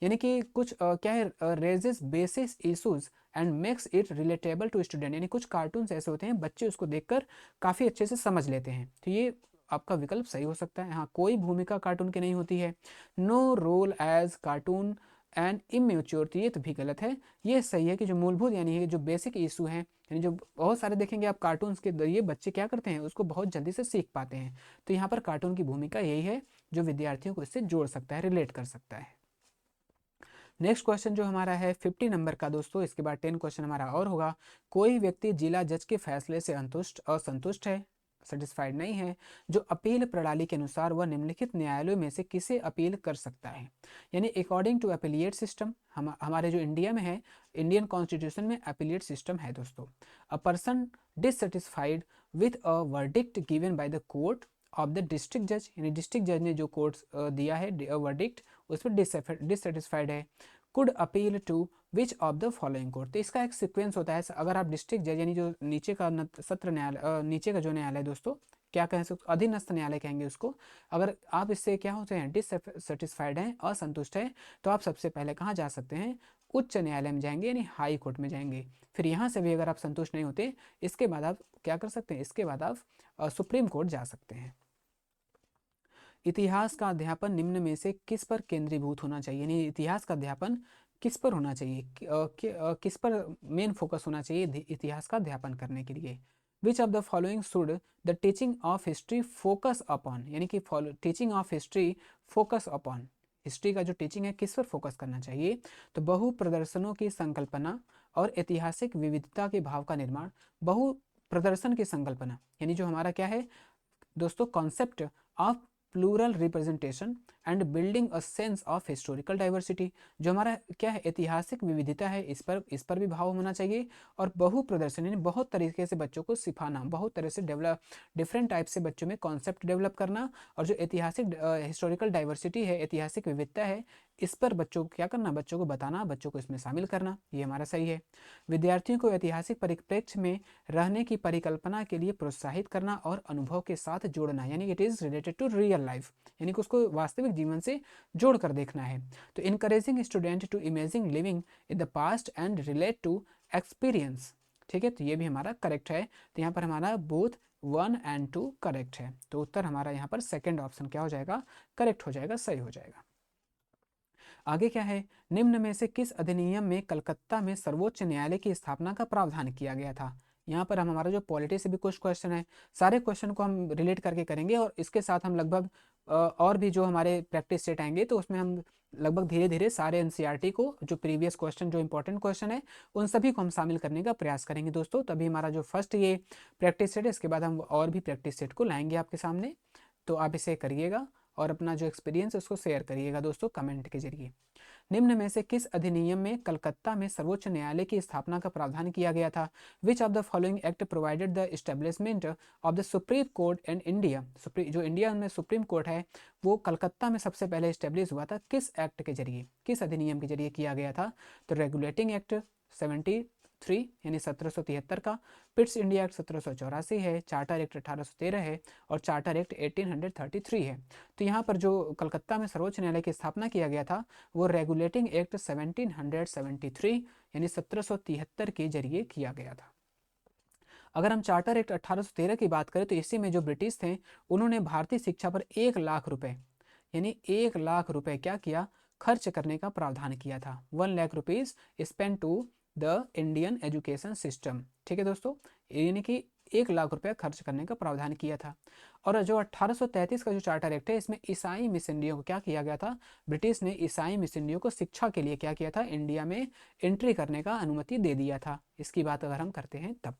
यानी कि कुछ क्या है, raises basis issues and makes it relatable to student, यानी कुछ कार्टून्स ऐसे होते हैं बच्चे उसको देखकर काफ़ी अच्छे से समझ लेते हैं, तो ये आपका विकल्प सही हो सकता है। हाँ, कोई भूमिका कार्टून की नहीं होती है। No role as cartoon and immature, तो ये तो भी गलत है। ये सही है कि जो मूलभूत यानी जो बेसिक इशू हैं, यानी जो बहुत सारे देखेंगे आप कार्टून्स के जरिए बच्चे क्या करते हैं उसको बहुत जल्दी से सीख पाते हैं, तो यहाँ पर कार्टून की भूमिका यही है जो विद्यार्थियों को इससे जोड़ सकता है, रिलेट कर सकता है। नेक्स्ट क्वेश्चन जो हमारा है 50 नंबर का दोस्तों, इसके बाद 10 क्वेश्चन हमारा और होगा। कोई व्यक्ति जिला जज के फैसले से असंतुष्ट है, सेटिस्फाइड नहीं है, जो अपील प्रणाली के अनुसार वह निम्नलिखित न्यायालयों में से किसे अपील कर सकता है? यानी अकॉर्डिंग टू अपीलिएट सिस्टम, हमारे जो इंडिया में है, इंडियन कॉन्स्टिट्यूशन में अपीलिएट सिस्टम है दोस्तों। A person dissatisfied with a verdict given by the court of the district जज, यानी डिस्ट्रिक्ट जज ने जो कोर्ट दिया है वर्डिक्ट उस पर डिससेटिस्फाइड है, could appeal to which of the following court, तो इसका एक सीक्वेंस होता है। अगर आप डिस्ट्रिक्ट जज यानी जो नीचे का सत्र न्यायालय, नीचे का जो न्यायालय दोस्तों, क्या कहें सकते, अधीनस्थ न्यायालय कहेंगे उसको, अगर आप इससे क्या होते हैं डिससेटिस्फाइड हैं, असंतुष्ट हैं, तो आप सबसे पहले कहाँ जा सकते हैं, उच्च न्यायालय में जाएंगे यानी हाई कोर्ट में जाएंगे। फिर यहाँ से भी अगर आप संतुष्ट नहीं होते, इसके बाद आप क्या कर सकते हैं, इसके बाद आप सुप्रीम कोर्ट जा सकते हैं। इतिहास का अध्यापन निम्न में से किस पर केंद्रीभूत होना चाहिए, यानी इतिहास का अध्यापन किस पर होना चाहिए, किस पर मेन फोकस होना चाहिए इतिहास का अध्यापन करने के लिए? विच of the following should the teaching of history focus upon, यानी कि teaching of history focus upon, history का जो टीचिंग है किस पर फोकस करना चाहिए, तो बहु प्रदर्शनों की संकल्पना और ऐतिहासिक विविधता के भाव का निर्माण। बहु प्रदर्शन की संकल्पना यानी जो हमारा क्या है दोस्तों, concept of plural representation and building a sense of historical diversity. जो हमारा क्या है ऐतिहासिक विविधता है, इस पर भी भाव होना चाहिए। और बहु प्रदर्शन यानी बहुत तरीके से बच्चों को सिखाना, बहुत तरह से डेवलप, डिफरेंट टाइप से बच्चों में कॉन्सेप्ट डेवलप करना। और जो ऐतिहासिक हिस्टोरिकल डाइवर्सिटी है, ऐतिहासिक विविधता है, इस पर बच्चों को क्या करना, बच्चों को बताना, बच्चों को इसमें शामिल करना, ये हमारा सही है। विद्यार्थियों को ऐतिहासिक परिप्रेक्ष्य में रहने की परिकल्पना के लिए प्रोत्साहित करना और अनुभव के साथ जोड़ना, यानी it is related to real life, यानी कि उसको वास्तविक जीवन से जोड़ कर देखना है। तो encouraging student to imagine living in the past and relate to experience. ठीक है, तो ये भी हमारा करेक्ट है। तो यहाँ पर हमारा बोथ 1 एंड 2 करेक्ट है। तो उत्तर हमारा यहाँ पर सेकेंड ऑप्शन क्या हो जाएगा, करेक्ट हो जाएगा, सही हो जाएगा। आगे क्या है, निम्न में से किस अधिनियम में कलकत्ता में सर्वोच्च न्यायालय की स्थापना का प्रावधान किया गया था। यहाँ पर हम हमारा जो पॉलिटी से भी कुछ क्वेश्चन है, सारे क्वेश्चन को हम रिलेट करके करेंगे और इसके साथ हम लगभग और भी जो हमारे प्रैक्टिस सेट आएंगे तो उसमें हम लगभग धीरे धीरे सारे एनसीईआरटी को, जो प्रीवियस क्वेश्चन, जो इंपॉर्टेंट क्वेश्चन है, उन सभी को हम शामिल करने का प्रयास करेंगे दोस्तों। तभी हमारा जो फर्स्ट ये प्रैक्टिस सेट है, इसके बाद हम और भी प्रैक्टिस सेट को लाएंगे आपके सामने। तो आप इसे करिएगा और अपना जो एक्सपीरियंस है उसको शेयर करिएगा दोस्तों कमेंट के जरिए। निम्न में से किस अधिनियम में कलकत्ता में सर्वोच्च न्यायालय की स्थापना का प्रावधान किया गया था। विच of the following act provided the establishment of the Supreme court in India. जो इंडिया में सुप्रीम कोर्ट है वो कलकत्ता में सबसे पहले इस्टेब्लिश हुआ था, किस एक्ट के जरिए, किस अधिनियम के जरिए किया गया था। तो रेगुलेटिंग एक्ट 73 यानी 1773 का, पिट्स इंडिया एक्ट 1784 है, चार्टर एक्ट 1813 है और चार्टर एक्ट 1833 है। तो यहाँ पर जो कलकत्ता में सर्वोच्च न्यायालय की स्थापना किया गया था वो रेगुलेटिंग एक्ट 1773 यानी 1773 के जरिए किया गया था। अगर हम चार्टर एक्ट 1813 की बात करें तो इसी में जो ब्रिटिश थे उन्होंने भारतीय शिक्षा पर 1,00,000 रुपए यानी 1,00,000 रुपए क्या किया, खर्च करने का प्रावधान किया था। 1,00,000 rupees spend to the Indian education system. ठीक है दोस्तों, यानी कि 1,00,000 रुपया खर्च करने का प्रावधान किया था। और जो 1833 का जो चार्टर एक्ट है इसमें ईसाई मिशनरियों को क्या किया गया था, ब्रिटिश ने ईसाई मिशनरियों को शिक्षा के लिए क्या किया था, इंडिया में एंट्री करने का अनुमति दे दिया था। इसकी बात अगर हम करते हैं तब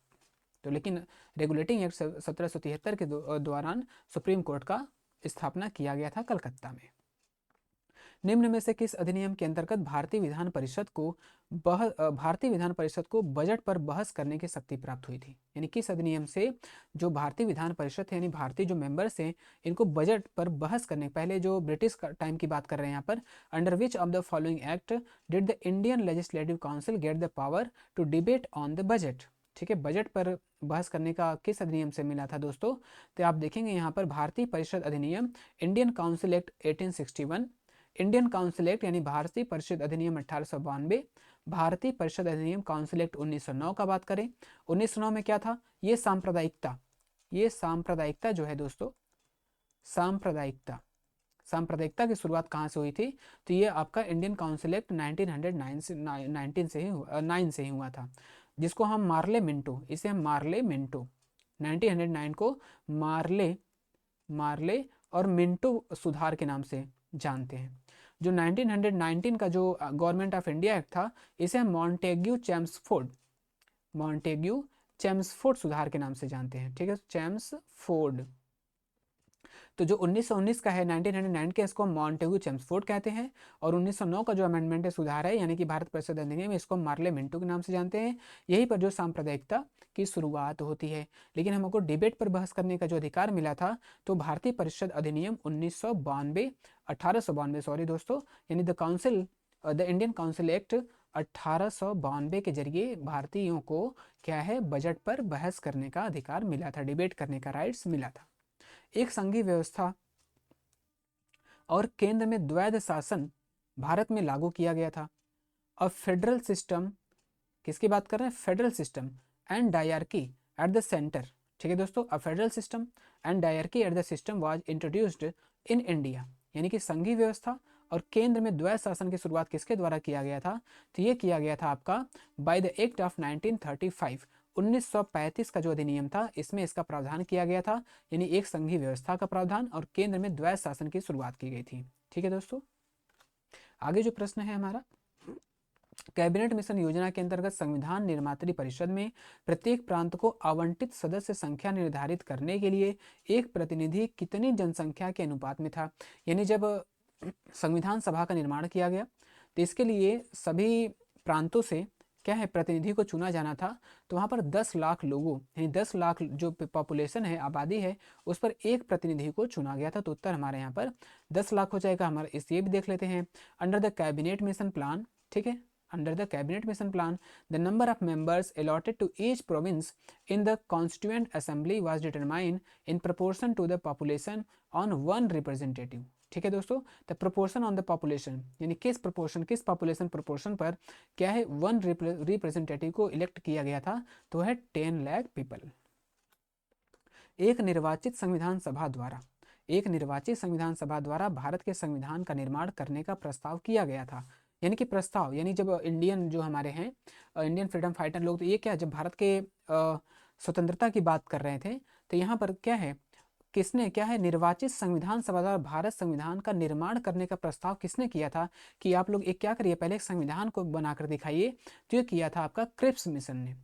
तो, लेकिन रेगुलेटिंग एक्ट 1773 के दौरान सुप्रीम कोर्ट का स्थापना किया गया था कलकत्ता में। निम्न में से किस अधिनियम के अंतर्गत भारतीय विधान परिषद को बजट पर बहस करने की शक्ति प्राप्त हुई थी। यानी किस अधिनियम से जो भारतीय विधान परिषद है यानी भारतीय जो मेंबर्स हैं इनको बजट पर बहस करने, पहले जो ब्रिटिश टाइम की बात कर रहे हैं यहाँ पर, under which of the following act did the Indian legislative council get the power to debate on the budget. ठीक है, बजट पर बहस करने का किस अधिनियम से मिला था दोस्तों, तो आप देखेंगे यहाँ पर भारतीय परिषद अधिनियम, Indian council act 1861, Indian council act यानी भारतीय परिषद अधिनियम 1892, भारतीय परिषद अधिनियम काउंसिल एक्ट 1909 का बात करें, 1909 में क्या था, ये सांप्रदायिकता जो है दोस्तों, सांप्रदायिकता की शुरुआत कहाँ से हुई थी, तो ये आपका इंडियन काउंसिल एक्ट 1909 से 9 से ही हुआ था, जिसको हम मार्ले मिंटो, इसे हम मार्ले मिंटो 1909 को मार्ले और मिंटो सुधार के नाम से जानते हैं। जो 1919 का जो गवर्नमेंट ऑफ इंडिया एक्ट था इसे हम मॉन्टेग्यू चेम्सफोर्ड सुधार के नाम से जानते हैं। ठीक है, चेम्सफोर्ड। तो जो 1919 का है 1909 के, इसको मॉन्टेग्यू चेम्सफोर्ड कहते हैं। और 1909 का जो अमेंडमेंट है, सुधार है, यानी कि भारत परिषद अधिनियम, इसको मार्ले मिंटो के नाम से जानते हैं। यहीं पर जो सांप्रदायिकता की शुरुआत होती है। लेकिन हमको डिबेट पर बहस करने का जो अधिकार मिला था तो भारतीय परिषद अधिनियम 1892 सॉरी दोस्तों, यानी द इंडियन काउंसिल एक्ट 1892 के जरिए भारतीयों को क्या है, बजट पर बहस करने का अधिकार मिला था, डिबेट करने का राइट्स मिला था। एक संघीय व्यवस्था और केंद्र में द्वैध शासन भारत में लागू किया गया था। अब फेडरल सिस्टम, किसकी बात कर रहे हैं, federal system and dyarchy at the centre. ठीक है दोस्तों, a federal system and dyarchy at the system was introduced in India, यानी कि संघीय व्यवस्था और केंद्र में द्वैध शासन की शुरुआत किसके द्वारा किया गया था, तो ये किया गया था आपका बाय द एक्ट ऑफ 1935, 1935 का जो अधिनियम था इसमें इसका प्रावधान किया गया था, यानी एक संघीय व्यवस्था का प्रावधान और केंद्र में द्वैध शासन की शुरुआत की गई थी। ठीक है दोस्तों, आगे जो प्रश्न है हमारा, कैबिनेट मिशन योजना के अंतर्गत संविधान निर्मात्री परिषद में प्रत्येक प्रांत को आवंटित सदस्य संख्या निर्धारित करने के लिए एक प्रतिनिधि कितनी जनसंख्या के अनुपात में था। यानी जब संविधान सभा का निर्माण किया गया तो इसके लिए सभी प्रांतों से क्या है, प्रतिनिधि को चुना जाना था। तो वहाँ पर 10 लाख लोगों, यानी 10 लाख जो पॉपुलेशन है, आबादी है, उस पर एक प्रतिनिधि को चुना गया था। तो उत्तर हमारे यहाँ पर 10 लाख हो जाएगा हमारा। इस ये भी देख लेते हैं, under the cabinet mission plan, ठीक है, under the cabinet mission plan the number of members allotted to each province in the constituent assembly was determined in proportion to the population on one representative। ठीक है दोस्तों, the proportion on the population, यानी किस proportion, किस population proportion पर क्या है, one representative को इलेक्ट किया गया था, तो है 10 लाख पीपल। एक निर्वाचित संविधान सभा द्वारा, एक निर्वाचित संविधान सभा द्वारा भारत के संविधान का निर्माण करने का प्रस्ताव किया गया था। यानी कि प्रस्ताव, यानी जब इंडियन जो हमारे हैं इंडियन फ्रीडम फाइटर लोग, तो ये क्या, जब भारत के स्वतंत्रता की बात कर रहे थे, तो यहाँ पर क्या है, किसने, क्या है, निर्वाचित संविधान सभा द्वारा भारत संविधान का निर्माण करने का प्रस्ताव किसने किया था, कि आप लोग एक क्या करिए, पहले एक संविधान को बनाकर दिखाइए। तो ये किया था आपका क्रिप्स मिशन ने,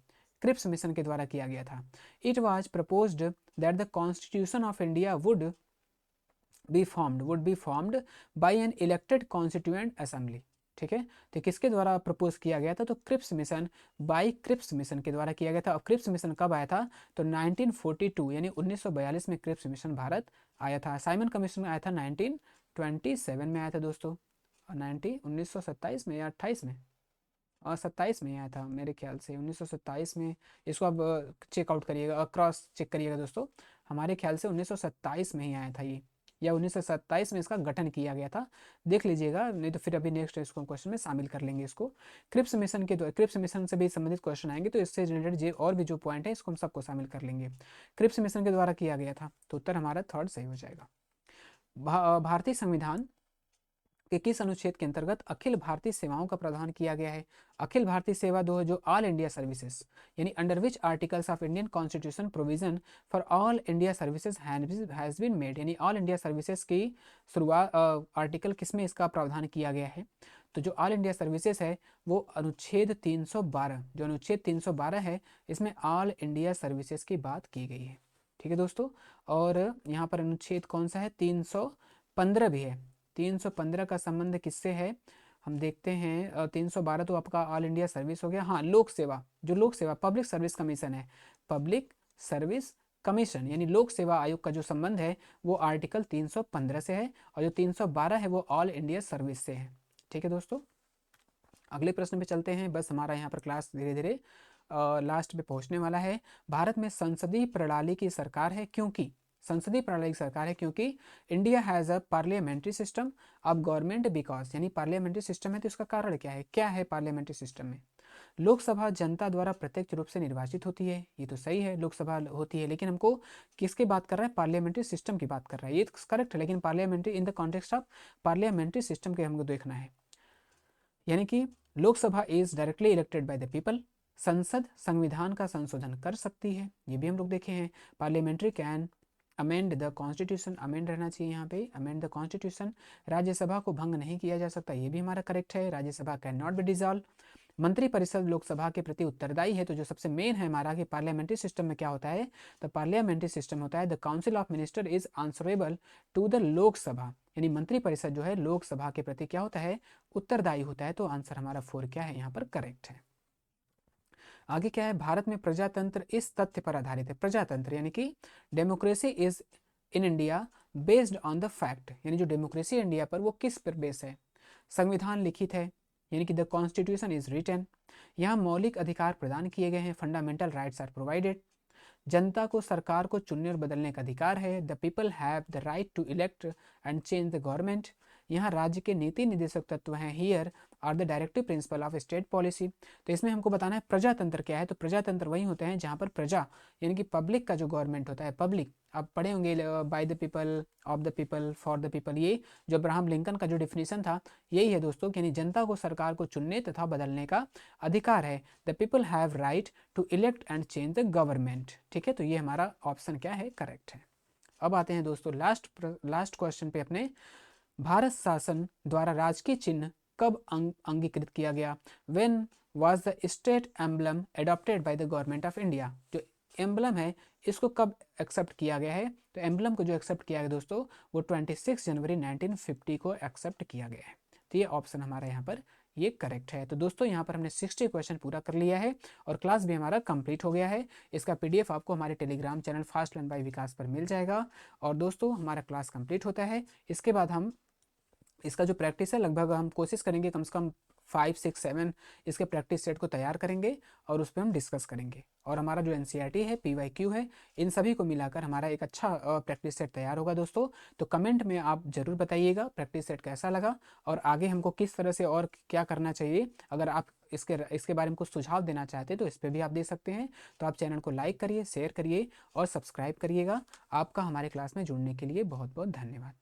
क्रिप्स मिशन के द्वारा किया गया था। It was proposed that the constitution of India would be formed by an elected constituent assembly. ठीक है, तो किसके द्वारा प्रपोज किया गया था, तो Cripps mission, by Cripps mission के द्वारा किया गया था। और क्रिप्स मिशन कब आया था, तो 1942 यानी 1942 में क्रिप्स मिशन भारत आया था। साइमन कमीशन आया था 1927 में आया था दोस्तों, और 1927 में या 28 में, और 27 में आया था मेरे ख्याल से, 1927 में। इसको अब चेकआउट करिएगा, क्रॉस चेक करिएगा दोस्तों, हमारे ख्याल से 1927 में ही आया था ये, या 1927 में इसका गठन किया गया था, देख लीजिएगा, नहीं तो फिर अभी नेक्स्ट इसको क्वेश्चन में शामिल कर लेंगे इसको। क्रिप्स मिशन के द्वारा, क्रिप्स मिशन से भी संबंधित क्वेश्चन आएंगे, तो इससे रिलेटेड और भी जो पॉइंट है इसको हम सबको शामिल कर लेंगे। क्रिप्स मिशन के द्वारा किया गया था, तो उत्तर हमारा थर्ड सही हो जाएगा। भारतीय संविधान के किस अनुच्छेद के अंतर्गत अखिल भारतीय सेवाओं का प्रावधान किया गया है। अखिल भारतीय सेवा दो, जो ऑल इंडिया सर्विसेज, यानी under which articles of Indian constitution provision for all India services has been made, यानी ऑल इंडिया सर्विसेज की शुरुआत आर्टिकल किसमें इसका प्रावधान किया गया है, तो जो ऑल इंडिया सर्विसेज है वो अनुच्छेद 312, जो अनुच्छेद 312 है, इसमें ऑल इंडिया सर्विसेज की बात की गई है। ठीक है दोस्तों, और यहाँ पर अनुच्छेद कौन सा है, 315 भी है। 315 का संबंध किससे है, हम देखते हैं। 312 तो आपका ऑल इंडिया सर्विस हो गया। हाँ, लोक सेवा, जो लोक सेवा पब्लिक सर्विस कमीशन है, पब्लिक सर्विस कमीशन यानी लोक सेवा आयोग का जो संबंध है वो आर्टिकल 315 से है, और जो 312 है वो ऑल इंडिया सर्विस से है। ठीक है दोस्तों, अगले प्रश्न पे चलते हैं। बस हमारा यहाँ पर क्लास धीरे धीरे लास्ट पे पहुँचने वाला है। भारत में संसदीय प्रणाली की सरकार है क्योंकि, संसदीय प्रणाली की सरकार है क्योंकि India has a parliamentary system of government because, यानी पार्लियामेंट्री सिस्टम है तो इसका कारण क्या है, क्या है पार्लियामेंट्री सिस्टम में। लोकसभा जनता द्वारा प्रत्यक्ष रूप से निर्वाचित होती है, ये तो सही है, लोकसभा होती है, लेकिन हमको किसकी बात कर रहा है, पार्लियामेंट्री सिस्टम की बात कर रहा है, ये करेक्ट है, लेकिन parliamentary in the context of parliamentary system के हमको देखना है। यानी कि Lok Sabha is directly elected by the people, संसद संविधान का संशोधन कर सकती है, ये भी हम लोग देखे हैं। Parliamentary can amend the constitution, amend रहना चाहिए यहाँ पे, अमेंड द कॉन्स्टिट्यूशन। राज्यसभा को भंग नहीं किया जा सकता, ये भी हमारा करेक्ट है, Rajya Sabha can not be dissolve. मंत्रिपरिषद लोकसभा के प्रति उत्तरदायी है, तो जो सबसे मेन है हमारा कि पार्लियामेंट्री सिस्टम में क्या होता है, तो पार्लियामेंट्री सिस्टम होता है the council of minister is answerable to the Lok Sabha, यानी मंत्रिपरिषद जो है लोकसभा के प्रति क्या होता है, उत्तरदायी होता है। तो आंसर हमारा 4 क्या है यहाँ पर करेक्ट है। आगे क्या है, भारत में प्रजातंत्र इस तथ्य पर आधारित है, प्रजातंत्र यानी कि democracy is in India based on the fact, यानी जो डेमोक्रेसी इंडिया पर वो किस पर बेस है, संविधान लिखित है, यानी कि द कॉन्स्टिट्यूशन इज रिटन, यहाँ मौलिक अधिकार प्रदान किए गए हैं, फंडामेंटल राइट्स आर प्रोवाइडेड, जनता को सरकार को चुनने और बदलने का अधिकार है, the people have the right to elect and change the government, यहाँ राज्य के नीति निर्देशक तत्व हैं, here are the directive principle of state policy. तो इसमें हमको बताना है प्रजातंत्र क्या है, तो प्रजातंत्र वही होते हैं जहाँ पर प्रजा यानी कि पब्लिक का जो गवर्नमेंट होता है, पब्लिक आप पढ़े होंगे by the people, of the people, for the people, ये जो अब्राहम लिंकन का जो डिफिनेशन था यही है दोस्तों, यानी जनता को सरकार को चुनने तथा बदलने का अधिकार है, the people have right to elect and change the government. ठीक है, तो ये हमारा ऑप्शन क्या है करेक्ट है। अब आते हैं दोस्तों लास्ट क्वेश्चन पे अपने, भारत शासन द्वारा राजकीय चिन्ह कब अंगीकृत किया गया? When was the state emblem adopted by the government of India? जो एम्बलम है इसको कब एक्सेप्ट किया गया है? तो एम्बलम को जो एक्सेप्ट किया गया दोस्तों वो 26 जनवरी 1950 को एक्सेप्ट किया गया है। तो ये ऑप्शन हमारा यहाँ पर ये करेक्ट है। तो दोस्तों यहाँ पर हमने 60 क्वेश्चन पूरा कर लिया है और क्लास भी हमारा कंप्लीट हो गया है। इसका पीडीएफ आपको हमारे Telegram channel fast learn by Vikas पर मिल जाएगा। और दोस्तों हमारा क्लास कंप्लीट होता है, इसके बाद हम इसका जो प्रैक्टिस है लगभग हम कोशिश करेंगे कम से कम 5, 6, 7 इसके प्रैक्टिस सेट को तैयार करेंगे और उस पर हम डिस्कस करेंगे। और हमारा जो एनसीईआरटी है, पीवाईक्यू है, इन सभी को मिलाकर हमारा एक अच्छा प्रैक्टिस सेट तैयार होगा दोस्तों। तो कमेंट में आप ज़रूर बताइएगा प्रैक्टिस सेट कैसा लगा और आगे हमको किस तरह से और क्या करना चाहिए। अगर आप इसके बारे में कुछ सुझाव देना चाहते हैं तो इस पर भी आप दे सकते हैं। तो आप चैनल को लाइक करिए, शेयर करिए और सब्सक्राइब करिएगा। आपका हमारे क्लास में जुड़ने के लिए बहुत बहुत धन्यवाद।